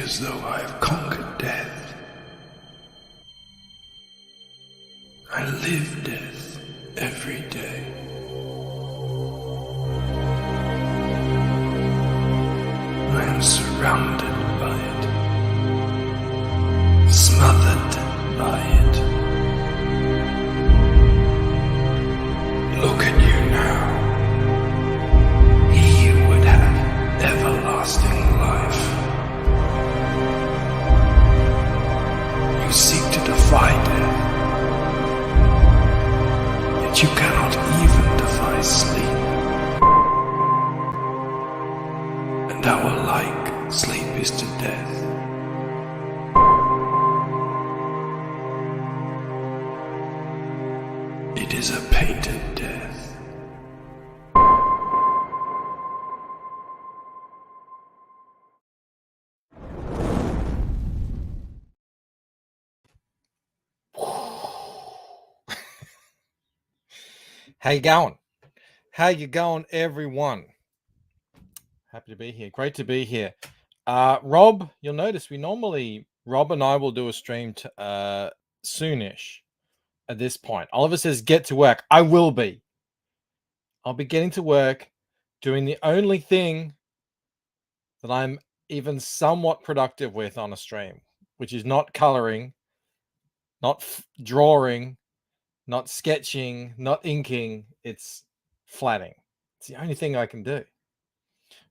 as though I have conquered death. I live death every day. I am surrounded by it, smothered by it. Look at you now. He would have everlasting life. You seek to defy death, yet you cannot even defy sleep. And our like sleep is to death. It is a painted death. How you going? How you going, everyone? Happy to be here. Great to be here. Rob, you'll notice Rob and I will do a stream soonish at this point. Oliver says, get to work. I will be. I'll be getting to work, doing the only thing that I'm even somewhat productive with on a stream, which is not coloring, not drawing, not sketching, not inking. It's flatting. It's the only thing I can do.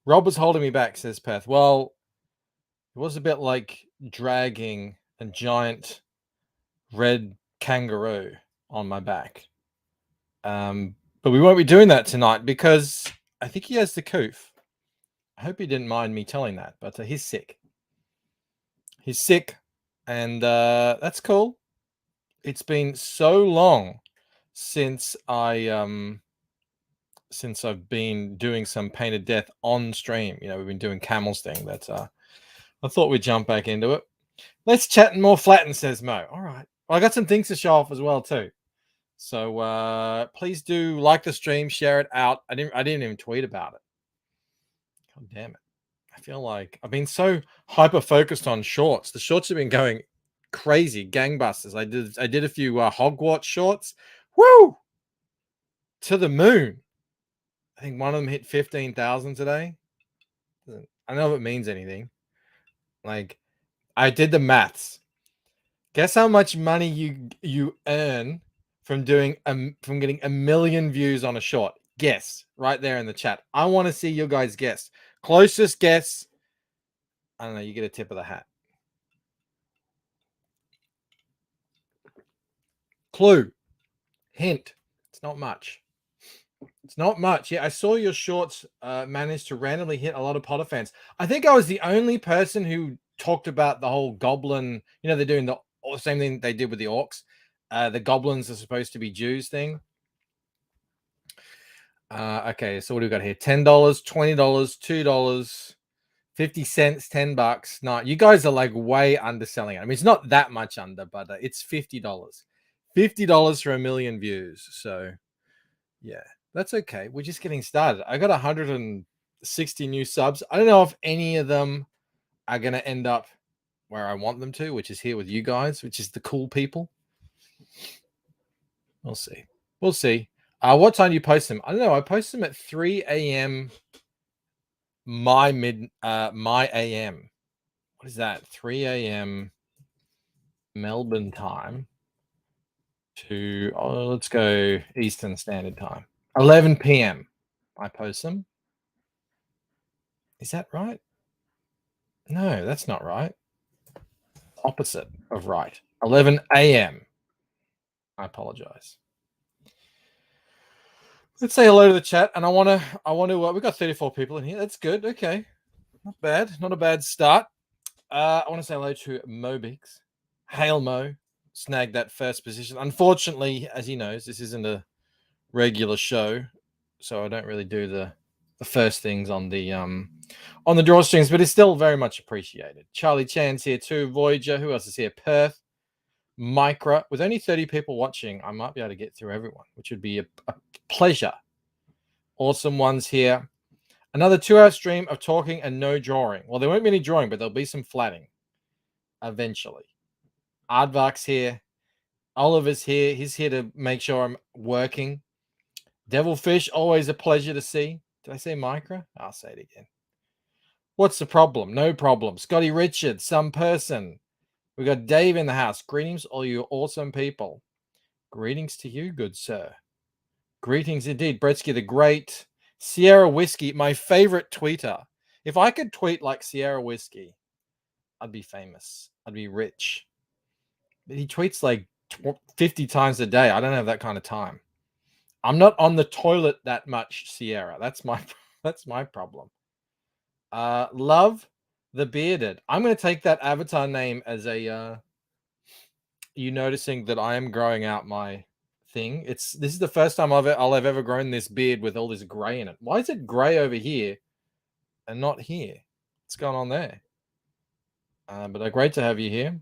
Rob was holding me back, says Perth. Well, it was a bit like dragging a giant red kangaroo on my back. But we won't be doing that tonight because I think he has the coof. I hope he didn't mind me telling that, but he's sick. He's sick, and that's cool. It's been so long since I've been doing some painted death on stream. You know, we've been doing Camel's thing. That's I thought we'd jump back into it. Let's chat and more flatten, says Mo. All right. Well, I got some things to show off as well too. So please do like the stream, share it out. I didn't even tweet about it. God damn it. I feel like I've been so hyper focused on shorts. The shorts have been going crazy, gangbusters. I did a few Hogwarts shorts. Woo! To the moon. I think one of them hit 15,000 today. I don't know if it means anything. Like, I did the maths. Guess how much money you earn from getting 1 million views on a short? Guess right there in the chat. I want to see your guys' guess. Closest guess. I don't know. You get a tip of the hat. Clue. Hint. It's not much. It's not much. Yeah, I saw your shorts managed to randomly hit a lot of Potter fans. I think I was the only person who talked about the whole goblin. You know, they're doing the same thing they did with the orcs. The goblins are supposed to be Jews thing. Okay, so what do we got here? $10, $20, $2, 50 cents, $10. No, you guys are like way underselling it. I mean, it's not that much under, but it's $50. $50 for 1 million views. So, yeah, that's okay. We're just getting started. I got 160 new subs. I don't know if any of them are going to end up where I want them to, which is here with you guys, which is the cool people. We'll see. We'll see. What time do you post them? I don't know. I post them at 3 a.m. my AM. What is that? 3 a.m. Melbourne time to, let's go Eastern Standard Time. 11 p.m. I post them. Is that right? No, that's not right. Opposite of right. 11 a.m. I apologize. Let's say hello to the chat, and I want to. We got 34 people in here. That's good. Okay, not bad. Not a bad start. I want to say hello to Mobix. Hail Mo, snagged that first position. Unfortunately, as he knows, this isn't a regular show, so I don't really do the first things on the drawstrings, but it's still very much appreciated. Charlie Chan's here too. Voyager. Who else is here? Perth. Micra. With only 30 people watching, I might be able to get through everyone, which would be a pleasure. Awesome ones here. Another 2-hour stream of talking and no drawing. Well, there won't be any drawing, but there'll be some flatting eventually. Aardvark's here. Oliver's here. He's here to make sure I'm working. Devilfish, always a pleasure to see. Did I say Micra? I'll say it again. What's the problem? No problem. Scotty Richard, some person. We got Dave in the house. Greetings, all you awesome people. Greetings to you, good sir. Greetings indeed. Bretsky the Great. Sierra Whiskey, my favorite tweeter. If I could tweet like Sierra Whiskey, I'd be famous. I'd be rich. But he tweets like 50 times a day. I don't have that kind of time. I'm not on the toilet that much, Sierra. That's my problem. Love the Bearded. I'm going to take that avatar name as a you noticing that I am growing out my thing. This is the first time I'll have ever grown this beard with all this gray in it. Why is it gray over here and not here? What's going on there? But great to have you here.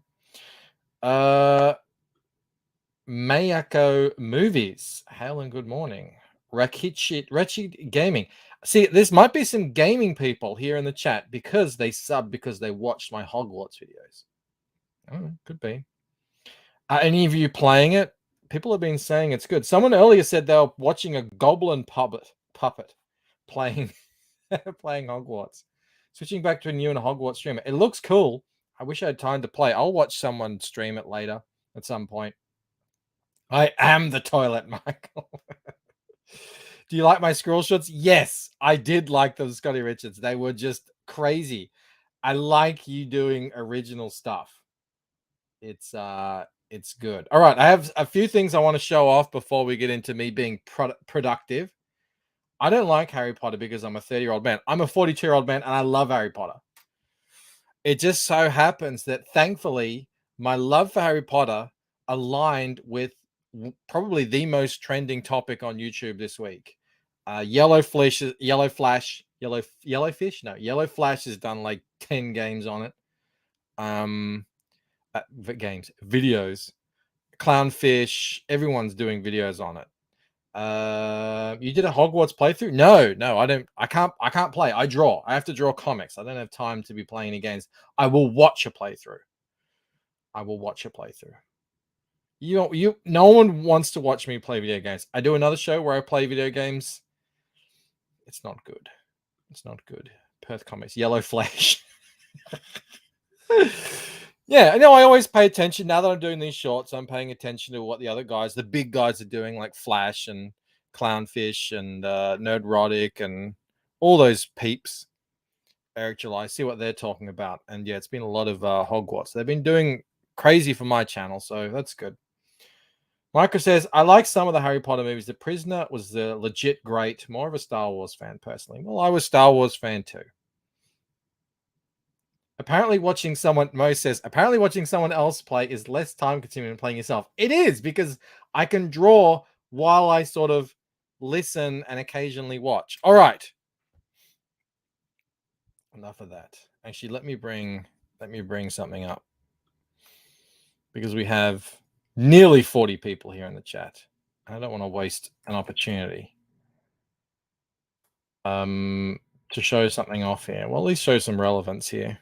Mayako Movies. Hail and good morning. Ratchet Gaming. See, this might be some gaming people here in the chat because they watched my Hogwarts videos. Oh, could be. Any of you playing it? People have been saying it's good. Someone earlier said they were watching a goblin puppet playing playing Hogwarts. Switching back to a new and Hogwarts streamer. It looks cool. I wish I had time to play. I'll watch someone stream it later at some point. I am the toilet, Michael. Do you like my scroll shots? Yes, I did like those Scotty Richards. They were just crazy. I like you doing original stuff. It's good. All right, I have a few things I want to show off before we get into me being productive. I don't like Harry Potter because I'm a 30-year-old man. I'm a 42-year-old man, and I love Harry Potter. It just so happens that, thankfully, my love for Harry Potter aligned with probably the most trending topic on YouTube this week. Yellow Flash has done like 10 games on it. Videos. Clownfish, everyone's doing videos on it. You did a Hogwarts playthrough? No, I don't. I can't play. I draw. I have to draw comics. I don't have time to be playing any games. I will watch a playthrough. No one wants to watch me play video games. I do another show where I play video games. It's not good. Perth Comics, Yellow Flash. Yeah, I know. I always pay attention. Now that I'm doing these shorts, I'm paying attention to what the other guys, the big guys, are doing, like Flash and Clownfish and Nerdrotic and all those peeps. Eric July, see what they're talking about. And yeah, it's been a lot of Hogwarts. They've been doing crazy for my channel, so that's good. Michael says, I like some of the Harry Potter movies. The Prisoner was legit great. More of a Star Wars fan, personally. Well, I was a Star Wars fan too. Apparently watching someone else play is less time consuming than playing yourself. It is, because I can draw while I sort of listen and occasionally watch. All right. Enough of that. Actually, let me bring something up, because we have nearly 40 people here in the chat. I don't want to waste an opportunity to show something off here. Well, at least show some relevance here.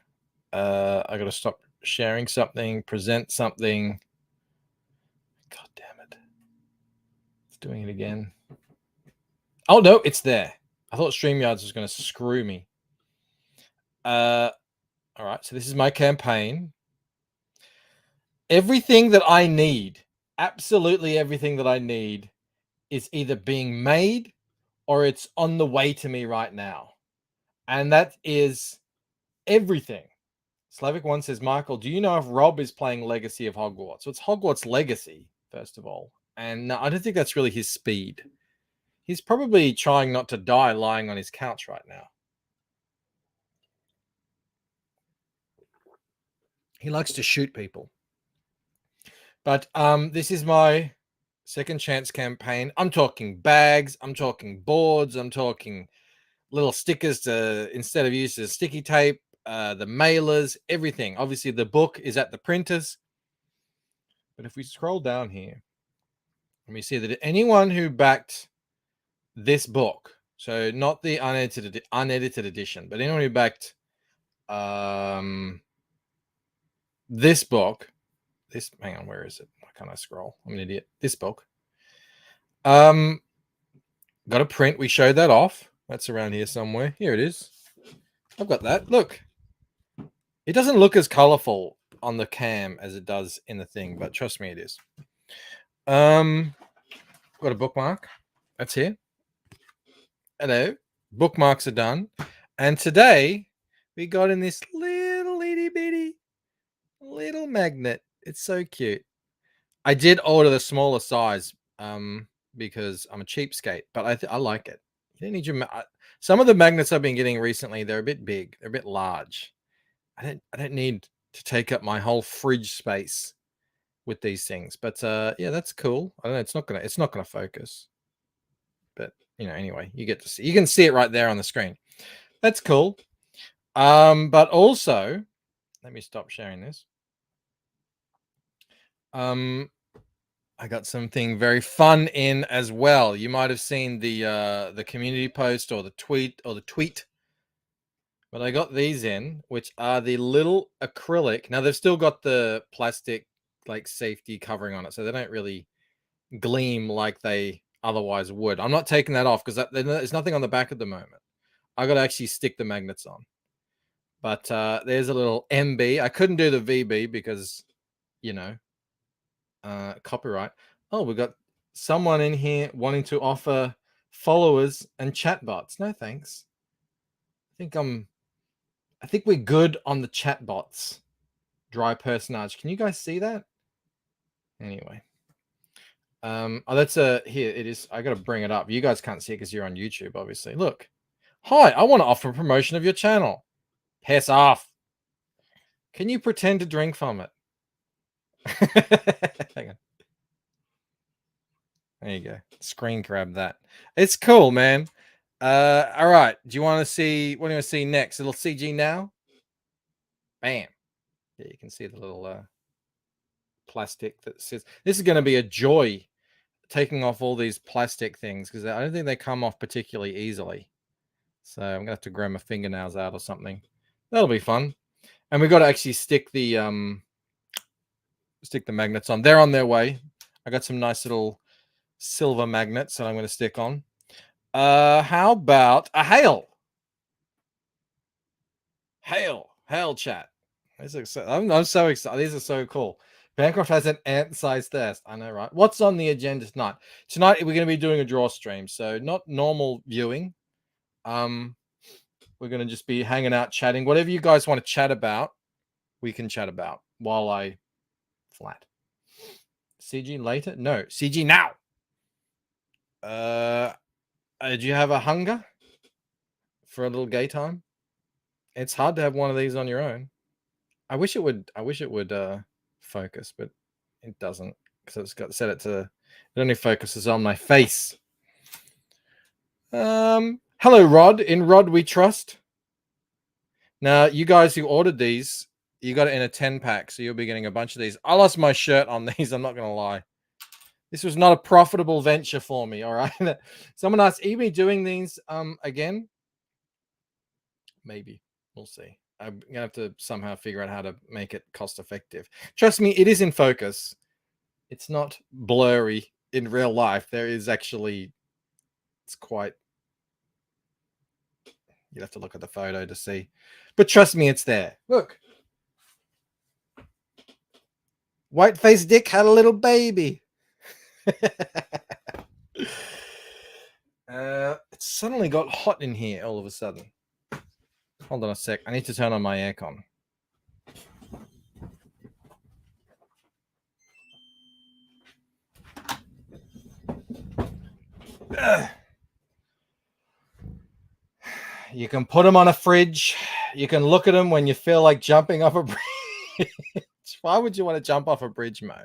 I got to stop sharing something, present something. God damn it. It's doing it again. Oh, no, it's there. I thought StreamYards was going to screw me. All right, so this is my campaign. Everything that I need, absolutely everything that I need, is either being made or it's on the way to me right now. And that is everything. Slavic One says, Michael, do you know if Rob is playing Legacy of Hogwarts? So it's Hogwarts Legacy, first of all. And no, I don't think that's really his speed. He's probably trying not to die lying on his couch right now. He likes to shoot people. But this is my second chance campaign. I'm talking bags. I'm talking boards. I'm talking little stickers to, instead of using sticky tape, the mailers, everything. Obviously, the book is at the printers. But if we scroll down here, and we see that anyone who backed this book, So not the unedited edition, but anyone who backed this book, hang on, where is it? Why can't I scroll? I'm an idiot. This book. Got a print. We showed that off. That's around here somewhere. Here it is. I've got that. Look. It doesn't look as colorful on the cam as it does in the thing, but trust me, it is. Got a bookmark. That's here. Hello. Bookmarks are done. And today we got in this little itty bitty little magnet. It's so cute. I did order the smaller size because I'm a cheapskate, but I like it. You don't need your some of the magnets I've been getting recently, they're a bit big, they're a bit large. I don't need to take up my whole fridge space with these things. But yeah, that's cool. I don't know, it's not gonna focus. But you know, anyway, you can see it right there on the screen. That's cool. But also, let me stop sharing this. I got something very fun in as well. You might have seen the community post or the tweet. But I got these in, which are the little acrylic. Now they've still got the plastic like safety covering on it, so they don't really gleam like they otherwise would. I'm not taking that off because there's nothing on the back at the moment. I got to actually stick the magnets on. But there's a little MB. I couldn't do the VB because, you know, copyright. Oh, we got someone in here wanting to offer followers and chatbots. No thanks. I think we're good on the chatbots. Dry personage. Can you guys see that? Anyway. Oh, that's here it is. I gotta bring it up. You guys can't see it because you're on YouTube, obviously. Look. Hi, I want to offer a promotion of your channel. Piss off. Can you pretend to drink from it? Hang on. There you go. Screen grab that. It's cool, man. All right. Do you want to see what do you want to see next? A little CG now? Bam. Yeah, you can see the little plastic that says this is going to be a joy taking off all these plastic things because I don't think they come off particularly easily. So I'm gonna have to grow my fingernails out or something. That'll be fun. And we've got to actually stick the magnets on. They're on their way. I got some nice little silver magnets that I'm going to stick on. How about a hail? Hail chat. I'm so excited. These are so cool. Bancroft has an ant-sized desk. I know, right? What's on the agenda tonight? Tonight we're going to be doing a draw stream, so not normal viewing. We're going to just be hanging out, chatting. Whatever you guys want to chat about, we can chat about while I flat. CG later? No, CG now. Do you have a hunger for a little gay time? It's hard to have one of these on your own. I wish it would focus, but it doesn't because it's got set it to. It only focuses on my face. Hello, Rod. In Rod we trust. Now, you guys who ordered these, you got it in a 10-pack, so you'll be getting a bunch of these. I lost my shirt on these. I'm not gonna lie. This was not a profitable venture for me. All right. Someone asked, "Are you doing these again?" Maybe. We'll see. I'm gonna have to somehow figure out how to make it cost effective. Trust me, it is in focus. It's not blurry in real life. There is actually, it's quite. You'd have to look at the photo to see, but trust me, it's there. Look, white-faced Dick had a little baby. It suddenly got hot in here all of a sudden. Hold on a sec. I need to turn on my aircon. You can put them on a fridge. You can look at them when you feel like jumping off a bridge. Why would you want to jump off a bridge, Mo?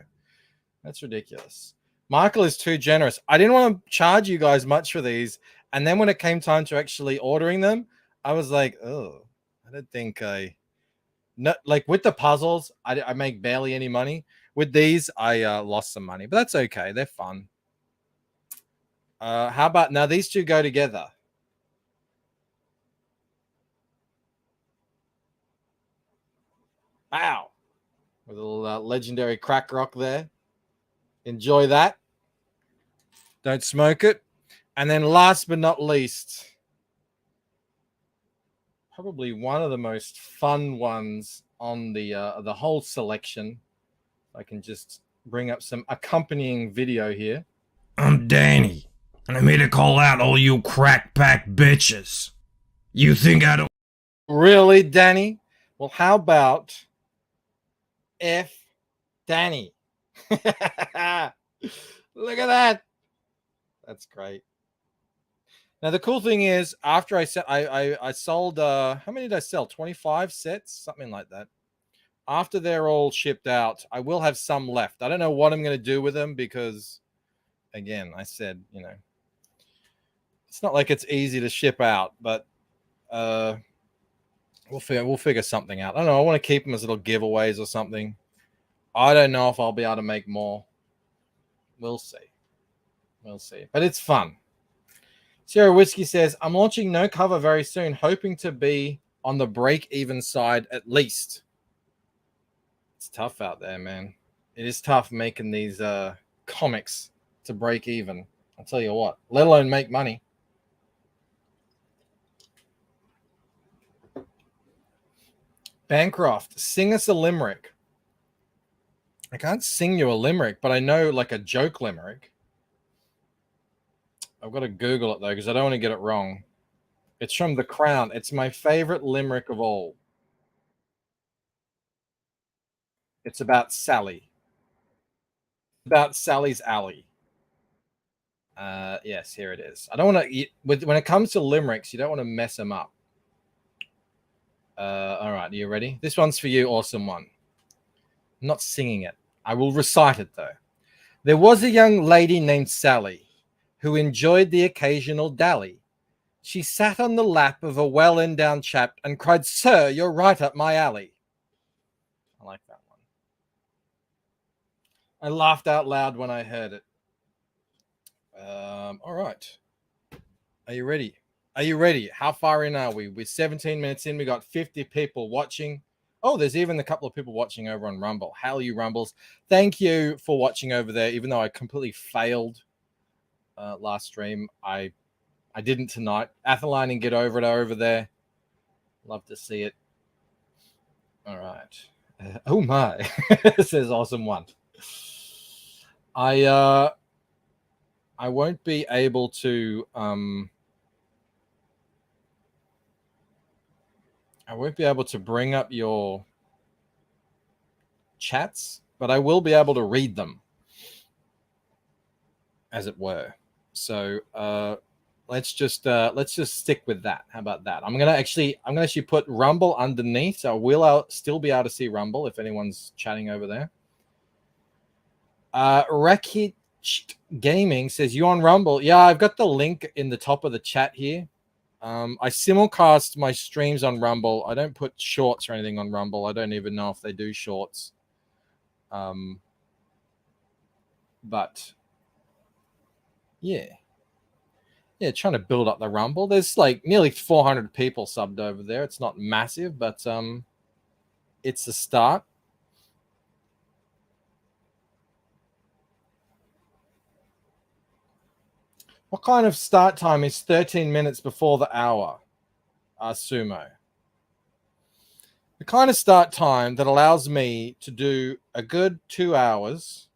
That's ridiculous. Michael is too generous. I didn't want to charge you guys much for these. And then when it came time to actually ordering them, I was like, oh, I don't think like with the puzzles, I make barely any money. With these, I lost some money, but that's okay. They're fun. How about now? These two go together. Wow. With a little legendary crack rock there. Enjoy that. Don't smoke it. And then last but not least, probably one of the most fun ones on the whole selection. I can just bring up some accompanying video here. I'm Danny, and I'm here to call out all you crack pack bitches. You think I don't. Really, Danny? Well, how about F Danny? Look at that. That's great. Now the cool thing is, after I sold how many did I sell? 25 sets, something like that. After they're all shipped out, I will have some left. I don't know what I'm going to do with them because, again, I said, it's not like it's easy to ship out, but we'll figure something out. I don't know. I want to keep them as little giveaways or something. I don't know if I'll be able to make more. We'll see. We'll see. But it's fun. Sierra Whiskey says, I'm launching No Cover very soon, hoping to be on the break-even side at least. It's tough out there, man. It is tough making these comics to break even. I'll tell you what, let alone make money. Bancroft, sing us a limerick. I can't sing you a limerick, but I know like a joke limerick. I've got to Google it though, because I don't want to get it wrong. It's from The Crown. It's my favorite limerick of all. It's about Sally. About Sally's Alley. Yes, here it is. I don't want to. When it comes to limericks, you don't want to mess them up. All right, are you ready? This one's for you, awesome one. I'm not singing it. I will recite it though. There was a young lady named Sally who enjoyed the occasional dally. She sat on the lap of a well-endowed chap and cried, "Sir, you're right up my alley." I like that one. I laughed out loud when I heard it. All right. Are you ready? Are you ready? How far in are we? We're 17 minutes in. We got 50 people watching. Oh, there's even a couple of people watching over on Rumble. Hell, you Rumbles. Thank you for watching over there. Even though I completely failed last stream, I didn't tonight. Atheline and get over it over there. Love to see it. All right. Oh my, says awesome one. I won't be able to bring up your chats, but I will be able to read them, as it were. So let's just stick with that. How about that? I'm gonna actually put Rumble underneath, so we'll still be able to see Rumble if anyone's chatting over there. Rakit Gaming says, "You on Rumble?" Yeah, I've got the link in the top of the chat here. I simulcast my streams on Rumble. I don't put shorts or anything on Rumble. I don't even know if they do shorts. But yeah, trying to build up the Rumble. There's like nearly 400 people subbed over there. It's not massive, but it's a start. What kind of start time is 13 minutes before the hour? Sumo. The kind of start time that allows me to do a good 2 hours.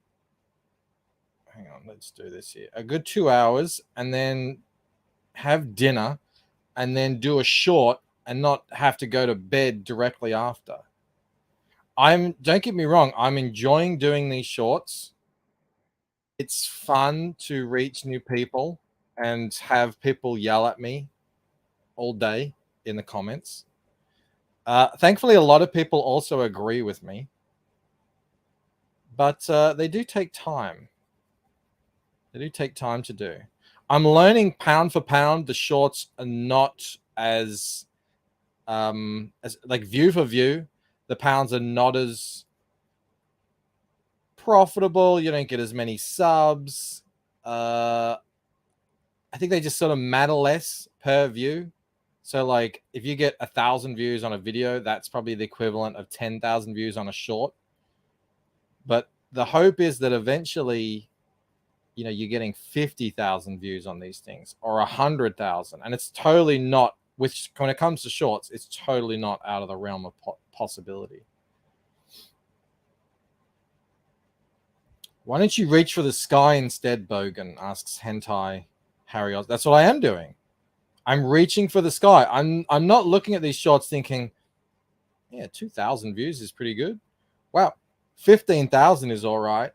Hang on, let's do this here. A good 2 hours, and then have dinner, and then do a short, and not have to go to bed directly after. Don't get me wrong, I'm enjoying doing these shorts. It's fun to reach new people and have people yell at me all day in the comments. Thankfully, a lot of people also agree with me, but they do take time. They do take time to do. I'm learning pound for pound, the shorts are not as like view for view. The pounds are not as profitable. You don't get as many subs. I think they just sort of matter less per view. So like if you get 1,000 views on a video, that's probably the equivalent of 10,000 views on a short. But the hope is that eventually, you know, you're getting 50,000 views on these things or 100,000. And it's totally not, which when it comes to shorts, it's totally not out of the realm of possibility. Why don't you reach for the sky instead, Bogan? Asks Hentai Harry Oz. That's what I am doing. I'm reaching for the sky. I'm not looking at these shorts thinking, yeah, 2,000 views is pretty good. Wow, 15,000 is all right.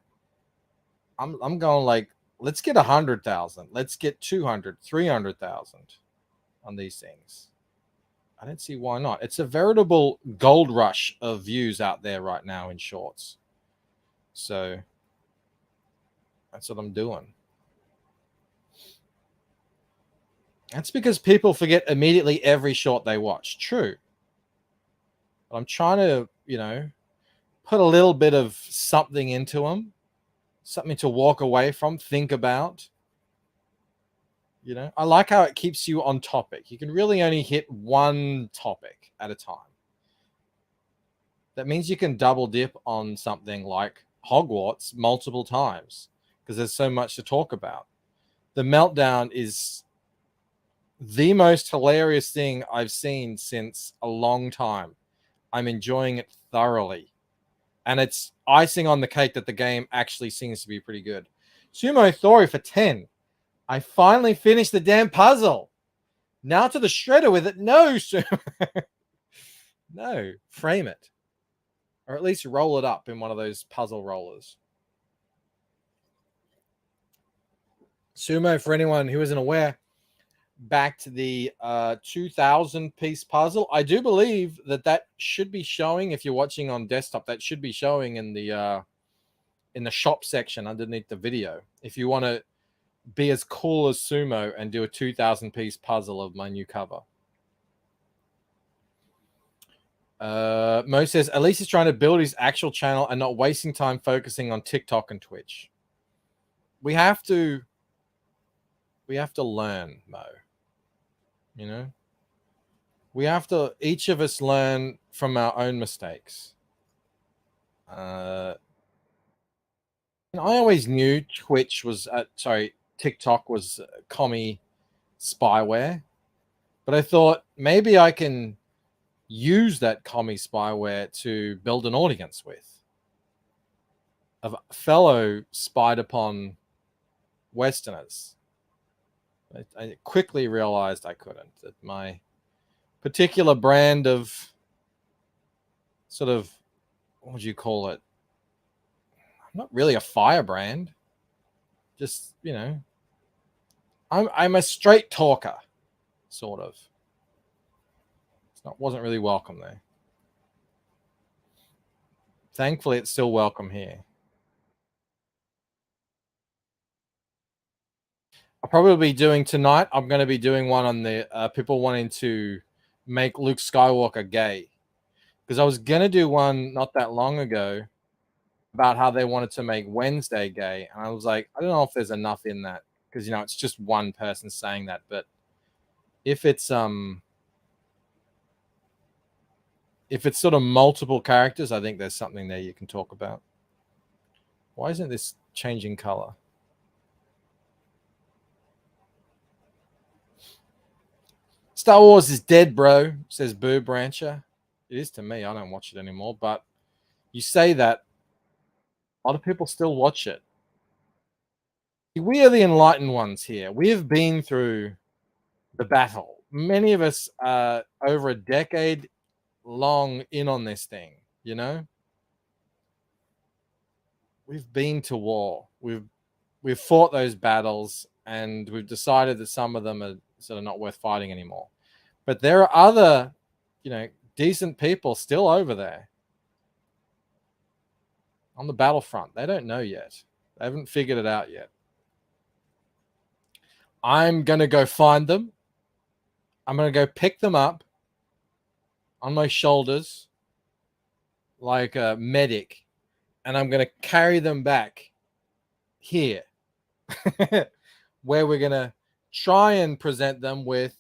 I'm going like, let's get 100,000. Let's get 200, 300,000 on these things. I don't see why not. It's a veritable gold rush of views out there right now in shorts. So that's what I'm doing. That's because people forget immediately every short they watch. True. But I'm trying to, you know, put a little bit of something into them, something to walk away from, think about. You know, I like how it keeps you on topic. You can really only hit one topic at a time. That means you can double dip on something like Hogwarts multiple times because there's so much to talk about. The Meltdown is the most hilarious thing I've seen since a long time. I'm enjoying it thoroughly. And it's icing on the cake that the game actually seems to be pretty good. Sumo Thori for 10. I finally finished the damn puzzle. Now to the shredder with it. No, Sumo. No, frame it. Or at least roll it up in one of those puzzle rollers. Sumo, for anyone who isn't aware, back to the 2,000 piece puzzle. I do believe that should be showing, if you're watching on desktop, that should be showing in the shop section underneath the video. If you want to be as cool as Sumo and do a 2,000 piece puzzle of my new cover. Mo says, at least he's trying to build his actual channel and not wasting time focusing on TikTok and Twitch. We have to learn, Mo. You know, we have to, each of us learn from our own mistakes. I always knew Twitch was, TikTok was commie spyware, but I thought maybe I can use that commie spyware to build an audience with of fellow spied upon Westerners. I quickly realized I couldn't, that my particular brand of sort of, what would you call it? I'm not really a firebrand. Just, you know, I'm a straight talker, sort of. Wasn't really welcome there. Thankfully, it's still welcome here. I'll probably be doing tonight. I'm going to be doing one on the people wanting to make Luke Skywalker gay, because I was going to do one not that long ago about how they wanted to make Wednesday gay, and I was like, I don't know if there's enough in that, because, you know, it's just one person saying that. But if it's sort of multiple characters, I think there's something there you can talk about. Why isn't this changing color? Star Wars is dead, bro, says Boo Brancher. It is to me. I don't watch it anymore, but you say that, a lot of people still watch it. We are the enlightened ones here. We have been through the battle. Many of us are over a decade long in on this thing, you know? We've been to war. We've fought those battles, and we've decided that some of them are sort of not worth fighting anymore. But there are other, you know, decent people still over there on the battlefront. They don't know yet. They haven't figured it out yet. I'm going to go find them. I'm going to go pick them up on my shoulders like a medic, and I'm going to carry them back here where we're going to try and present them with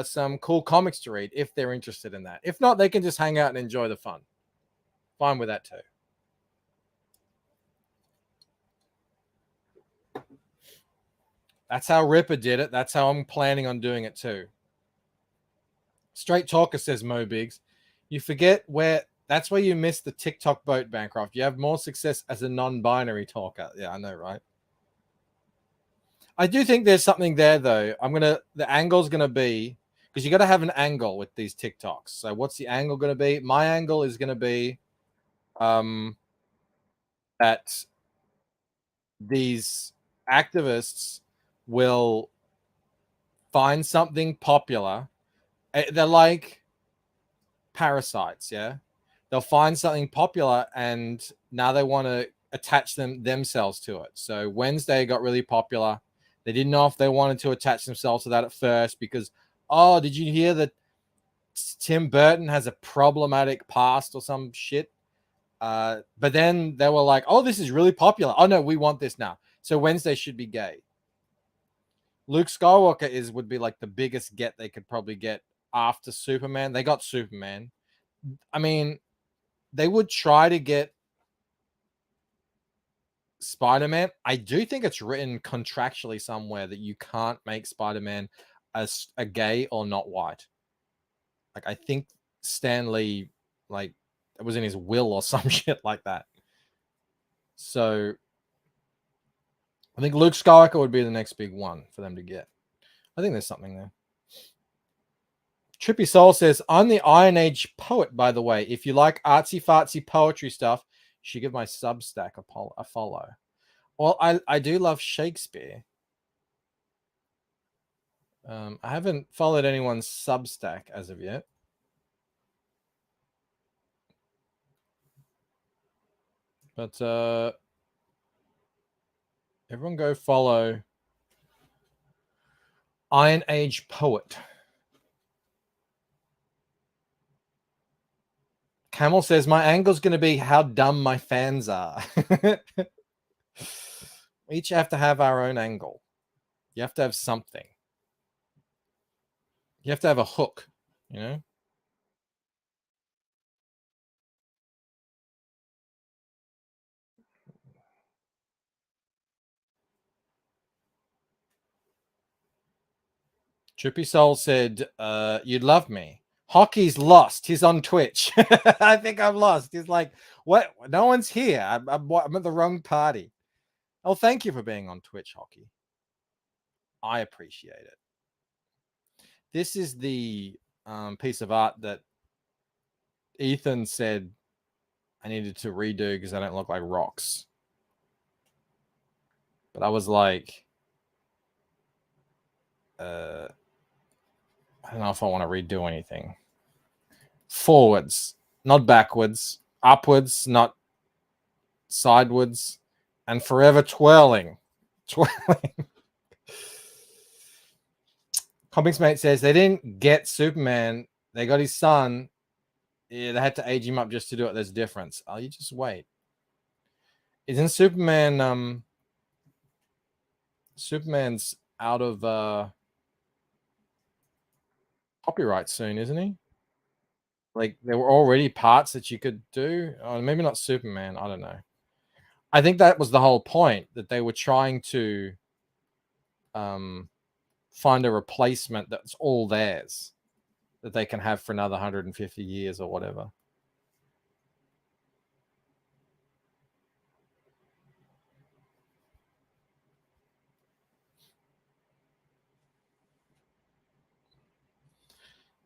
some cool comics to read if they're interested in that. If not, they can just hang out and enjoy the fun. Fine with that too. That's how Ripper did it. That's how I'm planning on doing it too. Straight Talker says Mo Biggs. You forget where that's where you miss the TikTok boat, Bancroft. You have more success as a non-binary talker. Yeah, I know, right? I do think there's something there though. The angle's gonna be because you got to have an angle with these TikToks. So what's the angle gonna be? My angle is gonna be that these activists will find something popular. They're like parasites, yeah. They'll find something popular and now they want to attach themselves to it. So Wednesday got really popular. They didn't know if they wanted to attach themselves to that at first because, oh, did you hear that Tim Burton has a problematic past or some shit? But then they were like, oh, this is really popular. Oh no, we want this now. So Wednesday should be gay. Luke Skywalker would be like the biggest get they could probably get after Superman. They got Superman. I mean, they would try to get Spider-Man. I do think it's written contractually somewhere that you can't make Spider-Man as a gay or not white. Like I think Stan Lee, like it was in his will or some shit like that. So I think Luke Skywalker would be the next big one for them to get. I think there's something there. Trippy Soul says, I'm the Iron Age poet, by the way. If you like artsy fartsy poetry stuff, you should give my Substack a follow. Well, I do love Shakespeare. I haven't followed anyone's Substack as of yet. But everyone go follow Iron Age Poet. Camel says, my angle's going to be how dumb my fans are. We each have to have our own angle. You have to have something. You have to have a hook, you know? Trippy Soul said, you'd love me. Hockey's lost. He's on Twitch. I think I'm lost. He's like, what? No one's here. I'm at the wrong party. Oh, thank you for being on Twitch, Hockey. I appreciate it. This is the piece of art that Ethan said I needed to redo because I don't look like rocks. But I was like, I don't know if I want to redo anything. Forwards, not backwards. Upwards, not sidewards. And forever twirling. Twirling. Comics Mate says they didn't get Superman. They got his son. Yeah, they had to age him up just to do it. There's a difference. Oh, you just wait. Isn't Superman Superman's out of copyright soon, isn't he? Like there were already parts that you could do. Oh, maybe not Superman. I don't know. I think that was the whole point, that they were trying to find a replacement that's all theirs, that they can have for another 150 years or whatever.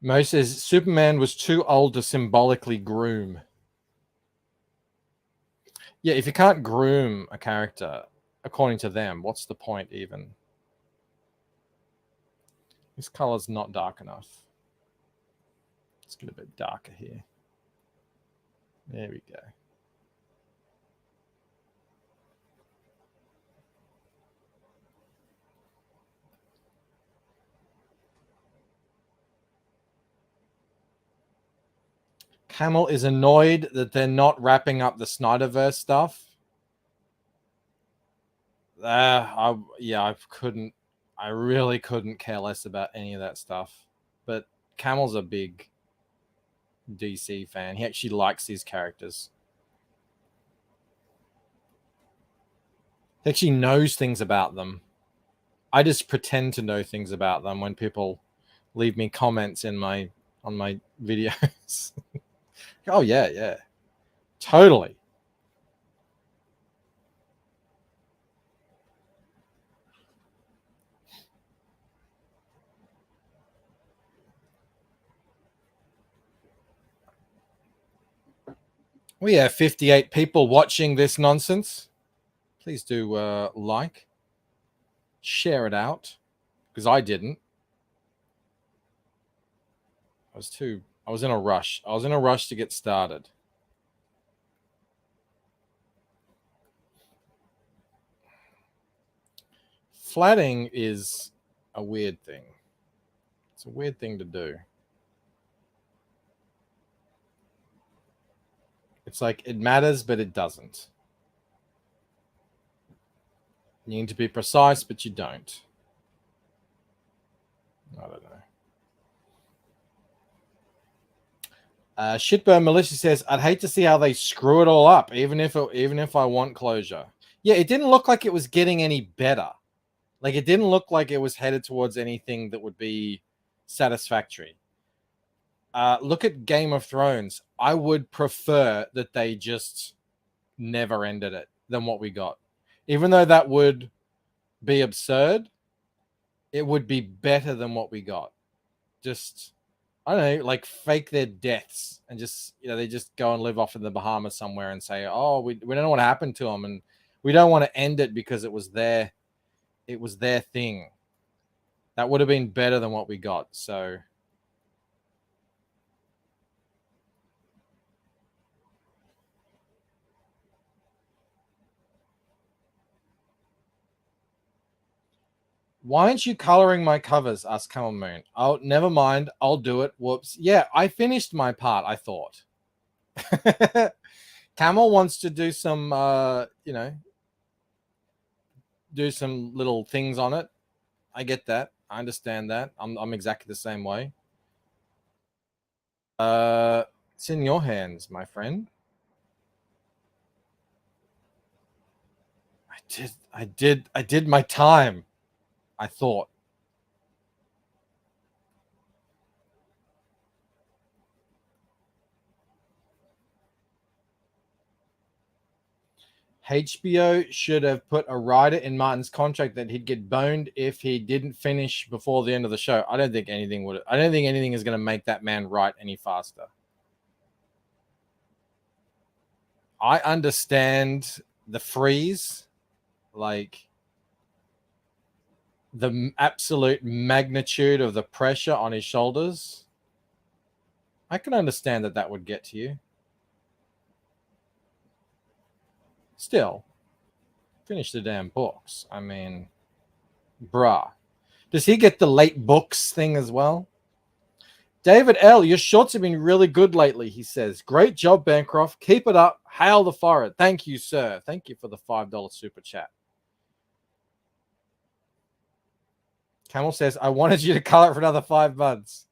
Mo says Superman was too old to symbolically groom. Yeah, if you can't groom a character, according to them, what's the point even? This color's not dark enough. Let's get a bit darker here. There we go. Camel is annoyed that they're not wrapping up the Snyderverse stuff. I really couldn't care less about any of that stuff. but Camel's a big DC fan. He actually likes these characters. He actually knows things about them. I just pretend to know things about them when people leave me comments on my videos. Oh yeah. Totally. We have 58 people watching this nonsense. Please do like, share it out, because I didn't. I was in a rush. I was in a rush to get started. Flatting is a weird thing. It's a weird thing to do. It's like it matters, but it doesn't. You need to be precise, but you don't. I don't know. Shitburn Militia says, "I'd hate to see how they screw it all up, even if I want closure." Yeah, it didn't look like it was getting any better. Like it didn't look like it was headed towards anything that would be satisfactory. Look at Game of Thrones. I would prefer that they just never ended it than what we got. Even though that would be absurd, it would be better than what we got. Just, I don't know, like fake their deaths and just, they just go and live off in the Bahamas somewhere and say, oh, we don't know what happened to them. And we don't want to end it because it was their thing. That would have been better than what we got. So why aren't you coloring my covers? Asked Camel Moon. Oh, never mind. I'll do it. Whoops. Yeah, I finished my part, I thought. Camel wants to do some, do some little things on it. I get that. I understand that. I'm exactly the same way. It's in your hands, my friend. I did my time, I thought. HBO should have put a rider in Martin's contract that he'd get boned if he didn't finish before the end of the show. I don't think anything is going to make that man write any faster. I understand the freeze, like the absolute magnitude of the pressure on his shoulders. I can understand that would get to you. Still, finish the damn books. I mean, bruh. Does he get the late books thing as well? David L., your shorts have been really good lately, he says. Great job, Bancroft. Keep it up. Hail the forest. Thank you, sir. Thank you for the $5 super chat. Camel says, I wanted you to color it for another 5 months.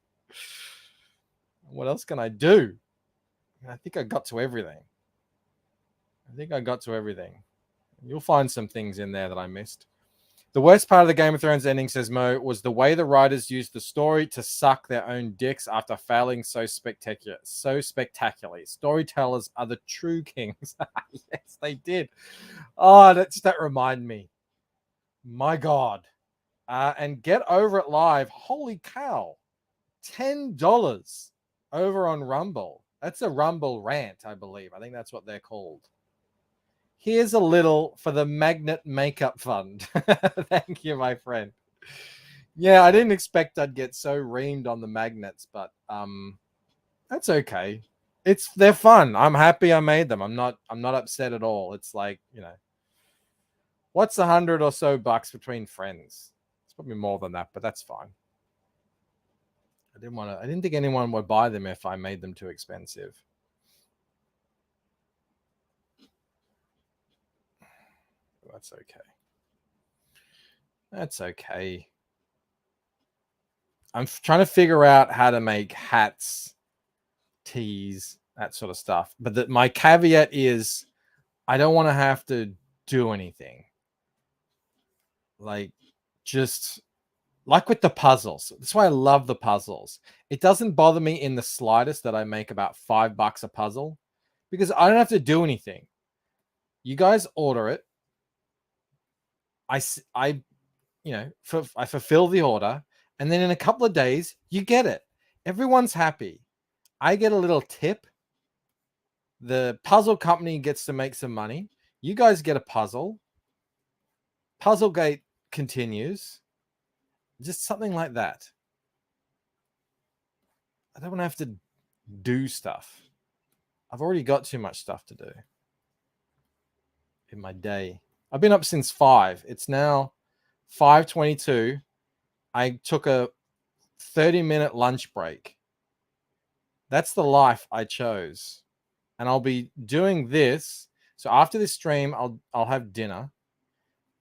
What else can I do? I think I got to everything. You'll find some things in there that I missed. The worst part of the Game of Thrones ending, says Mo, was the way the writers used the story to suck their own dicks after failing so spectacularly. Storytellers are the true kings. Yes, they did. Oh, that reminded me. My God. And Get Over It Live. Holy cow. $10 over on Rumble. That's a Rumble rant, I believe. I think that's what they're called. Here's a little for the Magnet Makeup Fund. Thank you, my friend. Yeah, I didn't expect I'd get so reamed on the magnets, but that's okay. They're fun. I'm happy I made them. I'm not upset at all. It's like, what's $100 or so between friends? It's probably more than that, but that's fine. I didn't think anyone would buy them if I made them too expensive. That's okay. That's okay. I'm trying to figure out how to make hats, teas, that sort of stuff. But my caveat is I don't want to have to do anything. Like, just like with the puzzles. That's why I love the puzzles. It doesn't bother me in the slightest that I make about $5 a puzzle because I don't have to do anything. You guys order it. I fulfill the order, and then in a couple of days, you get it. Everyone's happy. I get a little tip. The puzzle company gets to make some money. You guys get a puzzle. Puzzlegate continues. Just something like that. I don't want to have to do stuff. I've already got too much stuff to do in my day. I've been up since 5. It's now 5:22. I took a 30-minute lunch break. That's the life I chose. And I'll be doing this. So after this stream, I'll have dinner.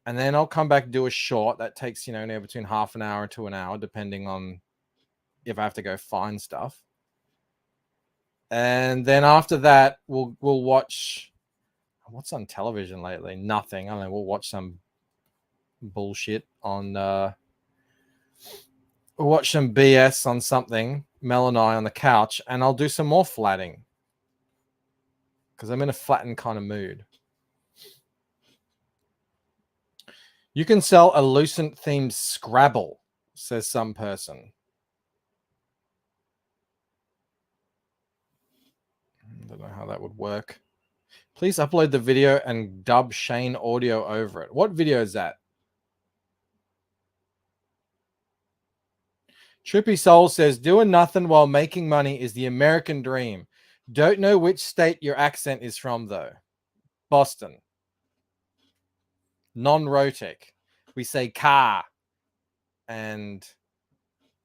And then I'll come back and do a short. That takes, anywhere between half an hour to an hour, depending on if I have to go find stuff. And then after that, we'll watch. What's on television lately? Nothing. I don't know. We'll watch some bullshit on. We'll watch some BS on something. Mel and I on the couch, and I'll do some more flatting because I'm in a flattened kind of mood. You can sell a Lucent themed Scrabble, says some person. I don't know how that would work. Please upload the video and dub Shane audio over it. What video is that? Trippy Soul says, doing nothing while making money is the American dream. Don't know which state your accent is from, though. Boston. Non-rotic. We say car and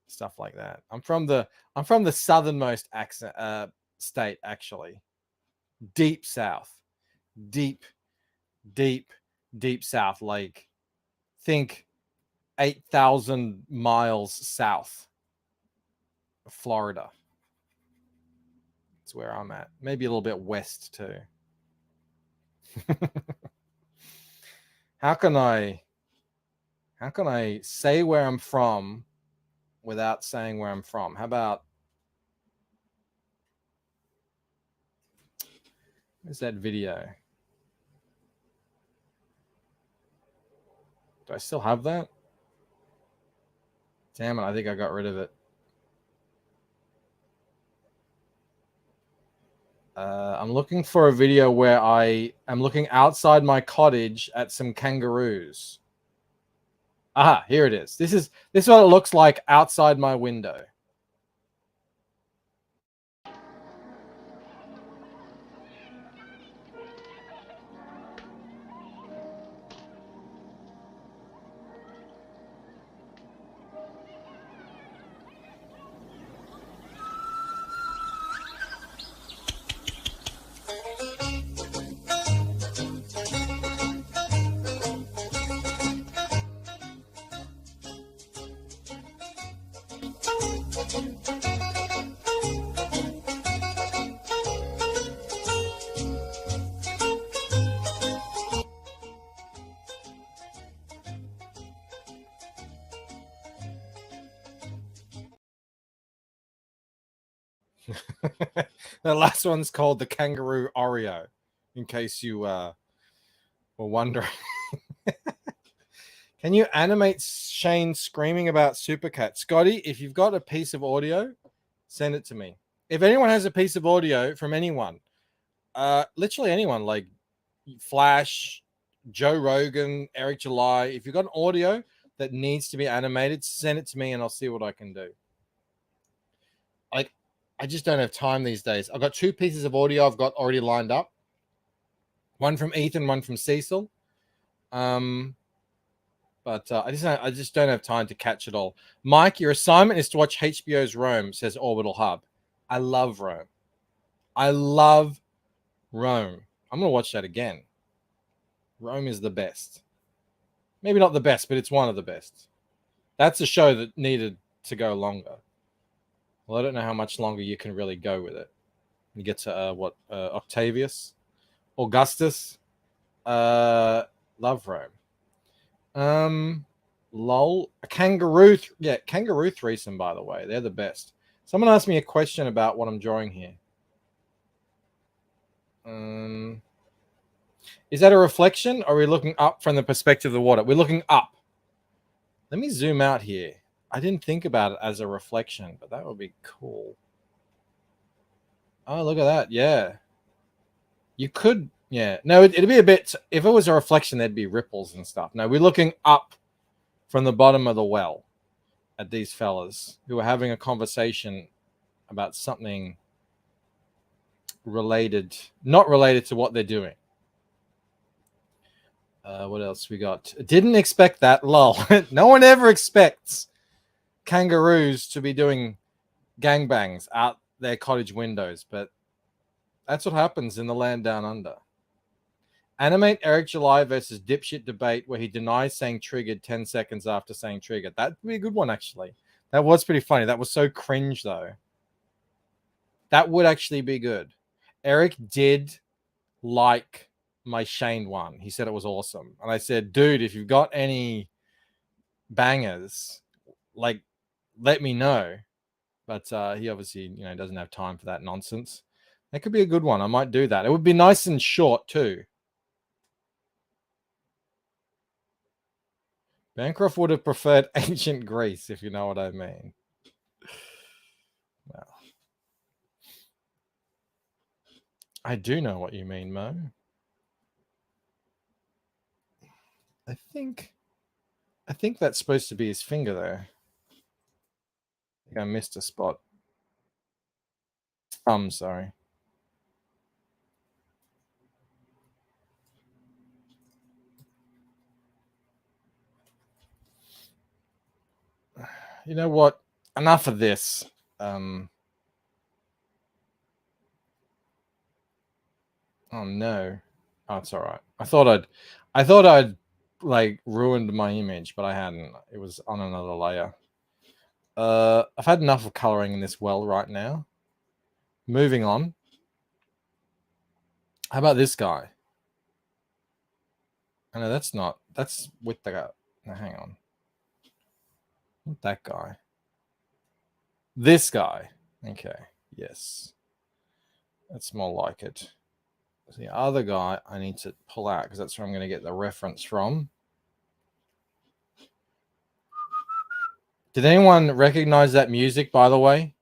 stuff like that. I'm from the southernmost accent state, actually. Deep south. Deep south. Like, think 8,000 miles south of Florida. That's where I'm at. Maybe a little bit west too. How can I say where I'm from without saying where I'm from? How about, where's that video? Do I still have that? Damn it, I think I got rid of it. I'm looking for a video where I am looking outside my cottage at some kangaroos. Aha, here it is. This is what it looks like outside my window. The last one's called the Kangaroo Oreo, in case you were wondering. Can you animate Shane screaming about Supercat? Scotty, if you've got a piece of audio, send it to me. If anyone has a piece of audio from anyone, literally anyone, like Flash, Joe Rogan, Eric July, if you've got an audio that needs to be animated, send it to me and I'll see what I can do. Like, I just don't have time these days. I've got 2 pieces of audio I've got already lined up. One from Ethan, one from Cecil. But I just don't have time to catch it all. Mike, your assignment is to watch HBO's Rome, says Orbital Hub. I love Rome. I'm going to watch that again. Rome is the best. Maybe not the best, but it's one of the best. That's a show that needed to go longer. Well, I don't know how much longer you can really go with it. You get to Octavius, Augustus, Love Rome. Lol. A kangaroo. Kangaroo threesome, by the way. They're the best. Someone asked me a question about what I'm drawing here. Is that a reflection? Or are we looking up from the perspective of the water? We're looking up. Let me zoom out here. I didn't think about it as a reflection, but that would be cool. Oh, look at that. Yeah. You could, yeah. No, it'd be a bit, if it was a reflection, there'd be ripples and stuff. No, we're looking up from the bottom of the well at these fellas who are having a conversation about something related, not related to what they're doing. What else we got? Didn't expect that. Lol. No one ever expects kangaroos to be doing gangbangs out their cottage windows, but that's what happens in the land down under. Animate Eric July versus dipshit debate where he denies saying triggered 10 seconds after saying triggered. That'd be a good one, actually. That was pretty funny. That was so cringe, though. That would actually be good. Eric did like my Shane one. He said it was awesome. And I said, dude, if you've got any bangers, like, let me know. But he obviously, doesn't have time for that nonsense. That could be a good one. I might do that. It would be nice and short, too. Bancroft would have preferred ancient Greece, if you know what I mean. Well, I do know what you mean, Mo. I think that's supposed to be his finger there. I think I missed a spot. Thumb, sorry. You know what? Enough of this. Oh no. Oh, it's all right. I thought I'd like ruined my image, but I hadn't. It was on another layer. I've had enough of coloring in this well right now. Moving on. How about this guy? Oh, no, that's with the guy. No, hang on. Not that guy. This guy. Okay. Yes. That's more like it. The other guy I need to pull out because that's where I'm going to get the reference from. Did anyone recognize that music, by the way?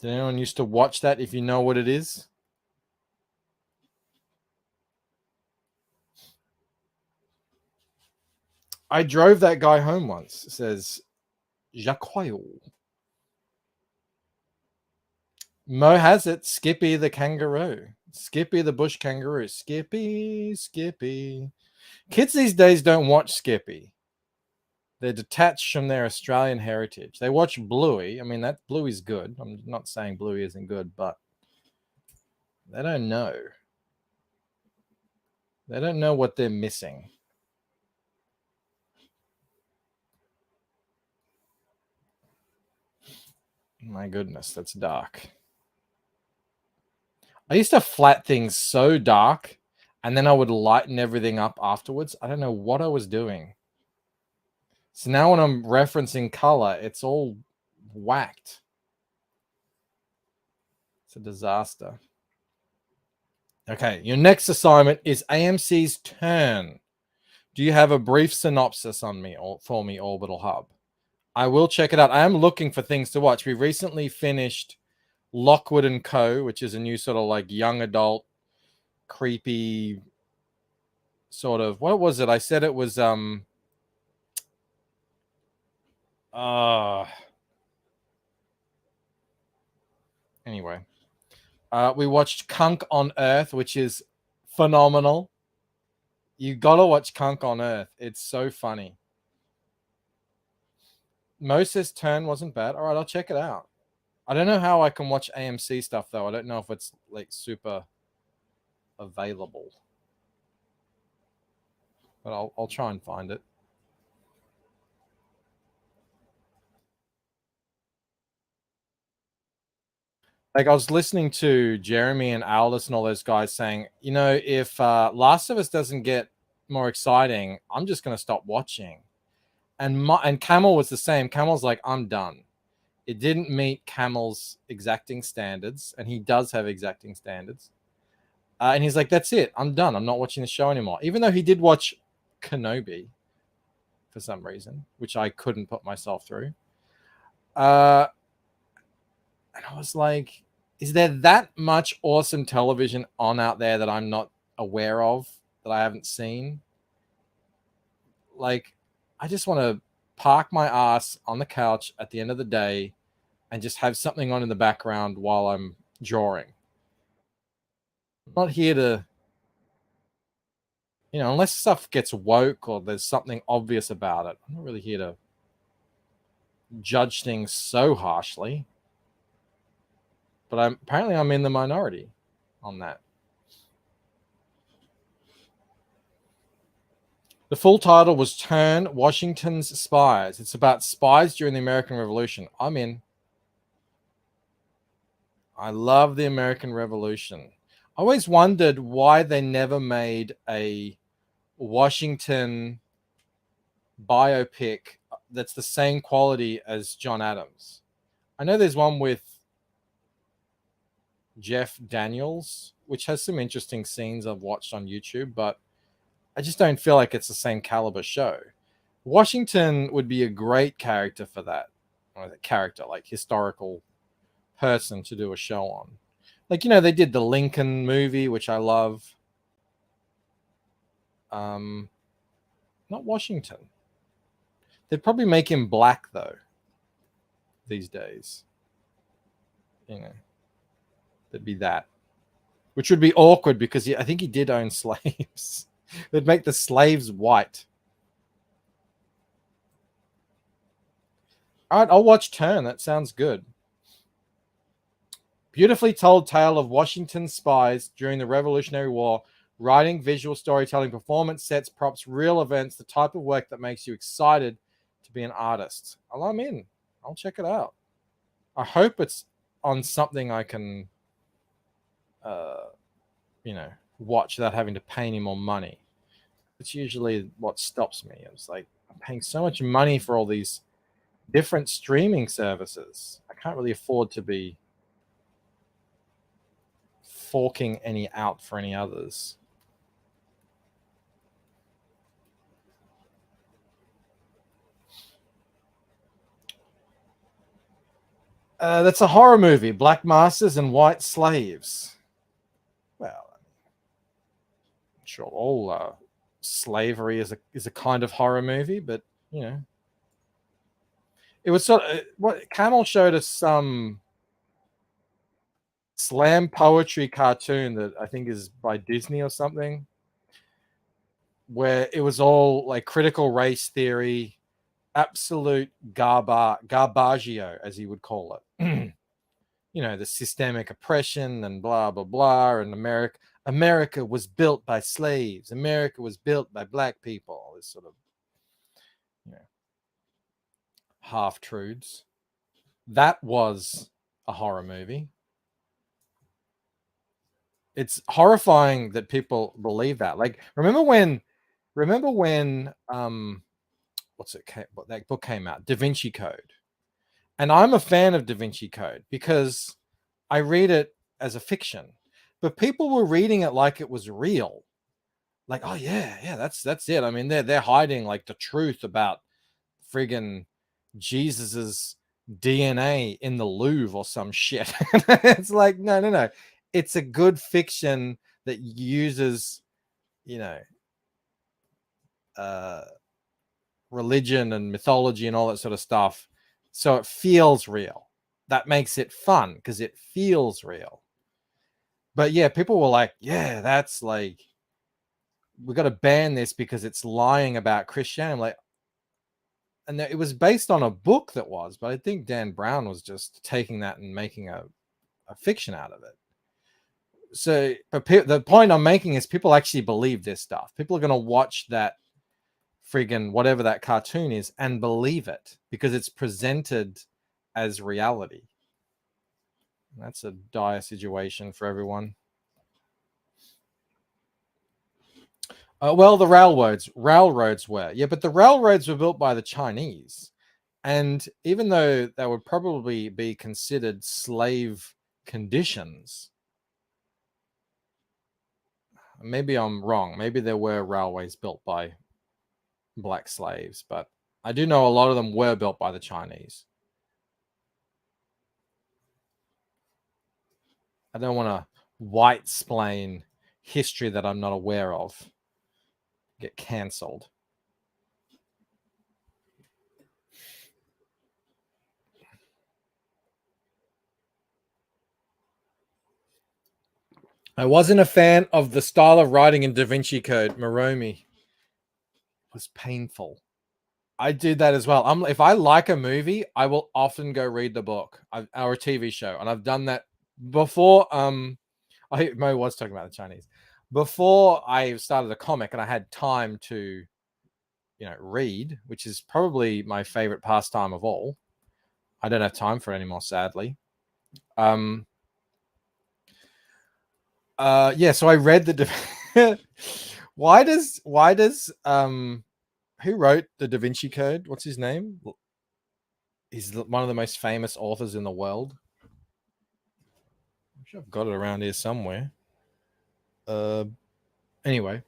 Did anyone used to watch that if you know what it is? I drove that guy home once. It says Jacques. Mo has it. Skippy the kangaroo. Skippy the bush kangaroo. Skippy, Skippy. Kids these days don't watch Skippy. They're detached from their Australian heritage. They watch Bluey. I mean, that Bluey's good. I'm not saying Bluey isn't good, but they don't know. They don't know what they're missing. My goodness, that's dark. I used to flat things so dark, and then I would lighten everything up afterwards. I don't know what I was doing. So now when I'm referencing color, it's all whacked. It's a disaster. Okay, your next assignment is AMC's turn. Do you have a brief synopsis on me or for me, Orbital Hub? I will check it out. I am looking for things to watch. We recently finished Lockwood and Co., which is a new sort of like young adult, creepy sort of, what was it? I said it was anyway. We watched Kunk on Earth, which is phenomenal. You gotta watch Kunk on Earth. It's so funny. Moses' turn wasn't bad. All right, I'll check it out. I don't know how I can watch AMC stuff though. I don't know if it's like super available. but I'll try and find it. Like I was listening to Jeremy and Aldous and all those guys saying, you know, if Last of Us doesn't get more exciting, I'm just going to stop watching. And Camel was the same. Camel's like, I'm done. It didn't meet Camel's exacting standards, and he does have exacting standards. And he's like, that's it. I'm done. I'm not watching the show anymore. Even though he did watch Kenobi for some reason, which I couldn't put myself through. And I was like, is there that much awesome television on out there that I'm not aware of, that I haven't seen? Like, I just want to park my ass on the couch at the end of the day and just have something on in the background while I'm drawing. I'm not here to, you know, unless stuff gets woke or there's something obvious about it, I'm not really here to judge things so harshly. But apparently I'm in the minority on that. The full title was Turn, Washington's Spies. It's about spies during the American Revolution. I'm in. I love the American Revolution. I always wondered why they never made a Washington biopic that's the same quality as John Adams. I know there's one with Jeff Daniels, which has some interesting scenes I've watched on YouTube, but I just don't feel like it's the same caliber show. Washington would be a great character for that. Or the character, like historical person to do a show on. Like, you know, they did the Lincoln movie, which I love. Not Washington. They'd probably make him black though these days. You know, there'd be that, which would be awkward because I think he did own slaves. They'd make the slaves white. All right, I'll watch Turn. That sounds good. Beautifully told tale of Washington's spies during the Revolutionary War. Writing, visual storytelling, performance, sets, props, real events, the type of work that makes you excited to be an artist. Well, I'm in. I'll check it out. I hope it's on something I can, you know, watch without having to pay any more money. It's usually what stops me. It's like, I'm paying so much money for all these different streaming services. I can't really afford to be forking any out for any others. That's a horror movie, Black Masters and White Slaves. Well, I'm sure all slavery is a kind of horror movie, but you know, it was sort of what Camel showed us some slam poetry cartoon that I think is by Disney or something, where it was all like critical race theory, absolute garbaggio, as he would call it. You know, the systemic oppression and blah blah blah, and America was built by slaves. America was built by black people. This sort of, you know, half truths. That was a horror movie. It's horrifying that people believe that. Like, remember when what that book came out, Da Vinci Code. And I'm a fan of Da Vinci Code because I read it as a fiction. But people were reading it like it was real. Like, oh yeah, that's it. I mean, they're hiding like the truth about friggin' Jesus's DNA in the Louvre or some shit. It's like, no. It's a good fiction that uses, you know, religion and mythology and all that sort of stuff, so it feels real. That makes it fun because it feels real. But yeah, people were like, yeah, that's like, we got to ban this because it's lying about Christianity. I'm like, and it was based on a book that was, but I think Dan Brown was just taking that and making a fiction out of it. So, but the point I'm making is people actually believe this stuff. People are going to watch that friggin' whatever that cartoon is and believe it because it's presented as reality. That's a dire situation for everyone. Well, the railroads were. Yeah, but the railroads were built by the Chinese. And even though they would probably be considered slave conditions, maybe I'm wrong. Maybe there were railways built by black slaves, but I do know a lot of them were built by the Chinese. I don't want to white-splain history that I'm not aware of. Get cancelled. I wasn't a fan of the style of writing in Da Vinci Code. Moromi. It was painful. I did that as well. If I like a movie, I will often go read the book or a TV show, and I've done that before. Mo was talking about the Chinese before I started a comic, and I had time to, read, which is probably my favorite pastime of all. I don't have time for it anymore, sadly. Yeah, so I read the why does who wrote the Da Vinci Code? What's his name? He's one of the most famous authors in the world. I'm sure I've got it around here somewhere. Anyway,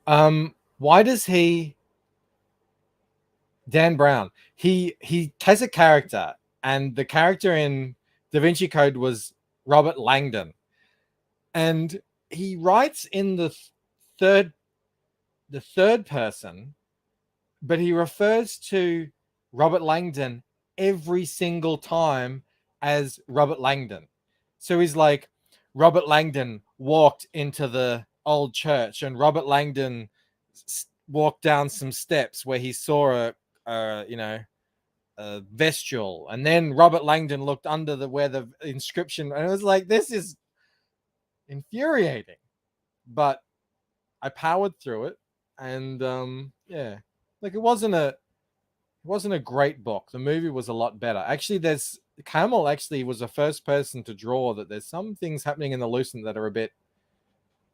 why does he? Dan Brown. He has a character, and the character in Da Vinci Code was Robert Langdon, and he writes in the third person, but he refers to Robert Langdon every single time as Robert Langdon. So he's like, Robert Langdon walked into the old church, and Robert Langdon walked down some steps where he saw a vestule, and then Robert Langdon looked under where the inscription, and it was like, this is infuriating, but I powered through it, and yeah, like it wasn't a great book. The movie was a lot better. Actually, there's Camel actually was the first person to draw that there's some things happening in the Lucent that are a bit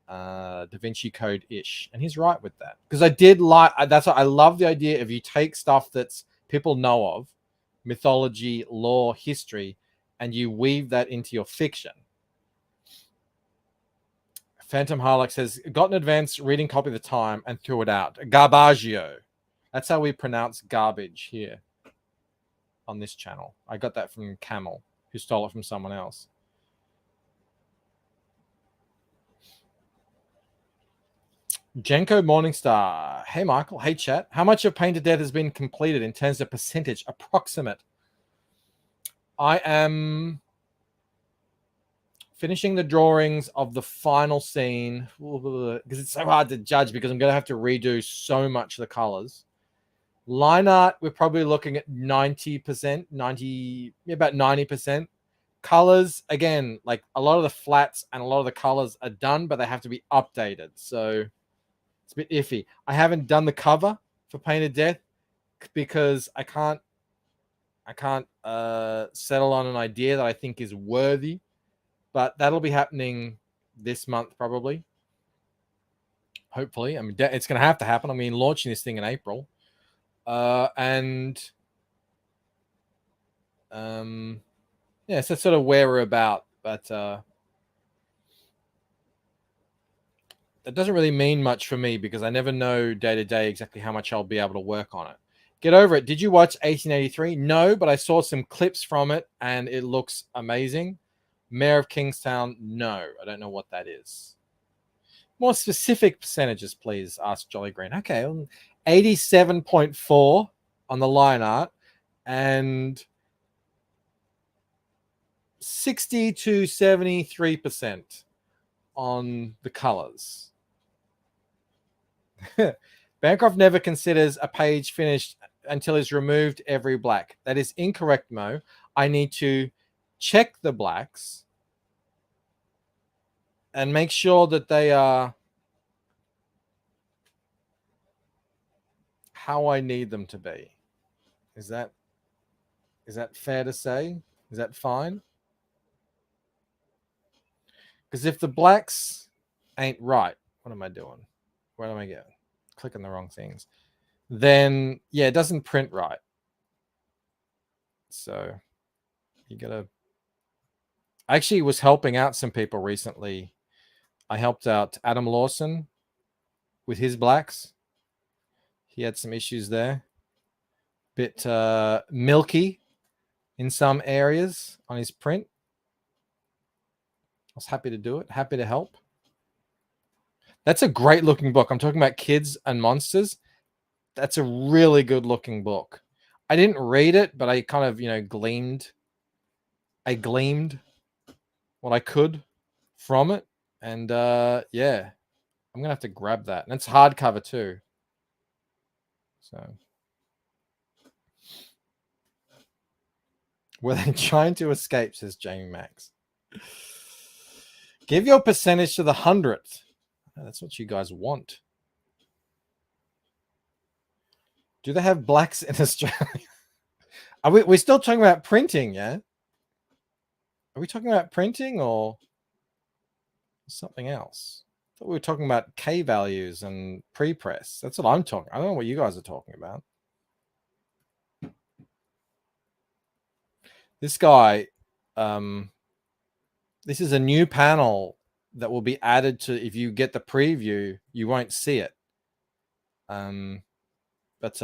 Da Vinci Code-ish, and he's right with that, because I did like that's what I love, the idea if you take stuff that's people know of, mythology, lore, history, and you weave that into your fiction. Phantom Harlock says, got an advanced reading copy of the time and threw it out. Garbaggio. That's how we pronounce garbage here on this channel. I got that from Camel, who stole it from someone else. Jenko Morningstar. Hey, Michael. Hey, chat. How much of Painted Dead has been completed in terms of percentage? Approximate. I am finishing the drawings of the final scene because it's so hard to judge because I'm going to have to redo so much of the colors. Line art, we're probably looking at 90%, about 90%. Colors, again, like a lot of the flats and a lot of the colors are done, but they have to be updated. So it's a bit iffy. I haven't done the cover for Painted Death because I can't settle on an idea that I think is worthy. But that'll be happening this month, probably. Hopefully. I mean, it's going to have to happen. I mean, launching this thing in April. Yeah, so that's sort of where we're about. But that doesn't really mean much for me because I never know day to day exactly how much I'll be able to work on it. Get over it. Did you watch 1883? No, but I saw some clips from it, and it looks amazing. Mayor of Kingstown, no. I don't know what that is. More specific percentages, please, asked Jolly Green. Okay, 87.4 on the line art and 60 to 73% on the colors. Bancroft never considers a page finished until it's removed every black. That is incorrect, Mo. I need to check the blacks and make sure that they are how I need them to be. Is that fair to say? Is that fine? Because if the blacks ain't right, what am I doing? Where am I going? Clicking the wrong things. Then yeah, it doesn't print right. So you gotta. I actually was helping out some people recently. I helped out Adam Lawson with his blacks. He had some issues there. Bit milky in some areas on his print. I was happy to do it. Happy to help. That's a great looking book. I'm talking about Kids and Monsters. That's a really good looking book. I didn't read it, but I kind of, gleamed. I gleamed what I could from it. And yeah, I'm going to have to grab that. And it's hardcover too. So were they trying to escape, says Jamie Max. Give your percentage to the 100th. That's what you guys want. Do they have blacks in Australia? We're still talking about printing, yeah? Are we talking about printing or something else? I thought we were talking about K values and pre-press. That's what I'm talking. I don't know what you guys are talking about. This guy, this is a new panel that will be added to. If you get the preview, you won't see it. But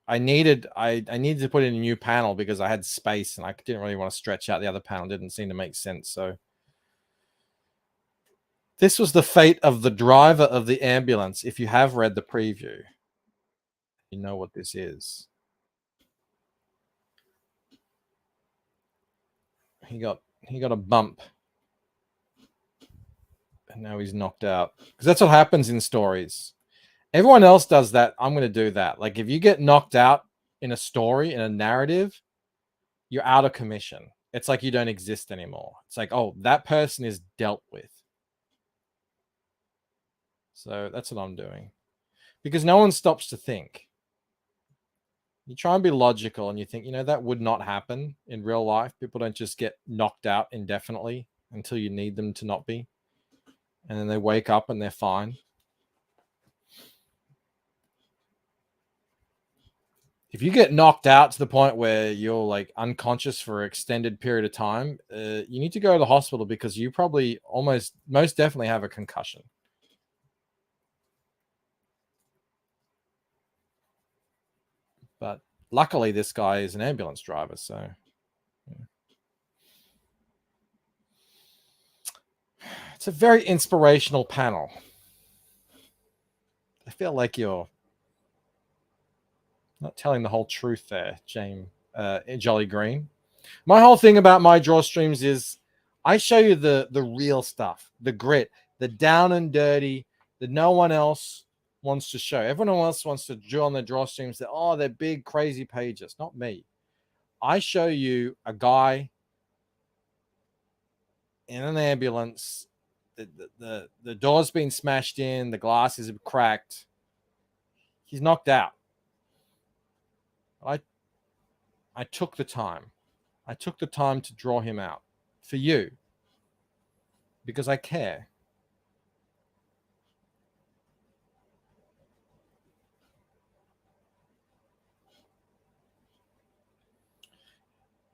I needed to put in a new panel because I had space and I didn't really want to stretch out the other panel. It didn't seem to make sense. So this was the fate of the driver of the ambulance. If you have read the preview, you know what this is. He got a bump. And now he's knocked out. Because that's what happens in stories. Everyone else does that. I'm going to do that. Like if you get knocked out in a story, in a narrative, you're out of commission. It's like you don't exist anymore. It's like, oh, that person is dealt with. So that's what I'm doing. Because no one stops to think. You try and be logical and you think, that would not happen in real life. People don't just get knocked out indefinitely until you need them to not be. And then they wake up and they're fine. If you get knocked out to the point where you're like unconscious for an extended period of time, you need to go to the hospital because you probably most definitely have a concussion. But luckily, this guy is an ambulance driver, so. Yeah. It's a very inspirational panel. I feel like you're not telling the whole truth there, James Jolly Green. My whole thing about my draw streams is I show you the real stuff, the grit, the down and dirty that no one else wants to show. Everyone else wants to draw on their draw streams that, they're big, crazy pages. Not me. I show you a guy in an ambulance. The door's been smashed in. The glass is cracked. He's knocked out. I took the time. I took the time to draw him out for you because I care.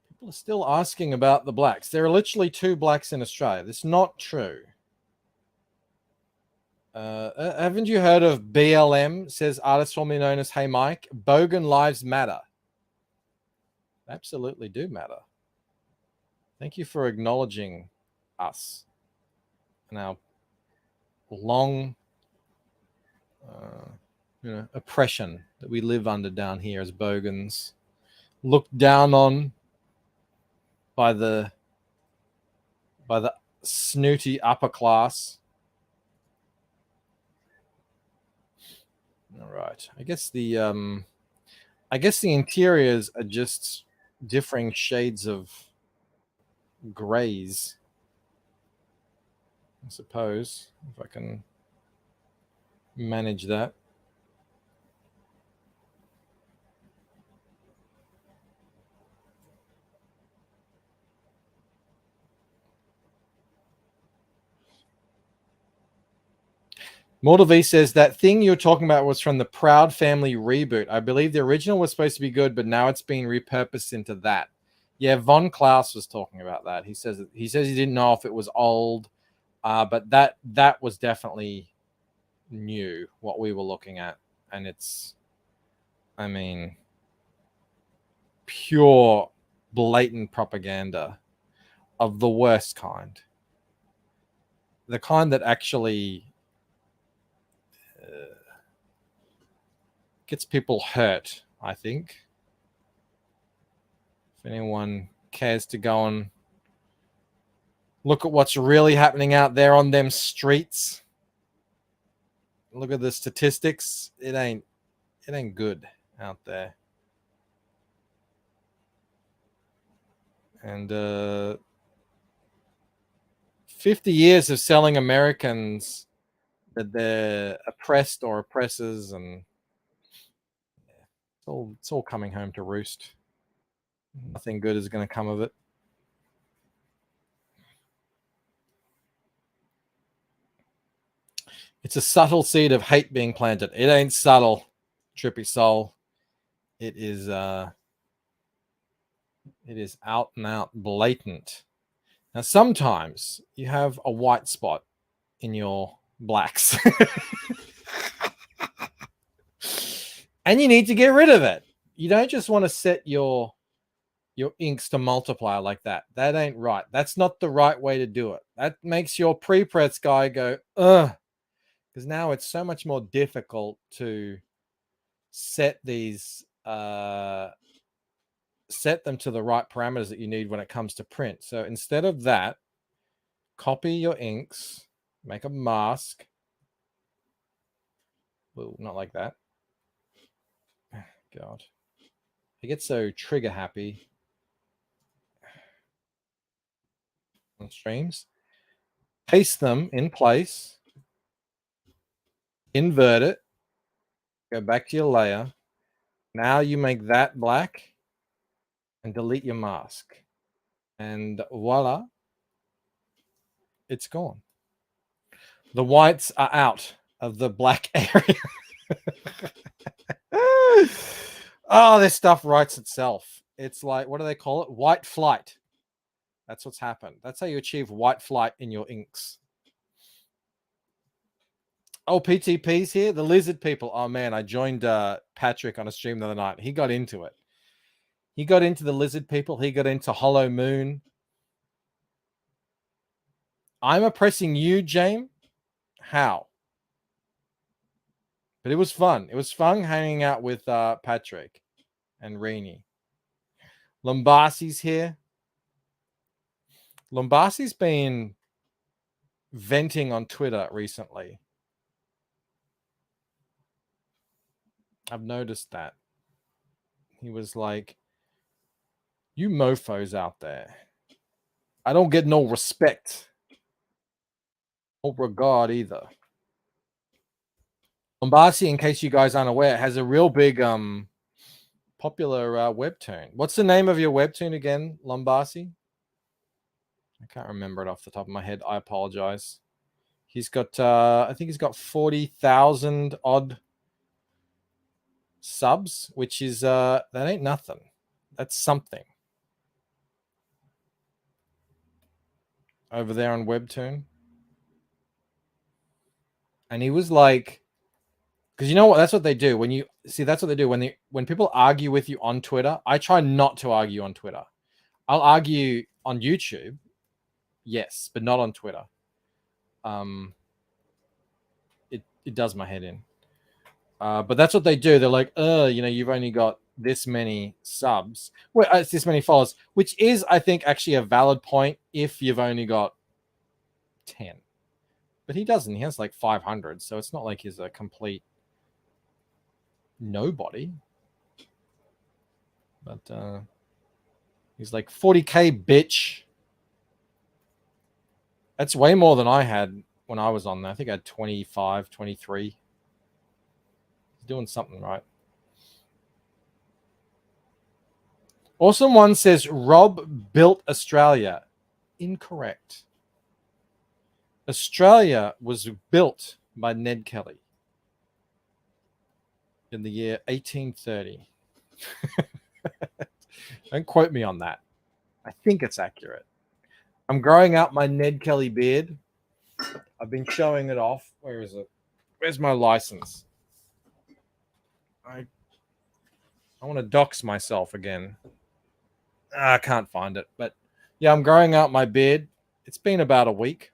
People are still asking about the blacks. There are literally 2 blacks in Australia. This is not true. Haven't you heard of BLM, says artist formerly known as Hey Mike? Bogan lives matter. Absolutely do matter. Thank you for acknowledging us and our long oppression that we live under down here as Bogans, looked down on by the snooty upper class. All right. I guess the interiors are just differing shades of grays. I suppose if I can manage that. Mortal V says that thing you're talking about was from the Proud Family reboot. I believe the original was supposed to be good, but now it's been repurposed into that. Yeah, Von Klaus was talking about that. He says he didn't know if it was old, but that was definitely new what we were looking at, and it's, I mean, pure blatant propaganda of the worst kind. The kind that actually gets people hurt, I think. If anyone cares to go and look at what's really happening out there on them streets, look at the statistics. It ain't good out there. And 50 years of selling Americans that they're oppressed or oppressors, and it's all coming home to roost. Nothing good is going to come of it. It's a subtle seed of hate being planted. It ain't subtle, Trippy Soul. It is out and out blatant. Now, sometimes you have a white spot in your blacks. And you need to get rid of it. You don't just want to set your inks to multiply like that. That ain't right. That's not the right way to do it. That makes your pre-press guy go, ugh. Because now it's so much more difficult to set these set them to the right parameters that you need when it comes to print. So instead of that, copy your inks, make a mask. Well, not like that. God, I get so trigger happy on streams. Paste them in place, invert it, go back to your layer. Now you make that black and delete your mask. And voila, it's gone. The whites are out of the black area. Oh, this stuff writes itself. It's like, what do they call it? White flight. That's what's happened. That's how you achieve white flight in your inks. Oh, PTP's here. The lizard people. Oh, man, I joined Patrick on a stream the other night. He got into it. He got into the lizard people. He got into Hollow Moon. I'm oppressing you, James? How? But it was fun. It was fun hanging out with Patrick and Rainey. Lombasi's here. Lombasi's been venting on Twitter recently. I've noticed that. He was like, you mofos out there, I don't get no respect or regard either. Lombasi, in case you guys aren't aware, has a real big popular webtoon. What's the name of your webtoon again, Lombasi? I can't remember it off the top of my head. I apologize. He's got, I think he's got 40,000 odd subs, which is, that ain't nothing. That's something. Over there on Webtoon. And he was like, because you know what? That's what they do. When you see, that's what they do when people argue with you on Twitter. I try not to argue on Twitter. I'll argue on YouTube, yes, but not on Twitter. It does my head in. But that's what they do. They're like, you've only got this many subs. Well, it's this many followers, which is, I think, actually a valid point if you've only got 10. But he doesn't. He has like 500, so it's not like he's a complete nobody. But he's like 40K, bitch. That's way more than I had when I was on there. I think I had 25, 23. He's doing something right. Awesome One says Rob built Australia. Incorrect. Australia was built by Ned Kelly in the year 1830. Don't quote me on that. I think it's accurate. I'm growing out my Ned Kelly beard. I've been showing it off. Where is it? Where's my license? I want to dox myself again. I can't find it. But yeah, I'm growing out my beard. It's been about a week.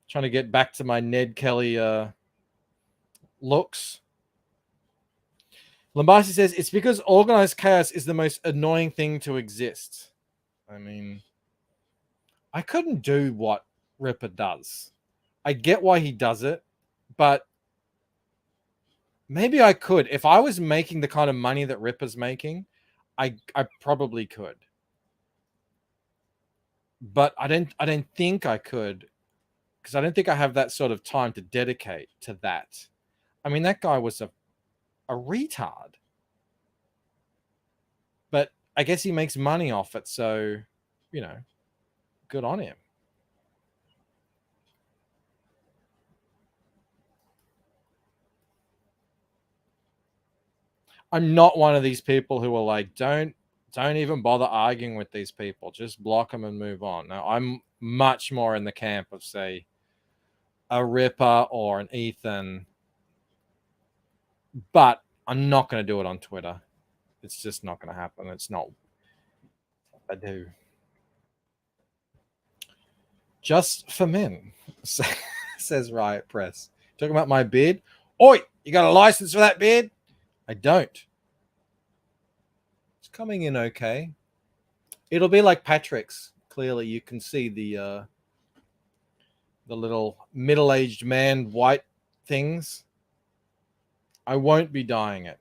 Trying to get back to my Ned Kelly looks. Lombasi says it's because organized chaos is the most annoying thing to exist. I mean, I couldn't do what Ripper does. I get why he does it, but maybe I could. If I was making the kind of money that Ripper's making, I probably could. But I don't think I could, because I don't think I have that sort of time to dedicate to that. I mean, that guy was a retard. But I guess he makes money off it, so, you know, good on him. I'm not one of these people who are like, don't even bother arguing with these people. Just block them and move on. Now, I'm much more in the camp of, say, a Ripper or an Ethan, but I'm not going to do it on Twitter. It's just not going to happen. It's not. I do. Just for men, says Riot Press. Talking about my beard. Oi, you got a license for that beard? I don't. It's coming in okay. It'll be like Patrick's. Clearly, you can see the little middle-aged man white things. I won't be dyeing it.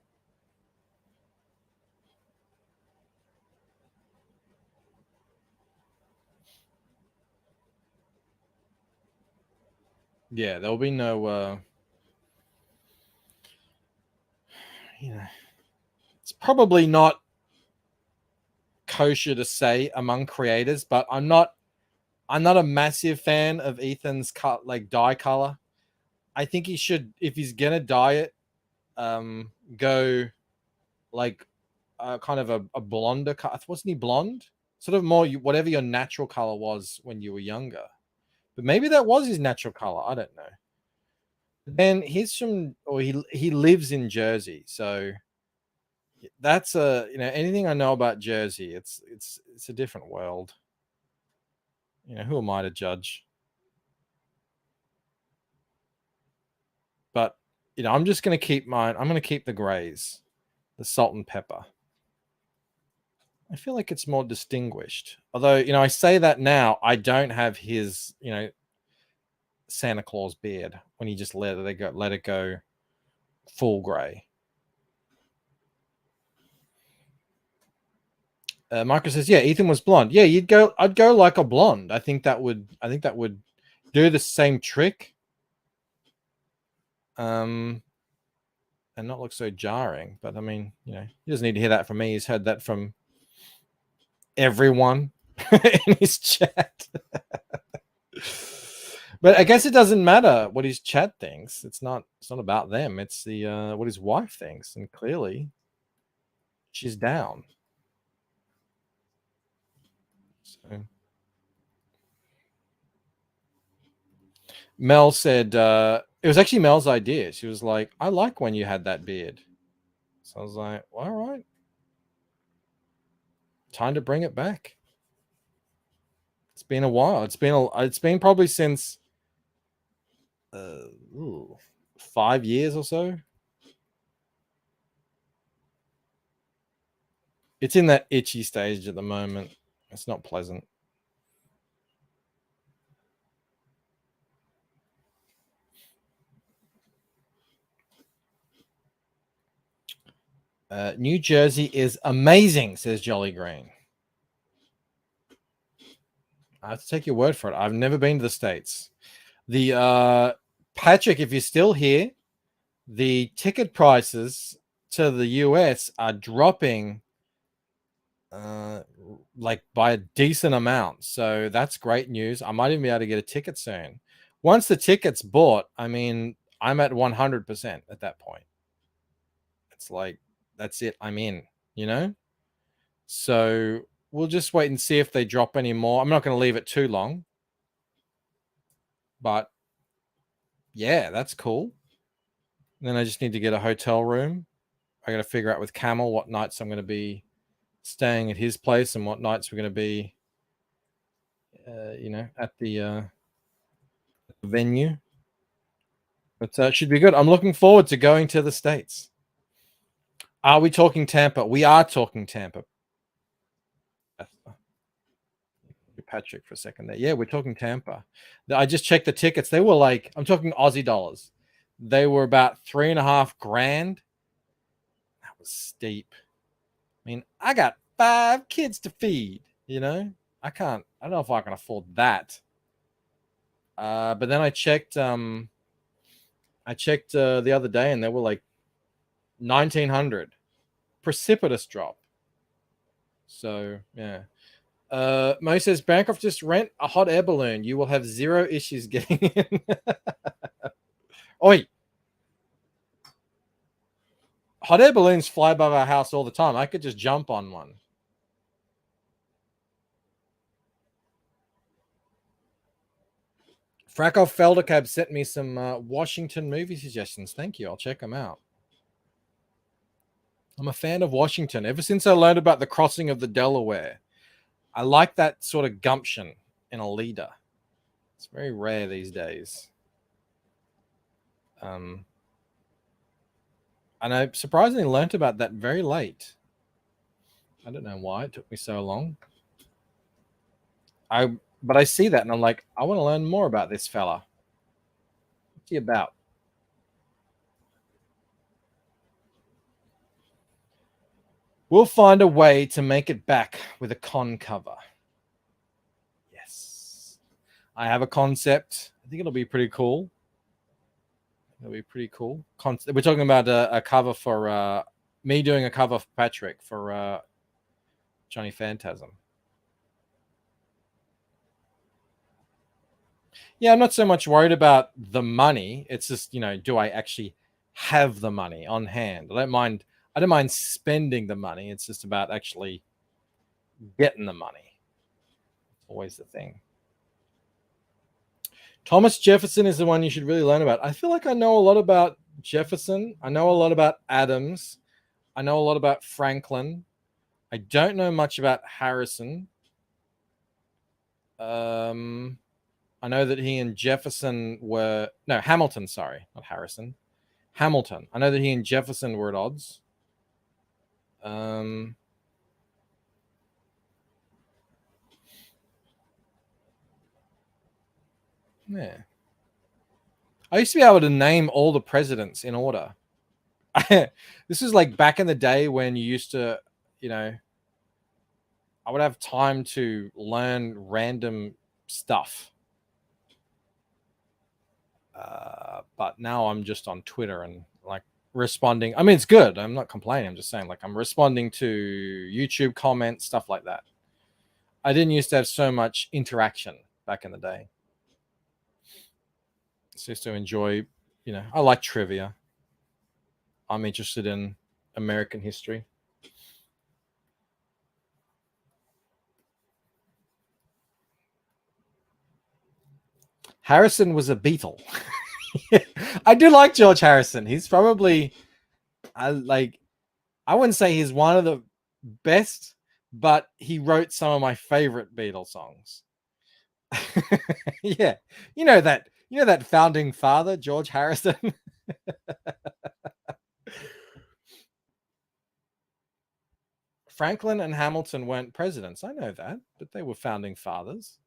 Yeah, there'll be no it's probably not kosher to say among creators, but I'm not a massive fan of Ethan's dye color. I think he should, if he's gonna dye it, go like kind of a blonder color. Wasn't he blonde? Sort of more whatever your natural color was when you were younger. But maybe that was his natural color. I don't know. Then he's from, or he lives in Jersey, so that's anything I know about Jersey. It's a different world. Who am I to judge? But I'm just going to keep mine. I'm going to keep the grays, the salt and pepper. I feel like it's more distinguished. Although, I say that now, I don't have his, Santa Claus beard when he just let it go full gray. Michael says, "Yeah, Ethan was blonde. Yeah, I'd go like a blonde. I think that would do the same trick, and not look so jarring. But I mean, he doesn't need to hear that from me. He's heard that from everyone in his chat." But I guess it doesn't matter what his chat thinks. It's not about them. It's the what his wife thinks, and clearly, she's down. So. Mel said it was actually Mel's idea. She was like, "I like when you had that beard." So I was like, well, "All right, time to bring it back." It's been a while. It's been probably since 5 years or so. It's in that itchy stage at the moment. It's not pleasant. New Jersey is amazing, says Jolly Green. I have to take your word for it. I've never been to the States. The Patrick, if you're still here, the ticket prices to the US are dropping like by a decent amount. So that's great news. I might even be able to get a ticket soon. once the ticket's bought, I mean, I'm at 100% at that point. It's like, that's it. I'm in, you know? So we'll just wait and see if they drop any more. I'm not going to leave it too long. But yeah, that's cool. And then I just need to get a hotel room. I got to figure out with Camel what nights I'm going to be staying at his place and what nights we're going to be, at the venue. But it should be good. I'm looking forward to going to the States. Are we talking Tampa? We are talking Tampa. Patrick for a second there. Yeah, we're talking Tampa. I just checked the tickets. They were like, I'm talking Aussie dollars. They were about $3,500. That was steep. I mean, I got 5 kids to feed, you know? I don't know if I can afford that. But then I checked the other day and they were like 1,900. Precipitous drop. So, yeah. Mo says, Bancroft, just rent a hot air balloon. You will have 0 issues getting in. Oi. Hot air balloons fly above our house all the time. I could just jump on one. Frackov Feldercab sent me some Washington movie suggestions. Thank you. I'll check them out. I'm a fan of Washington. Ever since I learned about the crossing of the Delaware, I like that sort of gumption in a leader. It's very rare these days. And I surprisingly learned about that very late. I don't know why it took me so long. But I see that and I'm like, I want to learn more about this fella. What's he about? We'll find a way to make it back with a con cover. Yes. I have a concept. I think it'll be pretty cool. It'll be pretty cool. We're talking about a cover for me doing a cover for Patrick for Johnny Phantasm. Yeah, I'm not so much worried about the money. It's just, do I actually have the money on hand? I don't mind spending the money. It's just about actually getting the money. Always the thing. Thomas Jefferson is the one you should really learn about. I feel like I know a lot about Jefferson. I know a lot about Adams. I know a lot about Franklin. I don't know much about Harrison. I know that he and Jefferson were... No, Hamilton, sorry. Not Harrison. Hamilton. I know that he and Jefferson were at odds. Yeah. I used to be able to name all the presidents in order. This is like back in the day when you used to, I would have time to learn random stuff. But now I'm just on Twitter and like responding. I mean, it's good. I'm not complaining. I'm just saying, like, I'm responding to YouTube comments, stuff like that. I didn't used to have so much interaction back in the day. So I used to enjoy, I like trivia. I'm interested in American history. Harrison was a Beatle. I do like George Harrison. He's probably, I wouldn't say he's one of the best, but he wrote some of my favorite Beatles songs. Yeah. You know that founding father, George Harrison? Franklin and Hamilton weren't presidents. I know that, but they were founding fathers.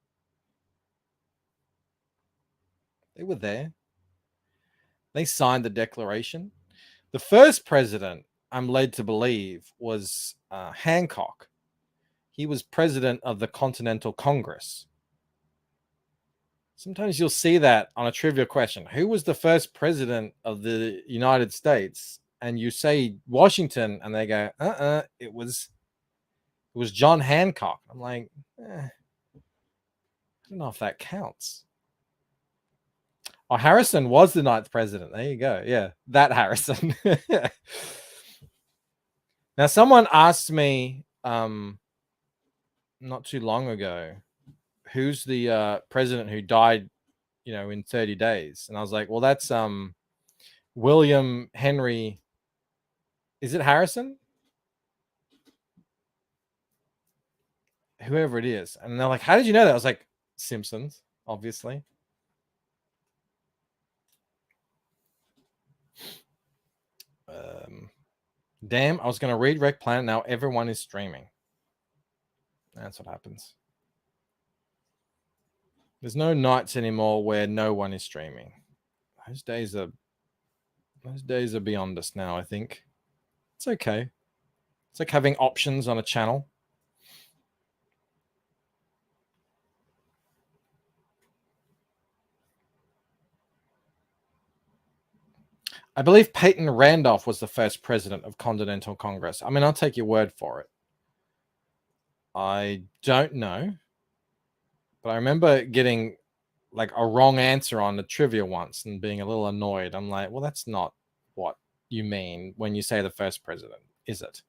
They were there. They signed the Declaration. The first president, I'm led to believe, was Hancock. He was president of the Continental Congress. Sometimes you'll see that on a trivia question. Who was the first president of the United States? And you say Washington, and they go, it was John Hancock. I'm like, I don't know if that counts. Oh, Harrison was the 9th president. There you go. Yeah, that Harrison. Now, someone asked me not too long ago, who's the president who died, in 30 days? And I was like, well, that's William Henry. Is it Harrison? Whoever it is. And they're like, how did you know that? I was like, Simpsons, obviously. Damn, I was going to read Rec Planet. Now everyone is streaming. That's what happens. There's no nights anymore where no one is streaming. Those days are beyond us now, I think. It's okay. It's like having options on a channel. I believe Peyton Randolph was the first president of Continental Congress. I mean, I'll take your word for it. I don't know. But I remember getting like a wrong answer on the trivia once and being a little annoyed. I'm like, well, that's not what you mean when you say the first president, is it?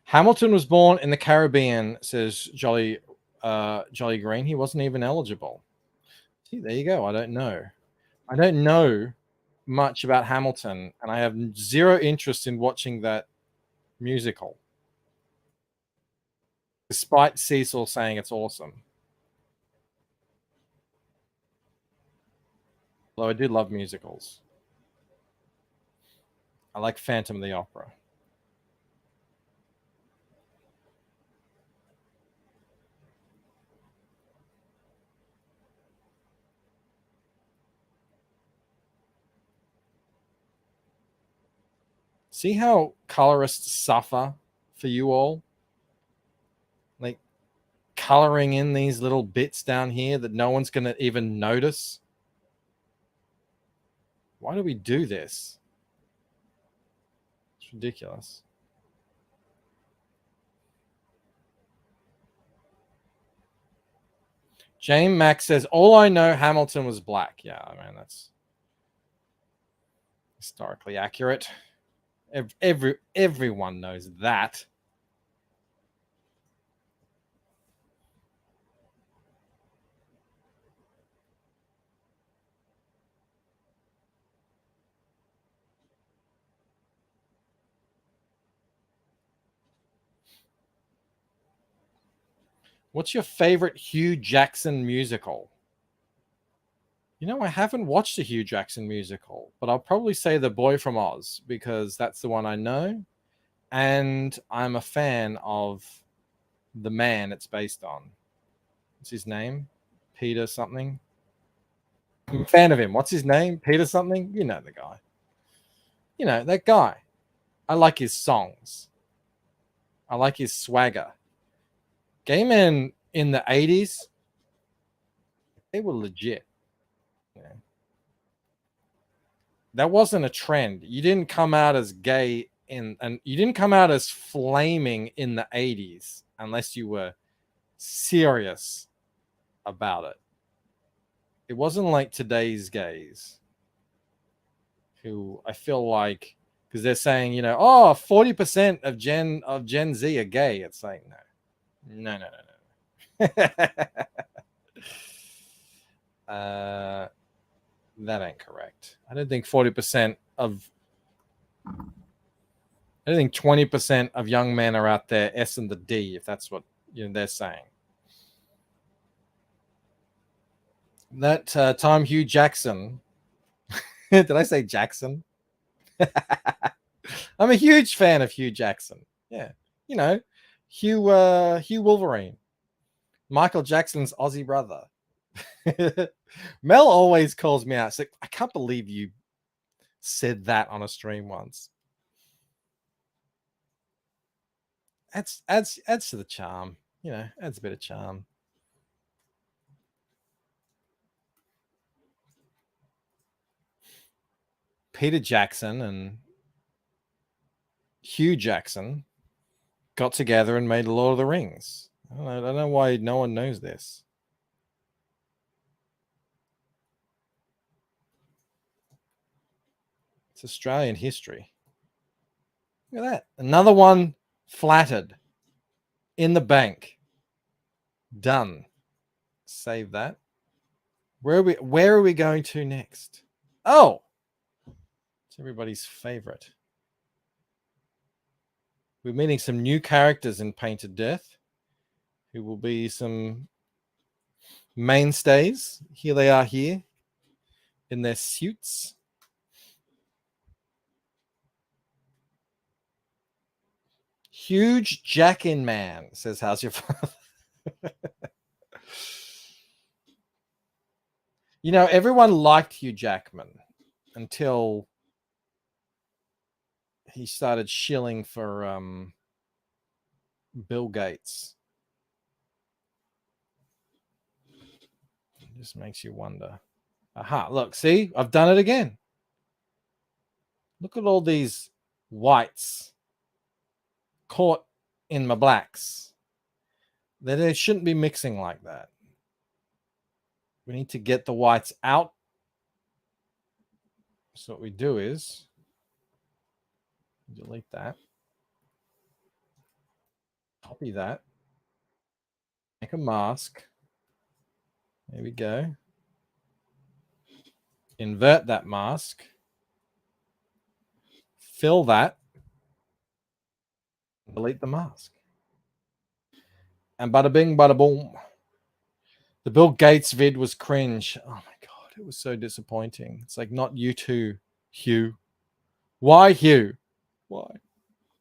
Hamilton was born in the Caribbean, says Jolly Green. He wasn't even eligible. See, there you go. I don't know. I don't know much about Hamilton, and I have zero interest in watching that musical, despite Cecil saying it's awesome. Although I do love musicals. I like Phantom of the Opera. See how colorists suffer for you all? Like coloring in these little bits down here that no one's going to even notice. Why do we do this? It's ridiculous. James Max says, all I know, Hamilton was black. Yeah, I mean, that's historically accurate. Everyone knows that. What's your favorite Hugh Jackson musical? I haven't watched a Hugh Jackson musical, but I'll probably say The Boy from Oz because that's the one I know. And I'm a fan of the man it's based on. What's his name? Peter something. I'm a fan of him. What's his name? Peter something? You know the guy. That guy. I like his songs. I like his swagger. Gay men in the 80s, they were legit. That wasn't a trend. You didn't come out as gay and you didn't come out as flaming in the 80s unless you were serious about it. It wasn't like today's gays who I feel like, because they're saying, 40% of Gen Z are gay. It's like, no. That ain't correct. I don't think 40% of, I don't think 20% of young men are out there S and the D, if that's what they're saying. That time Hugh Jackson, did I say Jackson? I'm a huge fan of Hugh Jackson. Yeah. Hugh Wolverine. Michael Jackson's Aussie brother. Mel always calls me out. It's like, I can't believe you said that on a stream once. adds to the charm. You know, adds a bit of charm. Peter Jackson and Hugh Jackson got together and made Lord of the Rings. I don't know why no one knows this. It's Australian history. Look at that. Another one flattered in the bank. Done. Save that. Where are we going to next? Oh, it's everybody's favorite. We're meeting some new characters in Painted Death who will be some mainstays. Here they are here in their suits. Huge Jack-in man, says how's your father? You know, everyone liked Hugh Jackman until he started shilling for Bill Gates. It just makes you wonder. Aha, look, see, I've done it again. Look at all these whites caught in my blacks. They shouldn't be mixing like that. We need to get the whites out. So what we do is delete that. Copy that. Make a mask. There we go. Invert that mask. Fill that. Delete the mask. And bada bing, bada boom. The Bill Gates vid was cringe. Oh my God, it was so disappointing. It's like, not you too, Hugh. Why, Hugh? Why?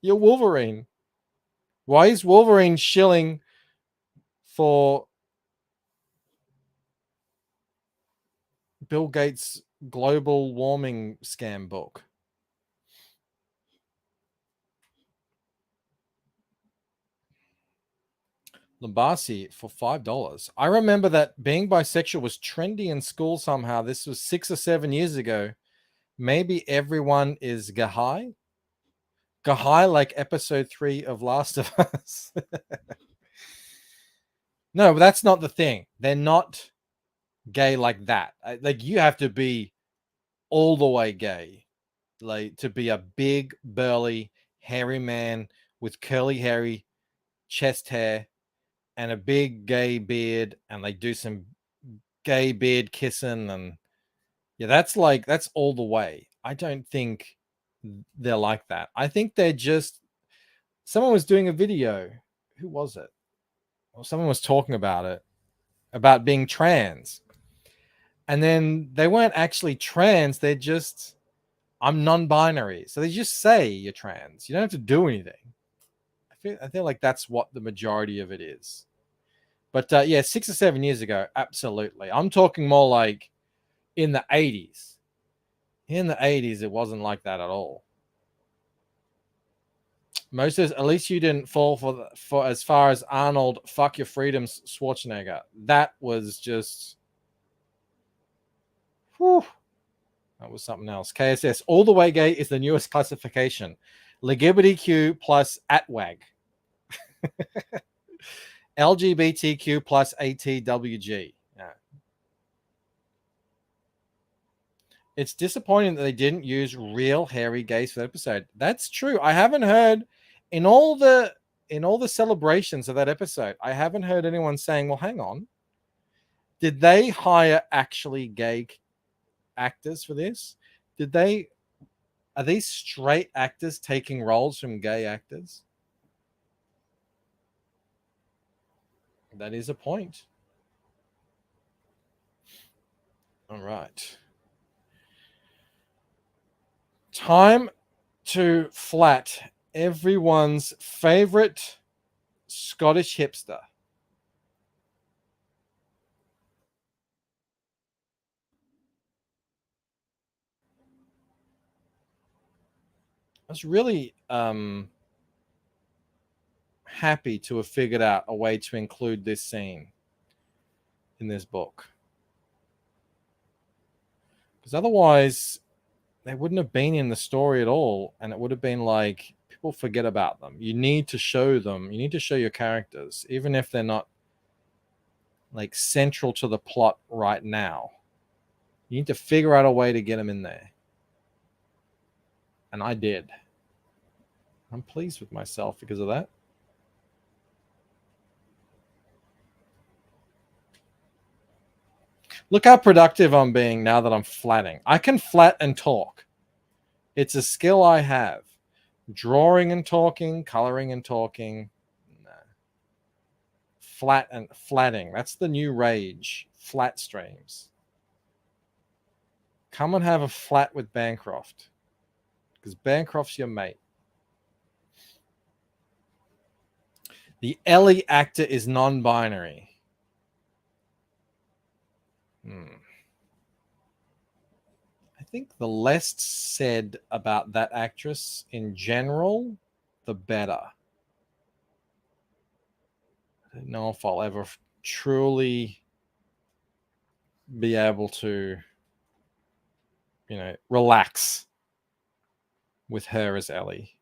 You're Wolverine. Why is Wolverine shilling for Bill Gates' global warming scam book? Lambasi for $5. I remember that being bisexual was trendy in school somehow. This was 6 or 7 years ago. Maybe everyone is Gahai. Gahai, like episode 3 of Last of Us. No, but that's not the thing. They're not gay like that. Like, you have to be all the way gay, like to be a big, burly, hairy man with curly, hairy chest hair and a big gay beard, and they do some gay beard kissing, and yeah, that's all the way. I don't think they're like that. I think they're just, someone was doing a video. Who was it? Or someone was talking about it, about being trans. And then they weren't actually trans. They're just, I'm non-binary. So they just say you're trans. You don't have to do anything. I feel like that's what the majority of it is. But yeah, 6 or 7 years ago, absolutely. I'm talking more like in the 80s. In the 80s, it wasn't like that at all. Moses, at least you didn't fall for as far as Arnold, fuck your freedoms, Schwarzenegger. That was just, whew, that was something else. KSS, all the way gay is the newest classification. LGBTQ plus ATWAG. LGBTQ plus ATWG. Yeah. It's disappointing that they didn't use real hairy gays for the episode. That's true. I haven't heard in all the celebrations of that episode, I haven't heard anyone saying, well, hang on. Did they hire actually gay actors for this? Are these straight actors taking roles from gay actors? That is a point. All right. Time to flat everyone's favorite Scottish hipster. I was really happy to have figured out a way to include this scene in this book. Because otherwise, they wouldn't have been in the story at all. And it would have been like, people forget about them. You need to show them. You need to show your characters, even if they're not like central to the plot right now. You need to figure out a way to get them in there. And I did. I'm pleased with myself because of that. Look how productive I'm being now that I'm flatting. I can flat and talk. It's a skill I have. Drawing and talking, coloring and talking. Nah. Flat and flatting. That's the new rage. Flat streams. Come and have a flat with Bancroft. Because Bancroft's your mate. The Ellie actor is non-binary. I think the less said about that actress in general, the better. I don't know if I'll ever truly be able to, relax with her as Ellie.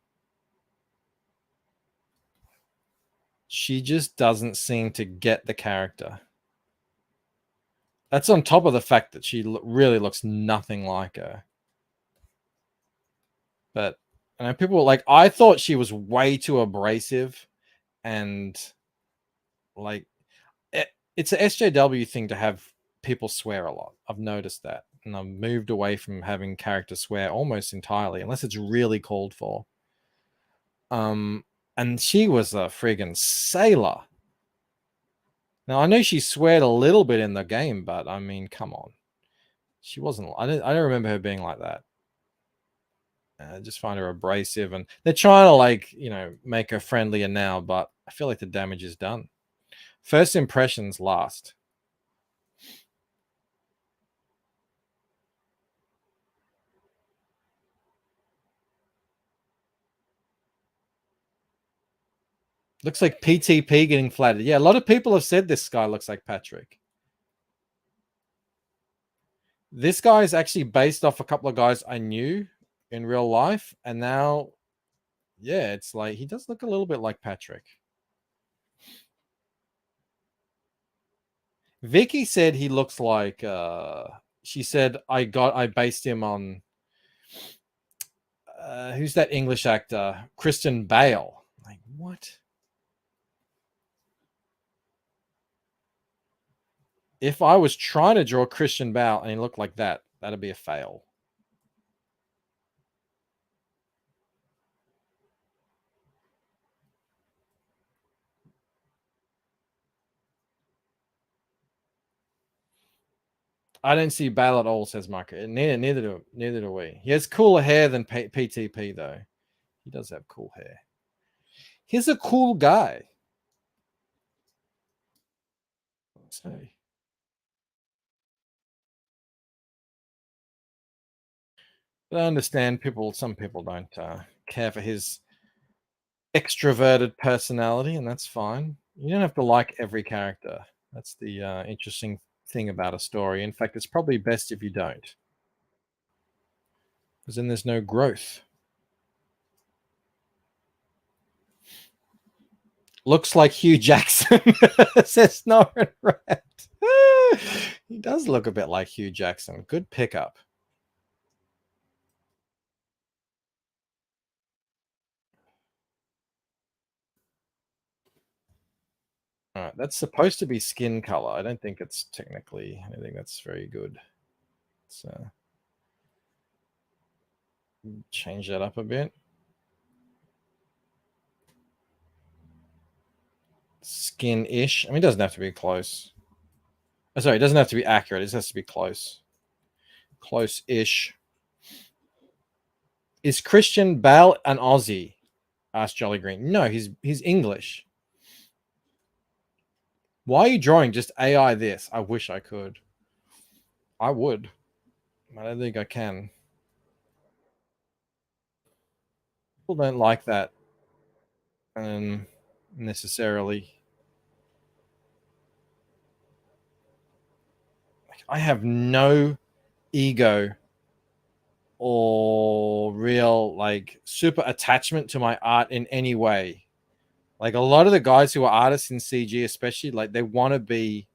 She just doesn't seem to get the character. That's on top of the fact that she really looks nothing like her. But people were like, I thought she was way too abrasive, and like it's a SJW thing to have people swear a lot. I've noticed that, and I've moved away from having characters swear almost entirely, unless it's really called for. And she was a friggin' sailor. Now I know she sweared a little bit in the game, but I mean, come on, she wasn't. I don't remember her being like that. I just find her abrasive, and they're trying to make her friendlier now, but I feel like the damage is done. First impressions last. Looks like PTP getting flattered. Yeah, a lot of people have said this guy looks like Patrick. This guy is actually based off a couple of guys I knew in real life, and now, yeah, it's like he does look a little bit like Patrick. Vicky said he looks like she said I based him on who's that English actor? Christian Bale. Like, what? If I was trying to draw Christian Bale and he looked like that, that'd be a fail. I don't see Bale at all, says Marco. Neither do we. He has cooler hair than PTP though. He does have cool hair. He's a cool guy. So, but I understand some people don't care for his extroverted personality, and that's fine. You don't have to like every character. That's the interesting thing about a story. In fact, it's probably best if you don't, because then there's no growth. Looks like Hugh Jackson, says Norrin Rat. He does look a bit like Hugh Jackson. Good pickup. All right, that's supposed to be skin color. I don't think it's technically anything that's very good. So change that up a bit. Skin-ish. I mean, it doesn't have to be close. Oh, sorry, it doesn't have to be accurate. It just has to be close. Close-ish. Is Christian Bale an Aussie? Asked Jolly Green. No, he's English. Why are you drawing just AI this? I wish I could. I would. I don't think I can. People don't like that. necessarily. I have no ego or real like super attachment to my art in any way. Like a lot of the guys who are artists in CG, especially, like they want to be,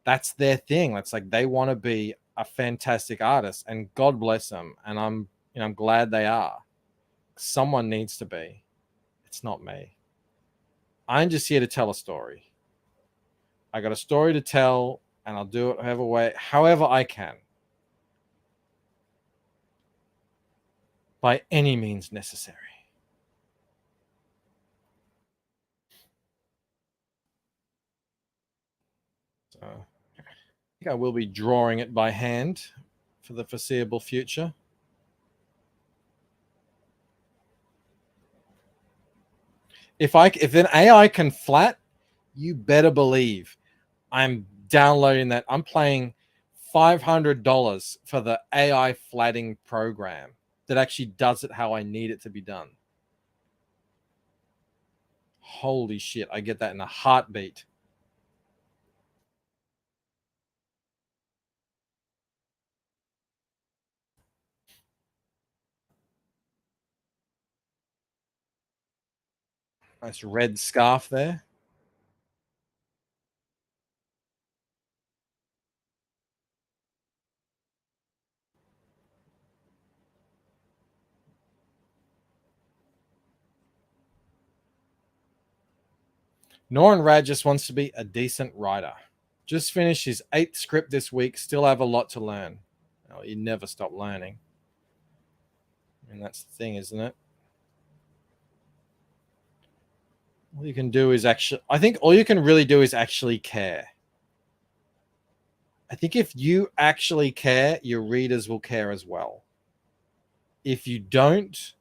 that's their thing. That's like they want to be a fantastic artist, and God bless them. And I'm glad they are. Someone needs to be. It's not me. I'm just here to tell a story. I got a story to tell, and I'll do it however I can, by any means necessary. So I think I will be drawing it by hand for the foreseeable future. If an AI can flat, you better believe I'm downloading that. I'm paying $500 for the AI flatting program that actually does it how I need it to be done. Holy shit, I get that in a heartbeat. Nice red scarf there. Noran Rad just wants to be a decent writer. Just finished his 8th script this week. Still have a lot to learn. Oh, you never stop learning. And that's the thing, isn't it? All you can do is I think all you can really do is actually care. I think if you actually care, your readers will care as well. If you don't,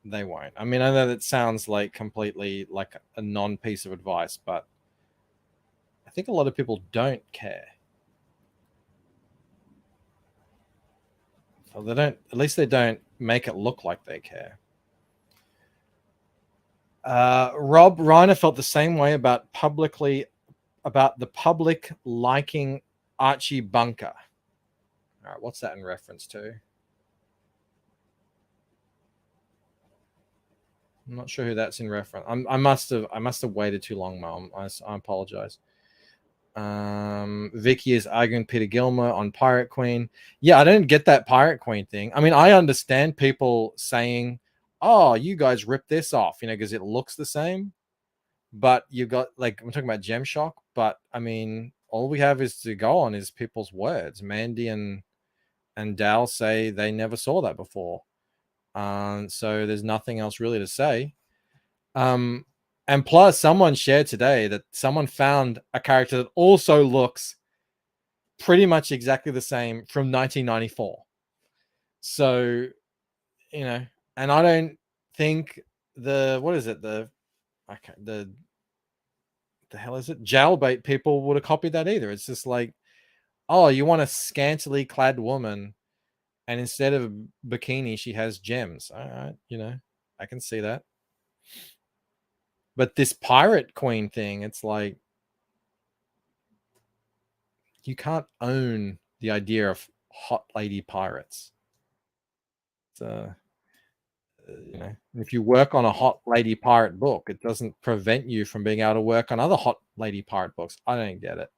they won't. I mean, I know that sounds like completely like a non-piece of advice, but I think a lot of people don't care. So they don't, at least they don't make it look like they care. Rob Reiner felt the same way about the public liking Archie Bunker. All right, what's that in reference to? I'm not sure who that's in reference. I must have waited too long, Mom. I apologize. Vicky is arguing Peter Gilmer on Pirate Queen. Yeah, I don't get that Pirate Queen thing. I mean, I understand people saying, "Oh, you guys ripped this off," because it looks the same. But you got, like, I'm talking about Gemshock, but I mean, all we have is to go on is people's words. Mandy and Dal say they never saw that before. So there's nothing else really to say. And plus, someone shared today that someone found a character that also looks pretty much exactly the same from 1994. So, and I don't think the hell is it? Jailbait people would have copied that either. It's just like, oh, you want a scantily clad woman, and instead of bikini, she has gems. All right, I can see that. But this pirate queen thing, it's like you can't own the idea of hot lady pirates. So, if you work on a hot lady pirate book, it doesn't prevent you from being able to work on other hot lady pirate books. I don't get it.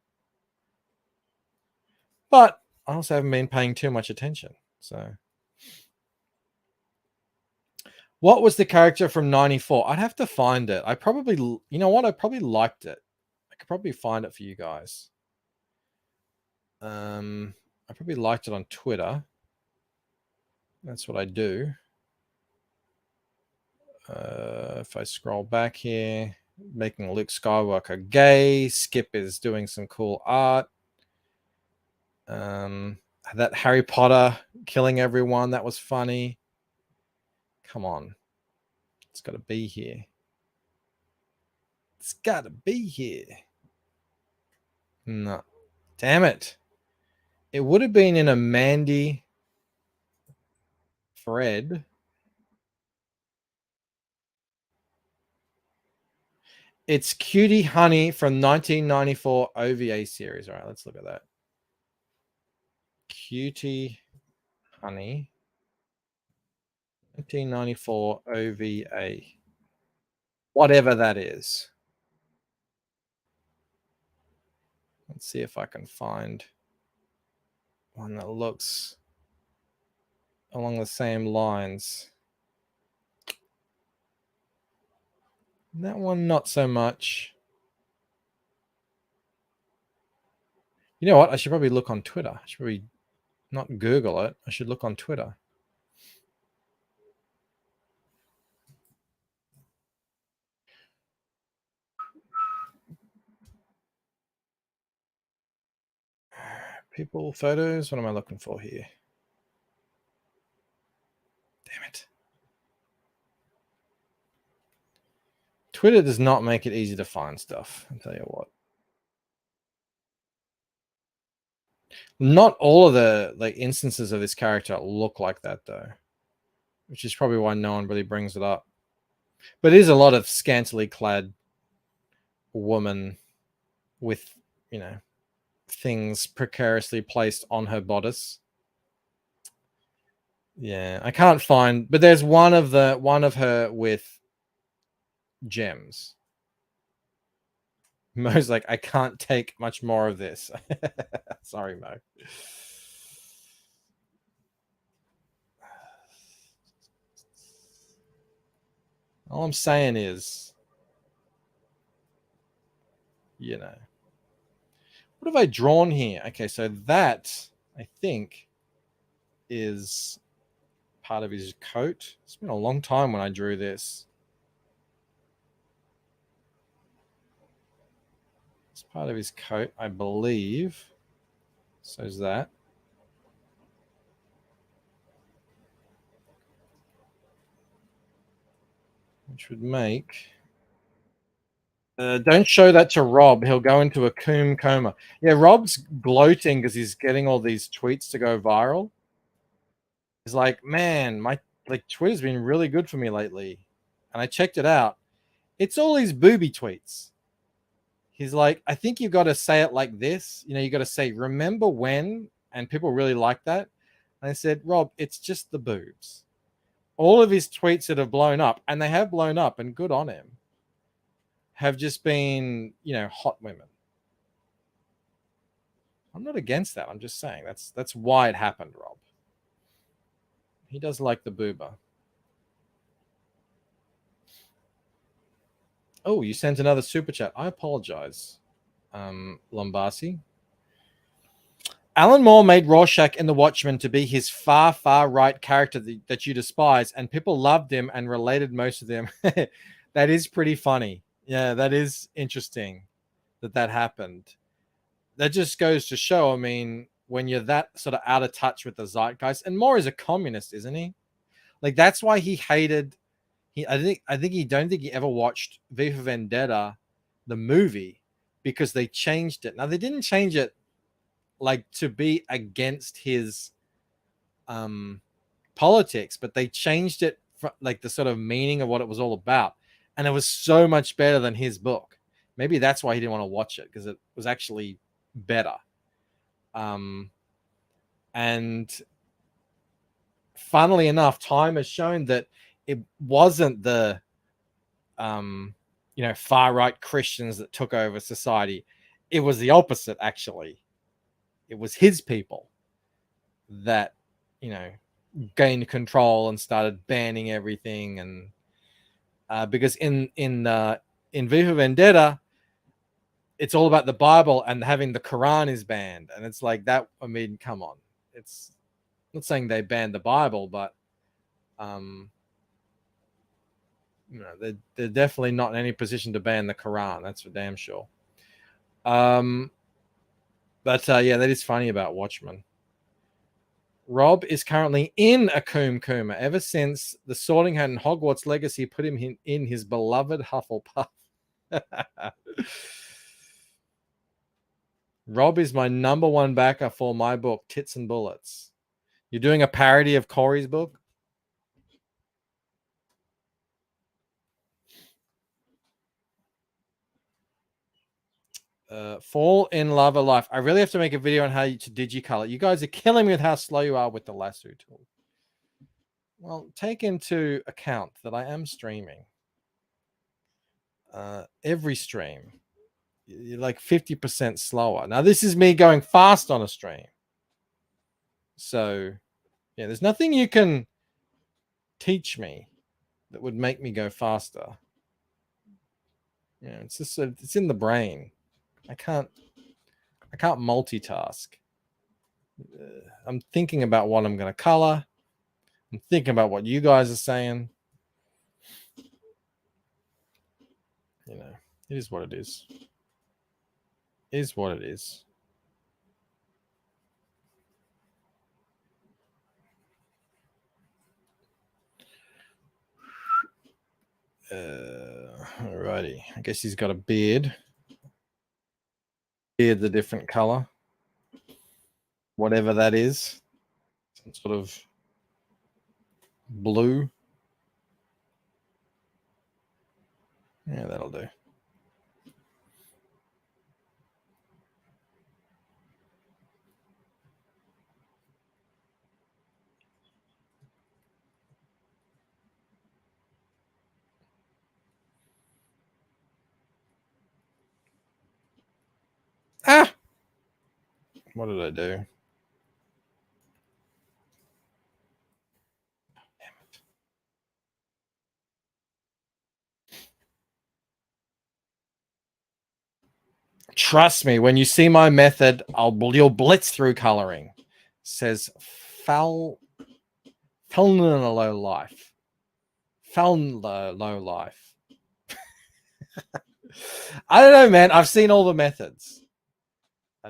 But I also haven't been paying too much attention. So, what was the character from 94? I'd have to find it. I probably, you know what? I probably liked it. I could probably find it for you guys. I probably liked it on Twitter. That's what I do. If I scroll back here, making Luke Skywalker gay. Skip is doing some cool art. That Harry Potter killing everyone, that was funny. Come on. It's got to be here. It's got to be here. No. Damn it. It would have been in a Mandy Fred. It's Cutie Honey from 1994 OVA series. All right, let's look at that. Cutie Honey, 1994 OVA. Whatever that is. Let's see if I can find one that looks along the same lines. That one, not so much. You know what? I should probably look on Twitter. I should probably not Google it. I should look on Twitter. People, photos. What am I looking for here? Damn it. Twitter does not make it easy to find stuff. I'll tell you what. Not all of the instances of this character look like that though, which is probably why no one really brings it up. But it is a lot of scantily clad woman with, things precariously placed on her bodice. Yeah, I can't find, but there's one of her with gems. Mo's like, I can't take much more of this. Sorry, Mo. All I'm saying is, what have I drawn here? Okay, so that, I think, is part of his coat. It's been a long time when I drew this. It's part of his coat, I believe. So is that. Which would make... don't show that to Rob. He'll go into a coom coma. Yeah, Rob's gloating because he's getting all these tweets to go viral. He's like, man, my Twitter's been really good for me lately. And I checked it out. It's all these booby tweets. He's like, I think you've got to say it like this. You got to say, remember when? And people really like that. And I said, Rob, it's just the boobs. All of his tweets that have blown up, and they have blown up, and good on him, have just been, hot women. I'm not against that. I'm just saying that's why it happened, Rob. He does like the boober. Oh, you sent another super chat. I apologize, Lombasi. Alan Moore made Rorschach in The Watchmen to be his far, far right character that you despise, and people loved him and related most of them. That is pretty funny. Yeah, that is interesting that happened. That just goes to show, I mean, when you're that sort of out of touch with the zeitgeist, and Moore is a communist, isn't he? That's why he hated... I don't think he ever watched V for Vendetta, the movie, because they changed it. Now, they didn't change it to be against his politics, but they changed it for the sort of meaning of what it was all about, and it was so much better than his book. Maybe that's why he didn't want to watch it, because it was actually better. And funnily enough, time has shown that it wasn't the far right Christians that took over society. It was the opposite, actually. It was his people that gained control and started banning everything. And because in V for Vendetta, it's all about the Bible, and having the Quran is banned, and it's like that. I mean, come on. It's not saying they banned the Bible, but they're definitely not in any position to ban the Quran. That's for damn sure. But yeah, that is funny about Watchmen. Rob is currently in a coom coma ever since the Sorting Hat and Hogwarts Legacy put him in his beloved Hufflepuff. Rob is my number one backer for my book, Tits and Bullets. You're doing a parody of Corey's book? Fall in love of life. I really have to make a video on how to digicolor. You guys are killing me with how slow you are with the lasso tool. Well, take into account that I am streaming. Every stream, you're like 50% slower. Now, this is me going fast on a stream. So, yeah, there's nothing you can teach me that would make me go faster. Yeah, it's just it's in the brain. I can't multitask. I'm thinking about what I'm going to color. I'm thinking about what you guys are saying. You know, it is what it is. It is what it is. Alrighty. I guess he's got a beard. Beard's a different color. Whatever that is. Some sort of blue. Yeah, that'll do. Ah! What did I do? Trust me, when you see my method, you'll blitz through coloring. Says low life. Low life. I don't know, man. I've seen all the methods. I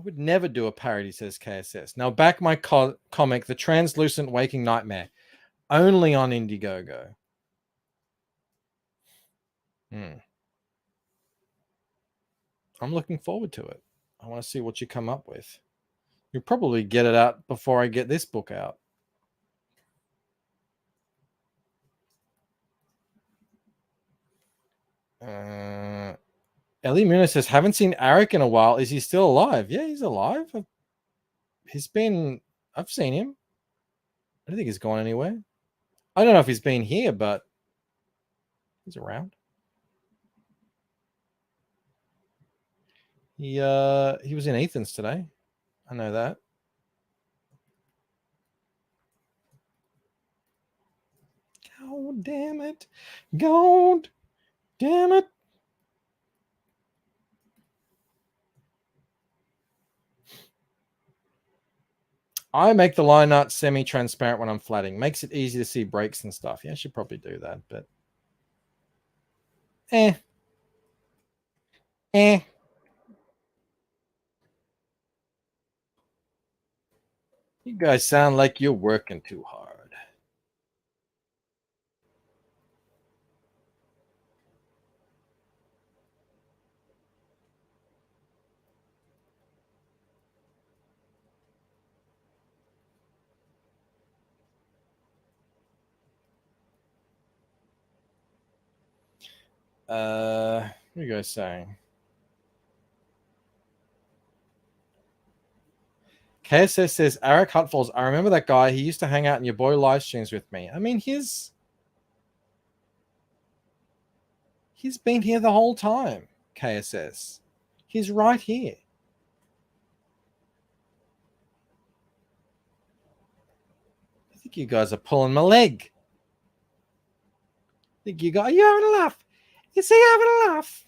would never do a parody, says KSS. Now back my comic, The Translucent Waking Nightmare, only on Indiegogo. I'm looking forward to it. I want to see what you come up with. You'll probably get it out before I get this book out. Ellie Muna says, haven't seen Arik in a while. Is he still alive? Yeah, he's alive. I've seen him. I don't think he's gone anywhere. I don't know if he's been here, but he's around. He was in Ethan's today. I know that. God damn it. God damn it. I make the line art semi-transparent when I'm flatting. Makes it easy to see breaks and stuff. Yeah, I should probably do that, but You guys sound like you're working too hard. What are you guys saying? KSS says, Arik Hutfalls, I remember that guy. He used to hang out in your boy live streams with me. I mean, he's been here the whole time, KSS. He's right here. I think you guys are pulling my leg. I think you having a laugh? Is he having a laugh?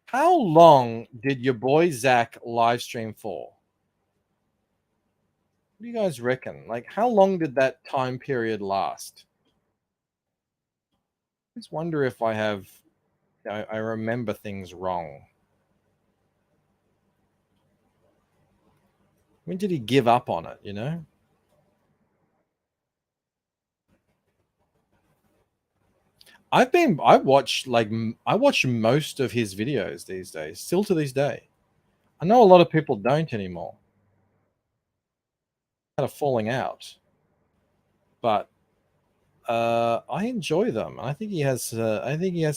How long did your boy Zach live stream for? What do you guys reckon? Like, how long did that time period last? I just wonder if I remember things wrong. When did he give up on it, you know? I watch most of his videos these days, still to this day. I know a lot of people don't anymore. had a falling out, but I enjoy them. I think he has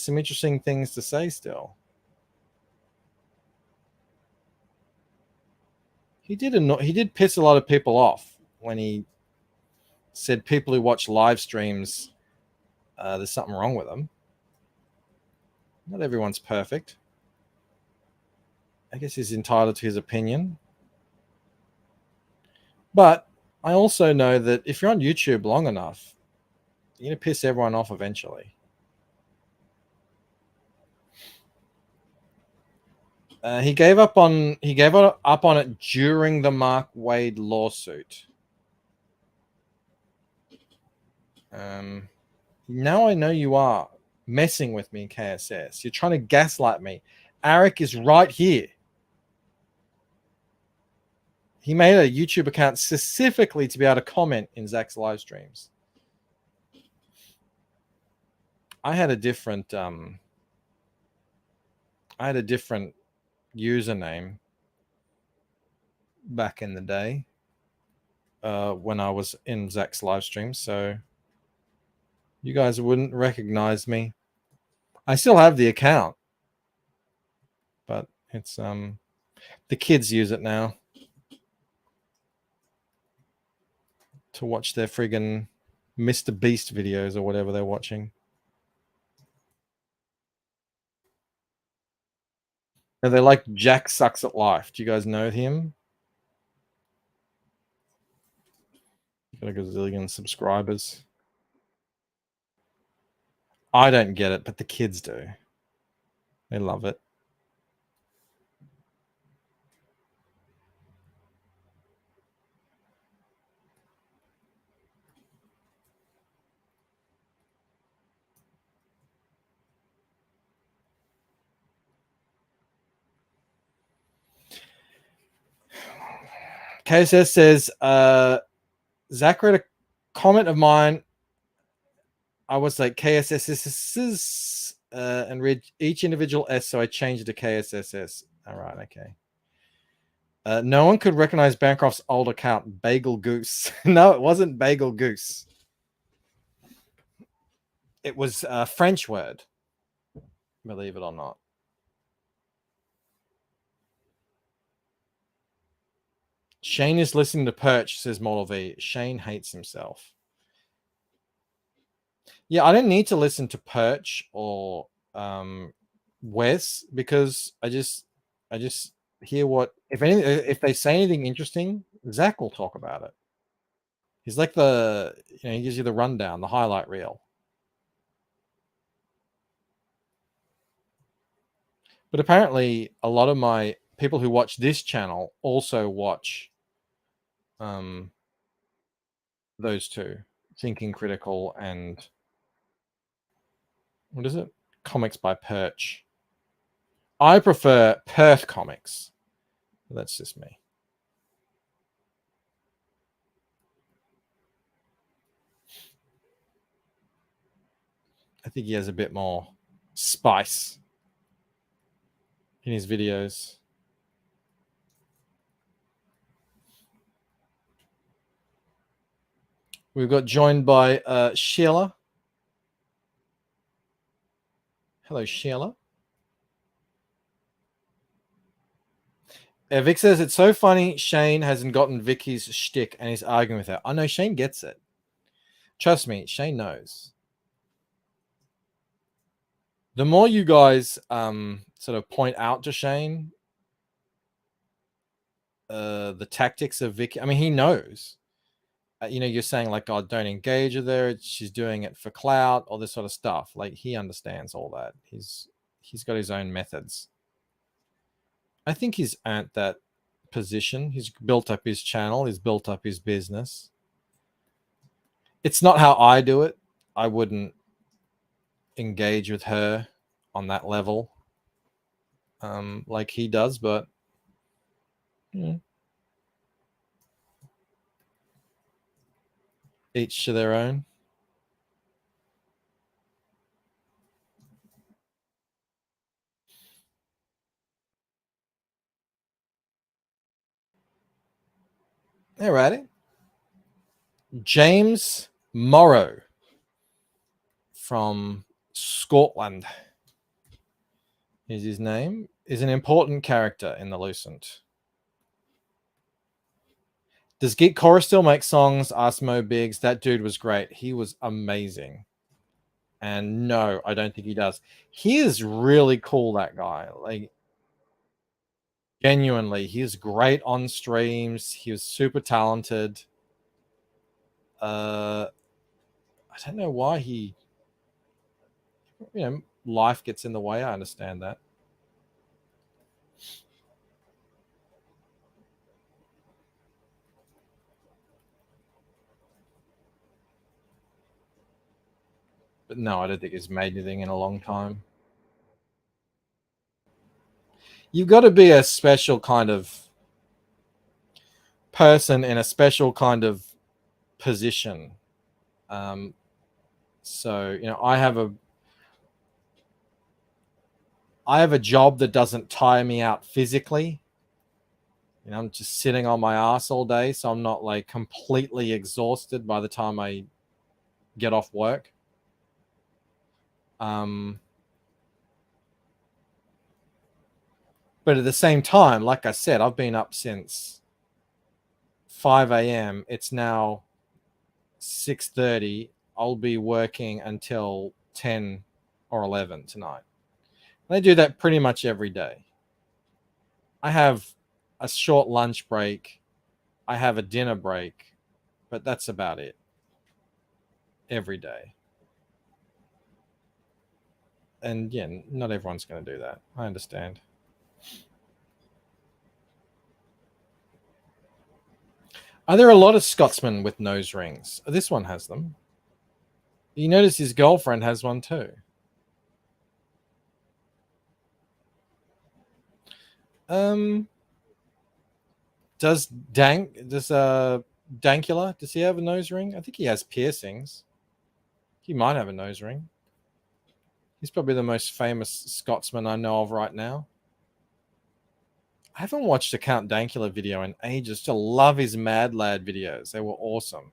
some interesting things to say still. He did piss a lot of people off when he said people who watch live streams, there's something wrong with them. Not everyone's perfect. I guess he's entitled to his opinion. But I also know that if you're on YouTube long enough, you're going to piss everyone off eventually. He gave up on it during the Mark Wade lawsuit. Now I know you are messing with me, KSS. You're trying to gaslight me. Arik is right here. He made a YouTube account specifically to be able to comment in Zach's live streams. I had a different username back in the day when I was in Zach's live stream, so you guys wouldn't recognize me. I still have the account, but it's the kids use it now to watch their friggin' Mr. Beast videos or whatever they're watching. And they're like Jack Sucks at Life. Do you guys know him? Got a gazillion subscribers. I don't get it, but the kids do. They love it. KSS says, Zach read a comment of mine. I was like KSSS and read each individual S, so I changed it to KSSS. All right, okay. No one could recognize Bancroft's old account, Bagel Goose. No, it wasn't Bagel Goose. It was a French word, believe it or not. Shane is listening to Perch, says Model V. Shane hates himself. Yeah, I don't need to listen to Perch or Wes because I just hear what if they say anything interesting, Zach will talk about it. He's like he gives you the rundown, the highlight reel. But apparently a lot of my people who watch this channel also watch those two, Thinking Critical and what is it? Comics by Perch. I prefer Perth Comics. That's just me. I think he has a bit more spice in his videos. We've got joined by Sheila. Hello, Sheila. Vic says, it's so funny Shane hasn't gotten Vicky's shtick and he's arguing with her. I know Shane gets it. Trust me, Shane knows. The more you guys sort of point out to Shane the tactics of Vicky, I mean, he knows. You're saying like, God, don't engage with her. She's doing it for clout, all this sort of stuff. Like, he understands all that. He's got his own methods. I think he's earned that position. He's built up his channel. He's built up his business. It's not how I do it. I wouldn't engage with her on that level like he does, but each to their own. Alrighty. James Morrow from Scotland is his name, is an important character in the Lucent. Does Geek Cora still make songs? Asked Mo Biggs. That dude was great. He was amazing. And no, I don't think he does. He is really cool, that guy. Like, genuinely, he's great on streams. He was super talented. I don't know why he, life gets in the way. I understand that. But no, I don't think he's made anything in a long time. You've got to be a special kind of person in a special kind of position. So, I have a job that doesn't tire me out physically. I'm just sitting on my ass all day, so I'm not like completely exhausted by the time I get off work. But at the same time, like I said, I've been up since 5 a.m. It's now 6:30. I'll be working until 10 or 11 tonight. They do that pretty much every day. I have a short lunch break. I have a dinner break, but that's about it. Every day. And yeah, not everyone's going to do that. I understand. Are there a lot of Scotsmen with nose rings? This one has them. You notice his girlfriend has one too. Does Dankula, does he have a nose ring? I think he has piercings. He might have a nose ring. He's probably the most famous Scotsman I know of right now. I haven't watched a Count Dankula video in ages. I love his Mad Lad videos. They were awesome.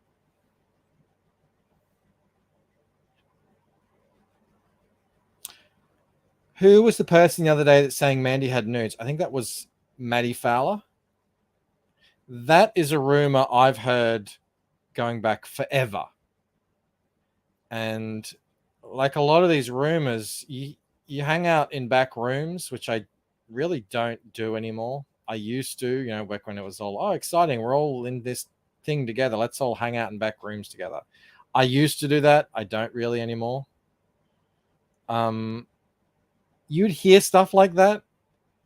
Who was the person the other day that's saying Mandy had nudes? I think that was Maddie Fowler. That is a rumor I've heard going back forever. And like a lot of these rumors, you hang out in back rooms, which I really don't do anymore. I used to, back when it was all, exciting. We're all in this thing together. Let's all hang out in back rooms together. I used to do that. I don't really anymore. You'd hear stuff like that.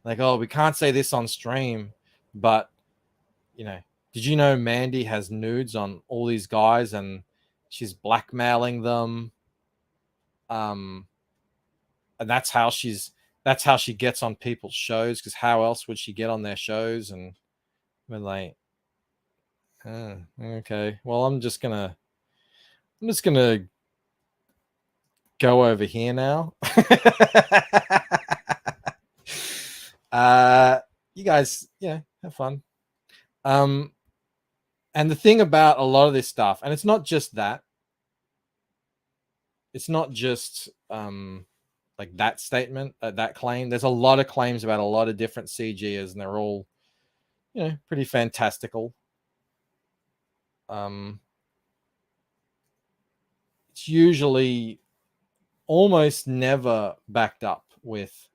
Like, oh, we can't say this on stream, but, did you know Mandy has nudes on all these guys and she's blackmailing them? And that's how she gets on people's shows, because how else would she get on their shows? And we're like, okay, well, I'm just gonna go over here now. You guys, have fun. And the thing about a lot of this stuff, and it's not just that, it's not just like that statement, that claim. There's a lot of claims about a lot of different CGers, and they're all, pretty fantastical. It's usually almost never backed up with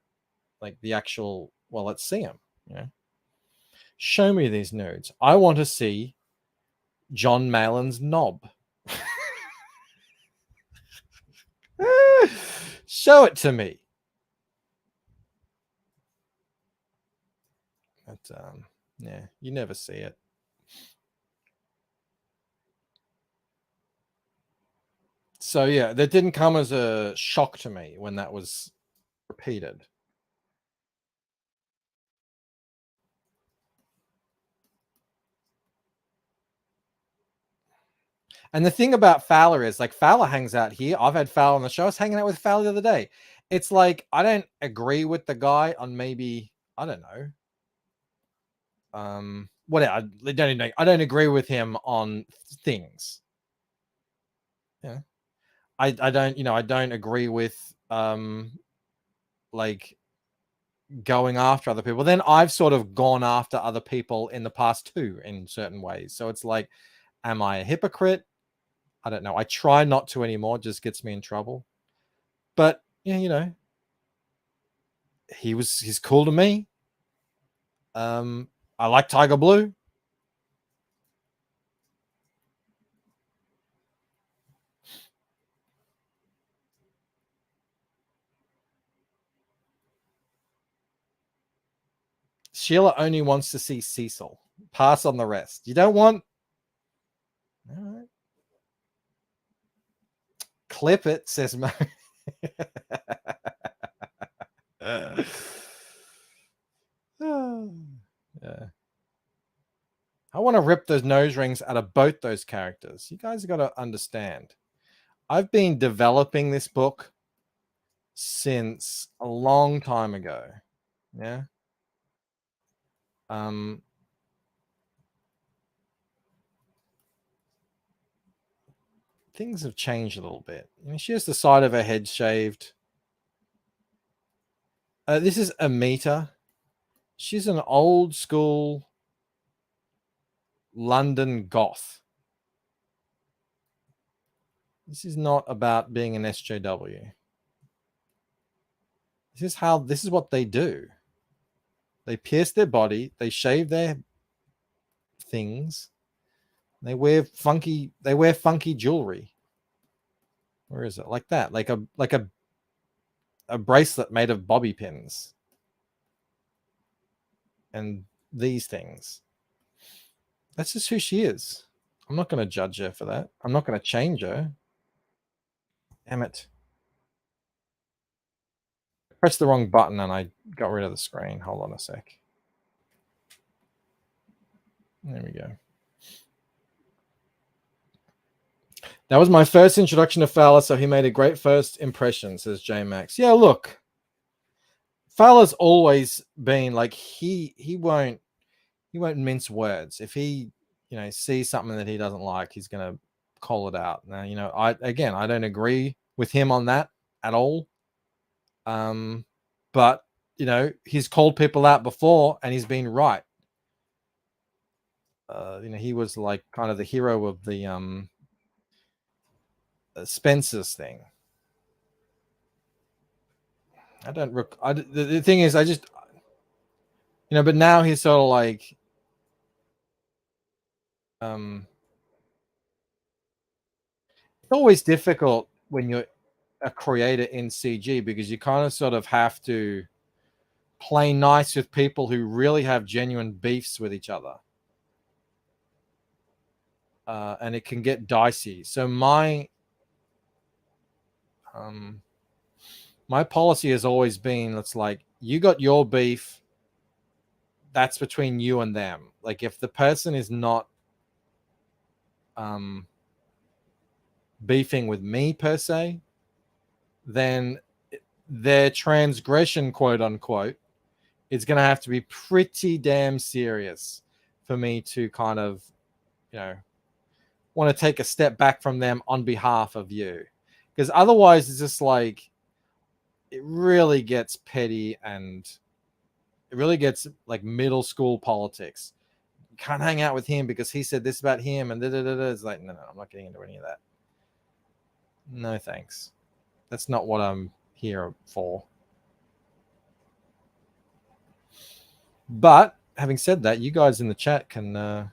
like the actual, well, let's see them. Show me these nudes. I want to see John Malin's knob. Show it to me. But you never see it. So yeah, that didn't come as a shock to me when that was repeated. And the thing about Fowler is, like, Fowler hangs out here. I've had Fowler on the show. I was hanging out with Fowler the other day. It's like, I don't agree with the guy on maybe, I don't know. Whatever. I don't agree with him on things. Yeah, I don't, I don't agree with like going after other people. Then I've sort of gone after other people in the past too, in certain ways. So it's like, am I a hypocrite? I don't know. I try not to anymore. It just gets me in trouble. But yeah, he's cool to me. I like Tiger Blue. Sheila only wants to see Cecil. Pass on the rest. You don't want. All right. Clip it, says Mo. Yeah. I want to rip those nose rings out of both those characters. You guys got to understand. I've been developing this book since a long time ago. Yeah. Things have changed a little bit. She has the side of her head shaved. This is Amita. She's an old school London goth. This is not about being an SJW. This is what they do. They pierce their body, they shave their things, they wear funky jewelry. Where is it? Like that, like a bracelet made of bobby pins. And these things. That's just who she is. I'm not going to judge her for that. I'm not going to change her. Damn it. I pressed the wrong button and I got rid of the screen. Hold on a sec. There we go. That was my first introduction to Fowler, so he made a great first impression, says J Max. Yeah, look. Fowler's always been like he won't mince words. If he, sees something that he doesn't like, he's gonna call it out. Now, I don't agree with him on that at all. But he's called people out before and he's been right. He was like kind of the hero of the Spencer's thing. The thing is, I just, but now he's sort of like, it's always difficult when you're a creator in CG because you kind of sort of have to play nice with people who really have genuine beefs with each other. And it can get dicey. So my policy has always been, it's like, you got your beef, that's between you and them. Like, if the person is not beefing with me per se, then their transgression, quote unquote, is going to have to be pretty damn serious for me to kind of, want to take a step back from them on behalf of you. Because otherwise it's just like, it really gets petty and it really gets like middle school politics. You can't hang out with him because he said this about him and It's like, no, I'm not getting into any of that. No, thanks. That's not what I'm here for. But having said that, you guys in the chat can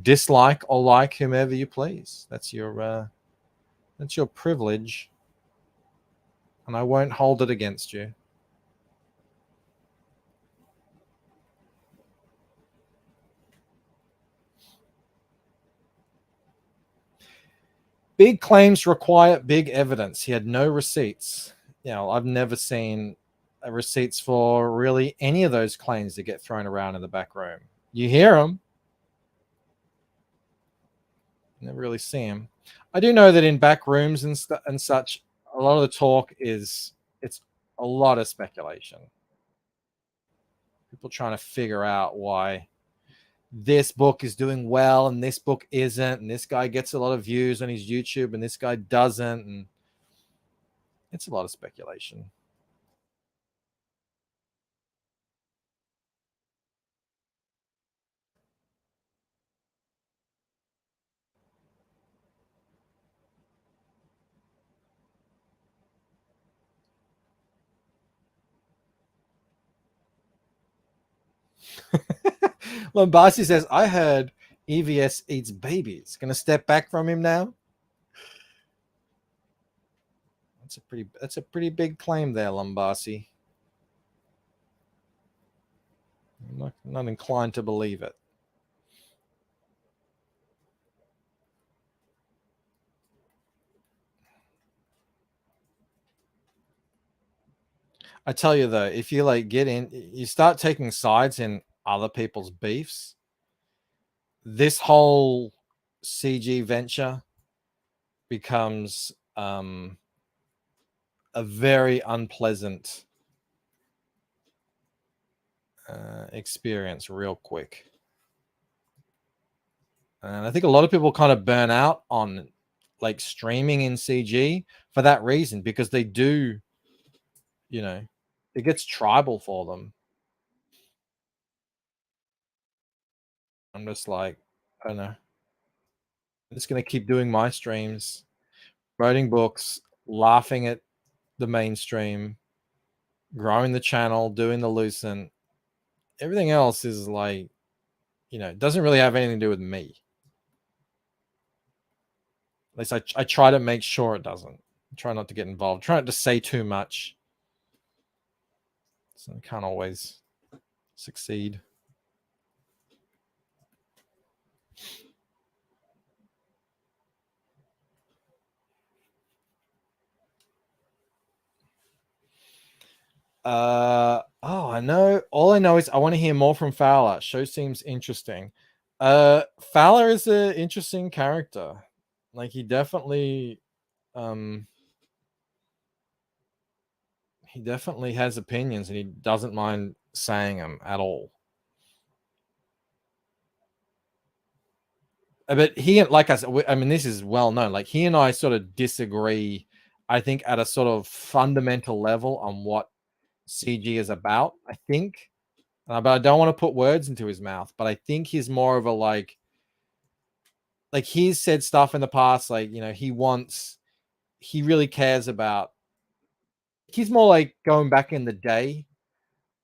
dislike or like whomever you please. That's your privilege, and I won't hold it against you. Big claims require big evidence. He had no receipts. I've never seen receipts for really any of those claims that get thrown around in the back room. You hear them, never really see them. I do know that in back rooms and such, a lot of the talk it's a lot of speculation. People trying to figure out why this book is doing well and this book isn't, and this guy gets a lot of views on his YouTube and this guy doesn't, and it's a lot of speculation. Lombasi says, I heard EVS eats babies. Gonna step back from him now? That's a pretty big claim there, Lombasi. I'm not inclined to believe it. I tell you though, if you like get in, you start taking sides in other people's beefs, this whole CG venture becomes a very unpleasant experience real quick. And I think a lot of people kind of burn out on like streaming in CG for that reason, because they do, you know, it gets tribal for them. I'm just like, I don't know. I'm just going to keep doing my streams, writing books, laughing at the mainstream, growing the channel, doing the Lucent. Everything else is like, you know, it doesn't really have anything to do with me. At least I try to make sure it doesn't. I try not to get involved. Try not to say too much. So I can't always succeed. I know. All I know is I want to hear more from Fowler. Show seems interesting. Fowler is an interesting character. Like he definitely has opinions and he doesn't mind saying them at all. But he, like I said, I mean, this is well known. Like he and I sort of disagree, I think, at a sort of fundamental level on what CG is about, I think. But I don't want to put words into his mouth. But I think he's more of a like he's said stuff in the past, like, you know, he really cares about. He's more like going back in the day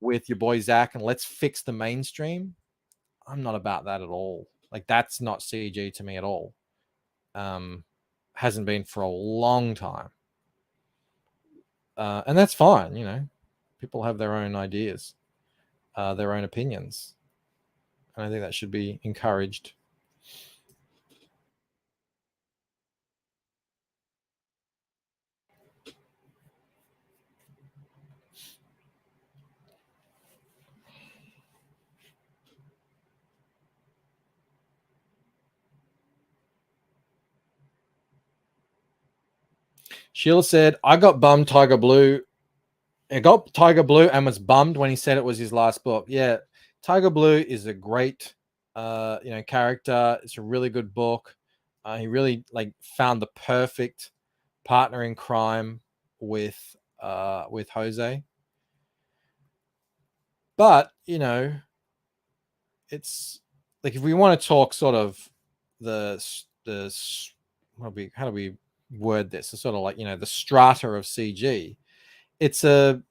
with your boy Zach and let's fix the mainstream. I'm not about that at all. Like that's not CG to me at all. Hasn't been for a long time. And that's fine, you know. People have their own ideas, their own opinions. And I think that should be encouraged. Sheila said, I got bummed Tiger Blue. I got Tiger Blue and was bummed when he said it was his last book. Yeah, Tiger Blue is a great character. It's a really good book. He really like found the perfect partner in crime with Jose. But, you know, it's like if we want to talk sort of the how do we word this? It's sort of like, you know, the strata of CG. It's a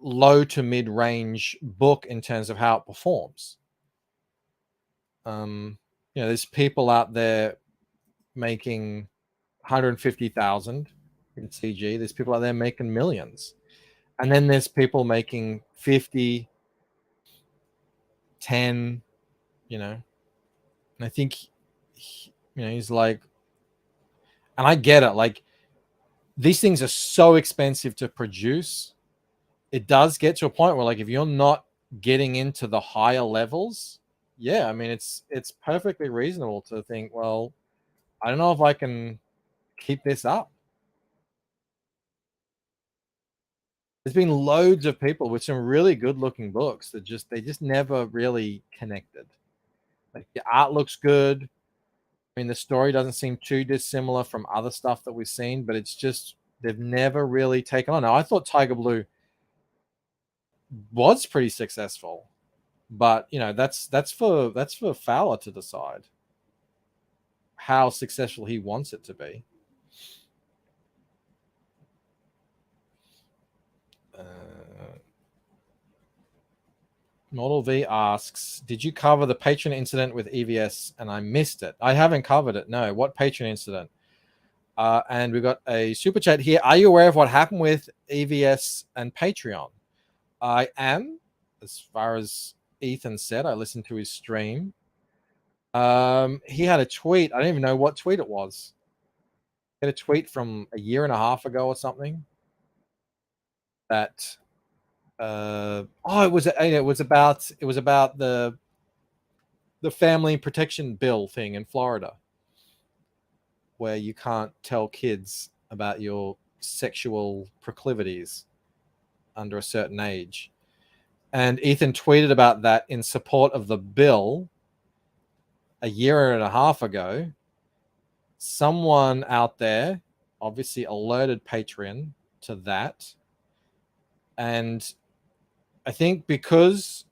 low to mid range book in terms of how it performs. You know, there's people out there making 150,000 in CG. There's people out there making millions, and then there's people making 50, 10. You know, and I think he's like, and I get it. Like these things are so expensive to produce. It does get to a point where, like, if you're not getting into the higher levels, yeah, I mean, it's perfectly reasonable to think, well, I don't know if I can keep this up. There's been loads of people with some really good looking books that they just never really connected. Like the art looks good. I mean, the story doesn't seem too dissimilar from other stuff that we've seen, but it's just they've never really taken on. Now, I thought Tiger Blue was pretty successful, but you know that's for Fowler to decide how successful he wants it to be. Model V asks, did you cover the patron incident with EVS and I missed it? I haven't covered it. No. What patron incident? And we got a super chat here. Are you aware of what happened with EVS and Patreon? I am, as far as Ethan said. I listened to his stream. He had a tweet. I don't even know what tweet it was. He had a tweet from a year and a half ago or something. That it was about the family protection bill thing in Florida, where you can't tell kids about your sexual proclivities under a certain age. And Ethan tweeted about that in support of the bill a year and a half ago. Someone out there obviously alerted Patreon to that. And I think because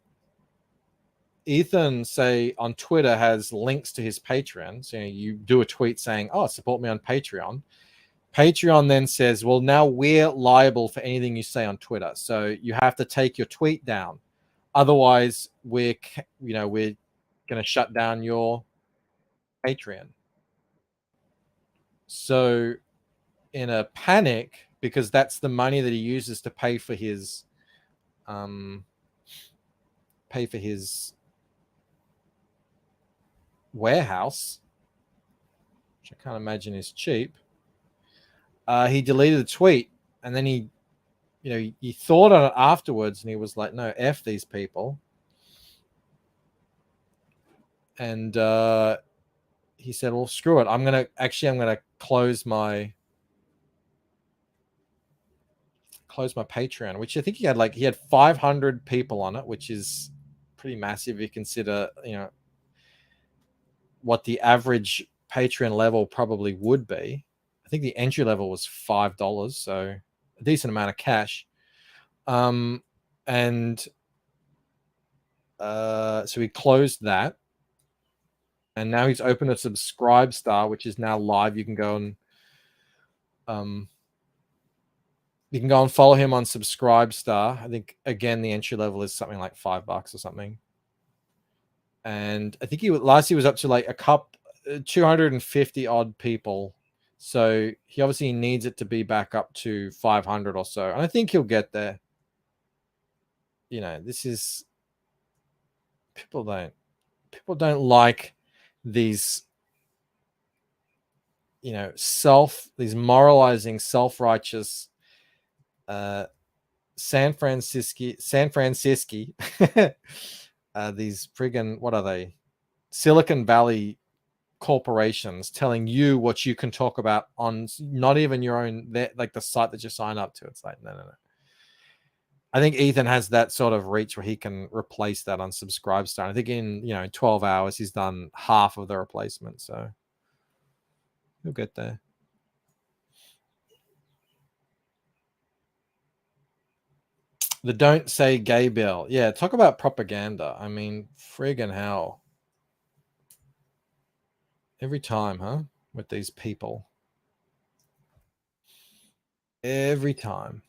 Ethan, say on Twitter, has links to his Patreon, so you do a tweet saying, "Oh, support me on Patreon." Patreon then says, "Well, now we're liable for anything you say on Twitter, so you have to take your tweet down. Otherwise, we're going to shut down your Patreon." So, in a panic, because that's the money that he uses to pay for his warehouse, which I can't imagine is cheap. He deleted the tweet, and then he thought on it afterwards, and he was like, "No, F these people." And he said, "Well, screw it. I'm gonna close my Patreon," which I think he had 500 people on it, which is pretty massive if you consider what the average Patreon level probably would be. I think the entry level was $5, so a decent amount of cash. So he closed that, and now he's opened a Subscribe Star, which is now live. You can go and follow him on Subscribe Star. I think again the entry level is something like $5 or something. And I think last year was up to like 250 odd people. So he obviously needs it to be back up to 500 or so. And I think he'll get there. This is people don't like these these moralizing, self-righteous San Francisco these friggin' what are they, Silicon Valley corporations telling you what you can talk about on not even your own, like the site that you sign up to. It's like, no. I think Ethan has that sort of reach where he can replace that on Subscribestar. I think in 12 hours he's done half of the replacement, so he'll get there. The don't say gay bill. Yeah, talk about propaganda. I mean, friggin' hell. Every time, huh? With these people. Every time.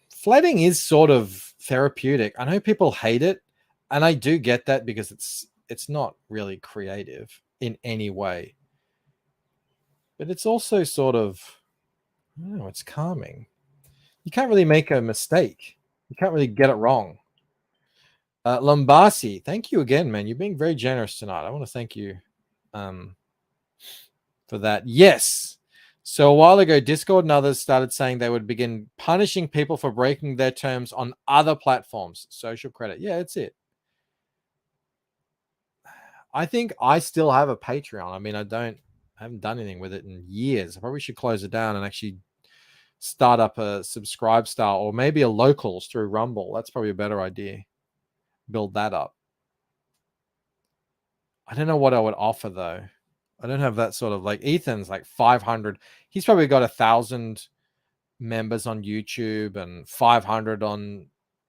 Flatting is sort of therapeutic. I know people hate it, and I do get that because it's not really creative in any way. But it's also sort of, I don't know, it's calming. You can't really make a mistake. You can't really get it wrong. Lombasi, thank you again, man. You're being very generous tonight. I want to thank you for that. Yes. So a while ago, Discord and others started saying they would begin punishing people for breaking their terms on other platforms. Social credit. Yeah, that's it. I think I still have a Patreon. I mean, I haven't done anything with it in years. I probably should close it down and actually start up a subscribe star or maybe a locals through Rumble. That's probably a better idea. Build that up. I don't know what I would offer though. I don't have that sort of like Ethan's like 500. He's probably got 1,000 members on YouTube and 500 on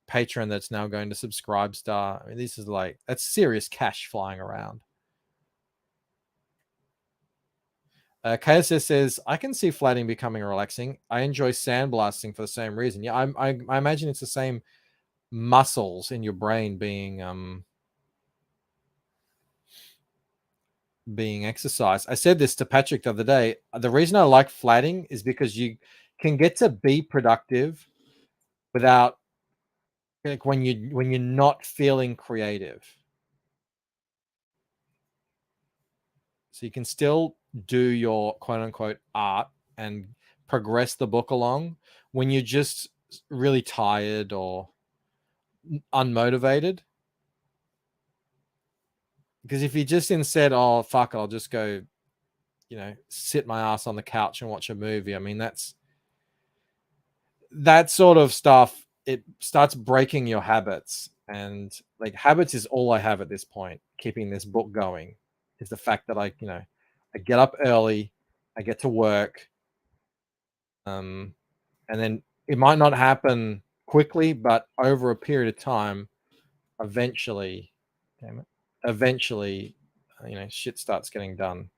Patreon that's now going to subscribe star. I mean, this is like, that's serious cash flying around. KSS says, I can see flatting becoming relaxing. I enjoy sandblasting for the same reason. Yeah, I imagine it's the same muscles in your brain being exercised. I said this to Patrick the other day. The reason I like flatting is because you can get to be productive without like when you're not feeling creative. So you can still do your quote unquote art and progress the book along when you're just really tired or unmotivated. Because if you just instead, oh fuck, I'll just go, sit my ass on the couch and watch a movie. I mean, that sort of stuff, it starts breaking your habits. And like habits is all I have at this point, keeping this book going, is the fact that I get up early, I get to work, and then it might not happen quickly, but over a period of time, eventually, shit starts getting done.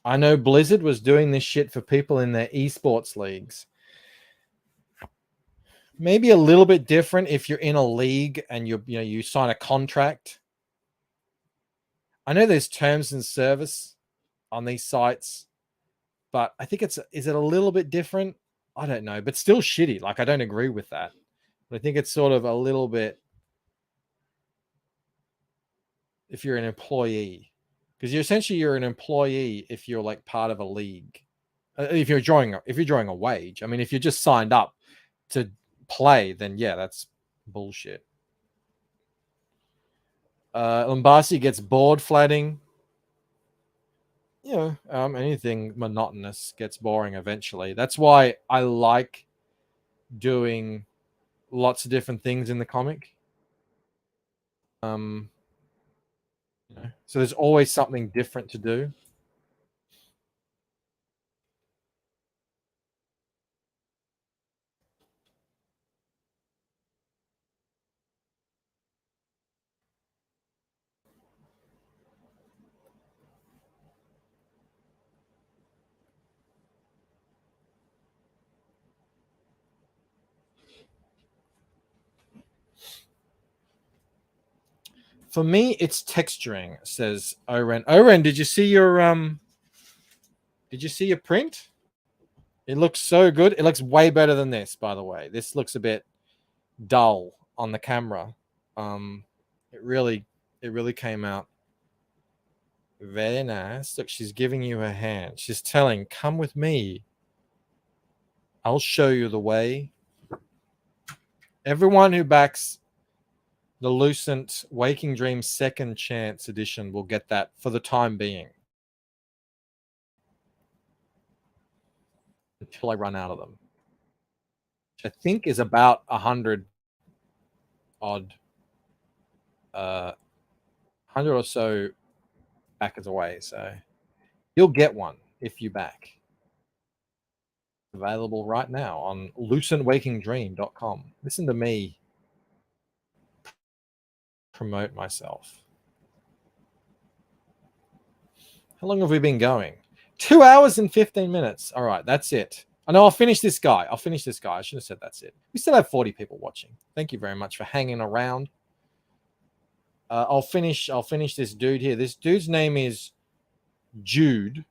I know Blizzard was doing this shit for people in their esports leagues. Maybe a little bit different if you're in a league and you sign a contract. I know there's terms and service on these sites, but I think is it a little bit different? I don't know, but still shitty. Like I don't agree with that. But I think it's sort of a little bit if you're an employee, because you're an employee if you're like part of a league. If you're drawing a wage. I mean, if you're just signed up to play, then yeah, that's bullshit. Lombasi gets bored flatting. Anything monotonous gets boring eventually. That's why I like doing lots of different things in the comic. So there's always something different to do. For me, it's texturing, says Oren. Oren, did you see your print? It looks so good. It looks way better than this, by the way. This looks a bit dull on the camera. It really came out very nice. Look, she's giving you her hand. She's telling, come with me. I'll show you the way. Everyone who backs the Lucent Waking Dream Second Chance edition will get that for the time being. Until I run out of them. Which I think is about 100 odd 100 or so backers away. So you'll get one if you back. Available right now on lucentwakingdream.com. Listen to me promote myself. How long have we been going? 2 hours and 15 minutes. All right, that's it. I know I'll finish this guy. I should have said that's it. We still have 40 people watching. Thank you very much for hanging around. I'll finish this dude here. This dude's name is Jude,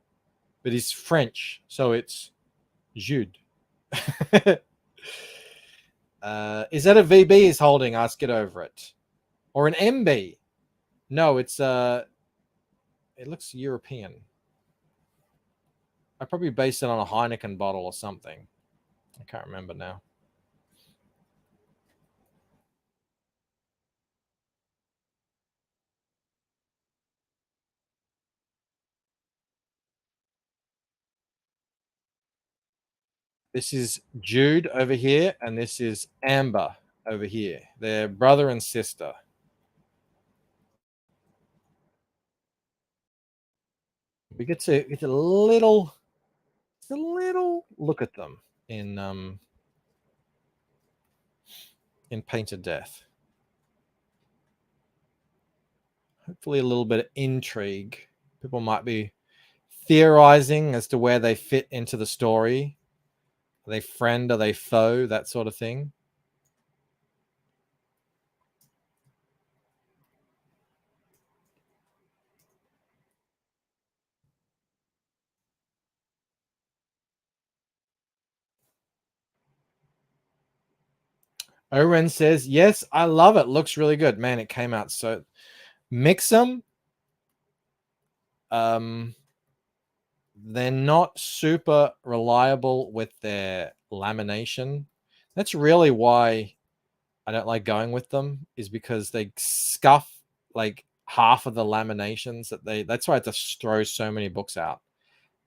but he's French, so it's Jude. Is that a VB he's holding? Ask Get Over It. Or an MB? No, it's it looks European. I probably based it on a Heineken bottle or something. I can't remember now. This is Jude over here, and this is Amber over here. They're brother and sister. We get to a little look at them in Painted Death. Hopefully a little bit of intrigue. People might be theorizing as to where they fit into the story. Are they friend? Are they foe? That sort of thing. Oren says, yes, I love it. Looks really good. Man, it came out so... Mix them. They're not super reliable with their lamination. That's really why I don't like going with them, is because they scuff like half of the laminations that's why I have to throw so many books out.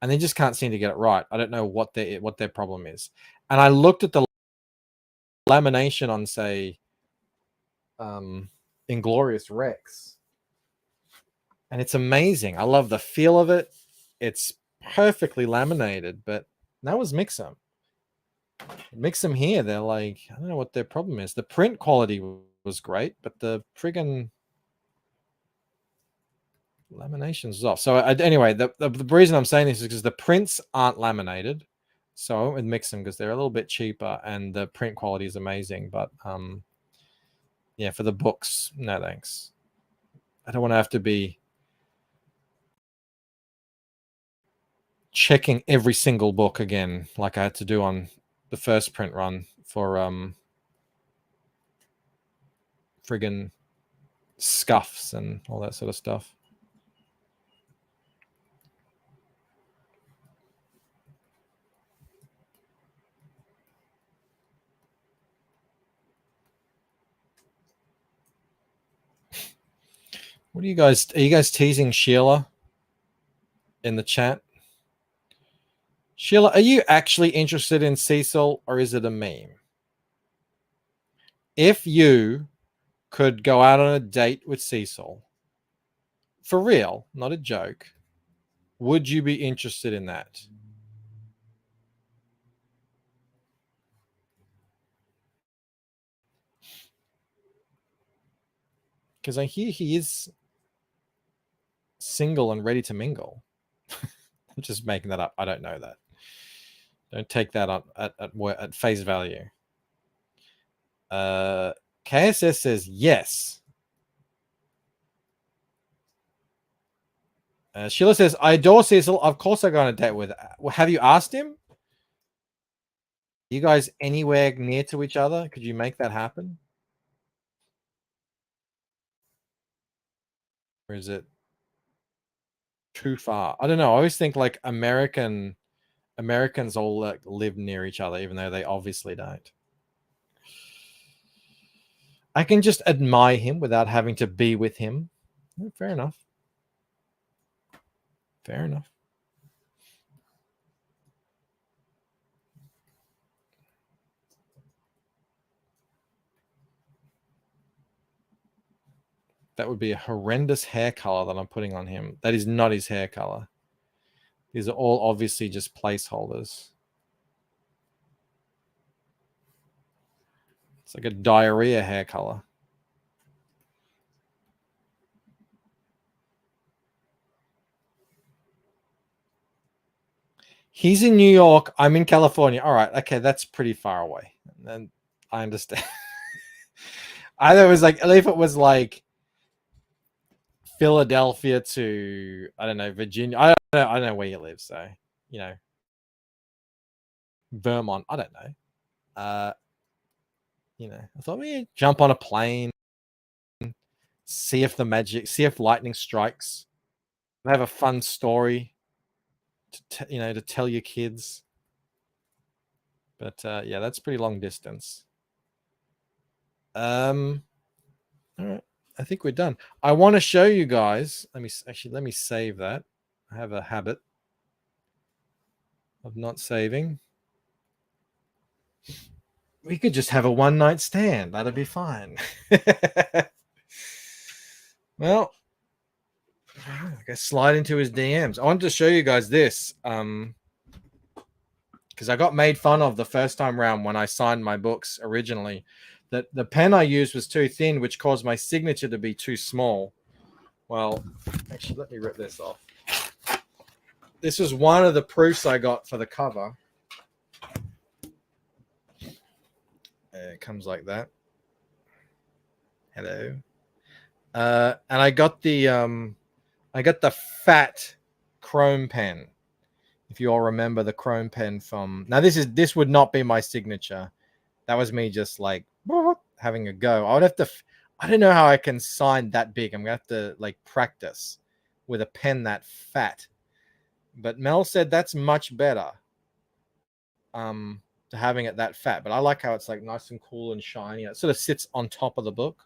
And they just can't seem to get it right. I don't know what their problem is. And I looked at the lamination on, say, Inglorious Rex, and it's amazing. I love the feel of it. It's perfectly laminated, but that was Mixum. Mixum here, they're like, I don't know what their problem is. The print quality was great, but the friggin' laminations is off. So anyway, the reason I'm saying this is because the prints aren't laminated. So I went with Mixum because they're a little bit cheaper and the print quality is amazing. But yeah, for the books, no thanks. I don't want to have to be checking every single book again, like I had to do on the first print run for friggin' scuffs and all that sort of stuff. What are you guys teasing Sheila in the chat? Sheila, are you actually interested in Cecil, or is it a meme? If you could go out on a date with Cecil, for real, not a joke, would you be interested in that? Because I hear he is single and ready to mingle. I'm just making that up. I don't know that. Don't take that on at face value. KSS says yes. Sheila says, I adore Cecil. Of course I go on a date with. Have you asked him? You guys anywhere near to each other? Could you make that happen? Or is it too far? I don't know. I always think like Americans all like live near each other, even though they obviously don't. I can just admire him without having to be with him. Fair enough. Fair enough. That would be a horrendous hair color that I'm putting on him. That is not his hair color. These are all obviously just placeholders. It's like a diarrhea hair color. He's in New York. I'm in California. All right. Okay. That's pretty far away. And I understand. Either it was like, if it was like Philadelphia to, I don't know, Virginia. I don't know where you live. So, you know, Vermont. I don't know. You know, I thought we jump on a plane, see if lightning strikes, have a fun story to tell your kids. But yeah, that's pretty long distance. All right, I think we're done. I want to show you guys. Let me save that. I have a habit of not saving. We could just have a one-night stand. That'd be fine. Well, I guess slide into his DMs. I wanted to show you guys this. Because I got made fun of the first time round when I signed my books originally. That the pen I used was too thin, which caused my signature to be too small. Well, actually, let me rip this off. This was one of the proofs I got for the cover. It comes like that. Hello. And I got the fat chrome pen. If you all remember the chrome pen from now, this would not be my signature. That was me just like having a go. I would have to. I don't know how I can sign that big. I'm gonna have to like practice with a pen that fat. But Mel said that's much better. To having it that fat. But I like how it's like nice and cool and shiny. It sort of sits on top of the book.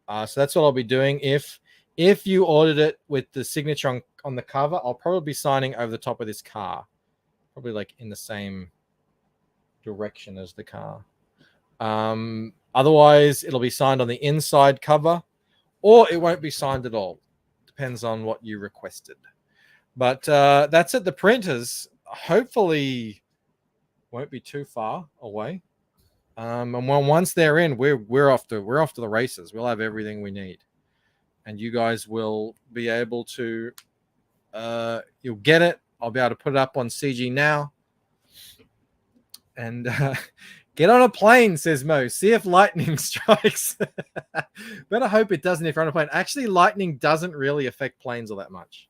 So that's what I'll be doing. If you ordered it with the signature on the cover, I'll probably be signing over the top of this car. Probably like in the same direction as the car. Otherwise, it'll be signed on the inside cover, or it won't be signed at all. Depends on what you requested. But that's at the printers. Hopefully, won't be too far away. And once they're in, we're off to the races. We'll have everything we need, and you guys will be able to. You'll get it. I'll be able to put it up on CG now. And get on a plane, says Mo. See if lightning strikes. Better hope it doesn't if you're on a plane. Actually, lightning doesn't really affect planes all that much.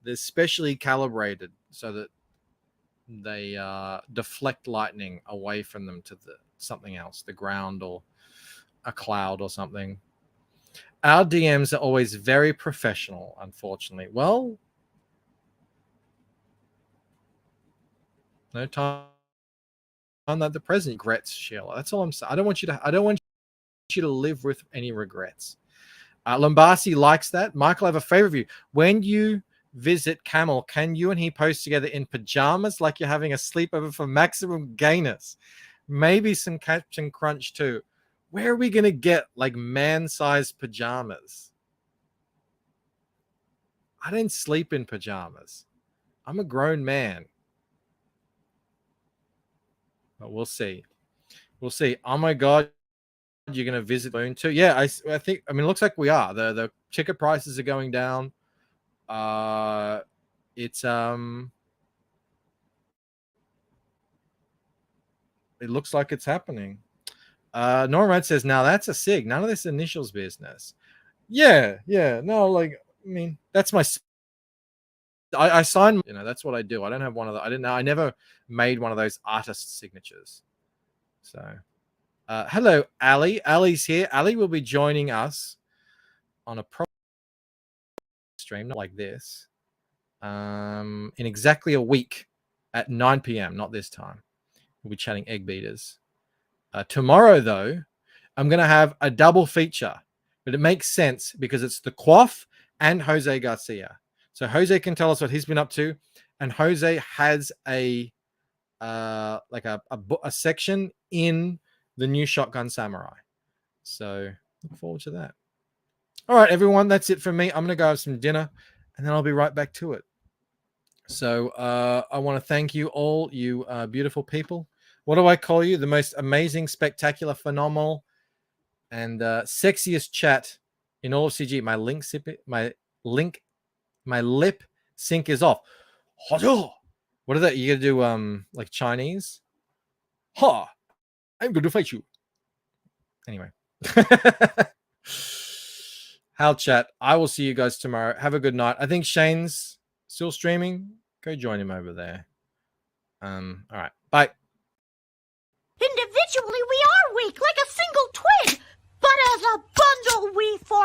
They're specially calibrated so that they deflect lightning away from them to something else, the ground or a cloud or something. Our DMs are always very professional, unfortunately. Well, no time that the president regrets, Sheila. That's all I'm saying. I don't want you to live with any regrets. Lombasi likes that. Michael, I have a favor of you. When you visit Camel, can you and he post together in pajamas like you're having a sleepover for maximum gayness? Maybe some Captain Crunch too. Where are we going to get like man-sized pajamas? I didn't sleep in pajamas. I'm a grown man. But we'll see. We'll see. Oh my God. You're going to visit Boone too? Yeah, I think, it looks like we are. The ticket prices are going down. It looks like it's happening. Norman says, now that's a SIG. None of this initials business. Yeah. No, like, that's my. I signed. That's what I do. I don't have one of the. I didn't know. I never made one of those artist signatures. So, hello, Ali. Ali's here. Ali will be joining us on a stream, not like this, in exactly a week at 9 p.m. Not this time. We'll be chatting egg beaters. Tomorrow, though, I'm going to have a double feature, but it makes sense because it's the Quaff and Jose Garcia. So Jose can tell us what he's been up to, and Jose has a section in the new Shotgun Samurai. So look forward to that. All right, everyone, that's it for me. I'm going to go have some dinner, and then I'll be right back to it. So I want to thank you all, you beautiful people. What do I call you? The most amazing, spectacular, phenomenal, and sexiest chat in all of CG. My lip sync is off. What are that? You gonna do like Chinese? Ha! I'm going to fight you. Anyway. Hal chat. I will see you guys tomorrow. Have a good night. I think Shane's still streaming. Go join him over there. All right. Bye. Individually, we are weak, like a single twig, but as a bundle we form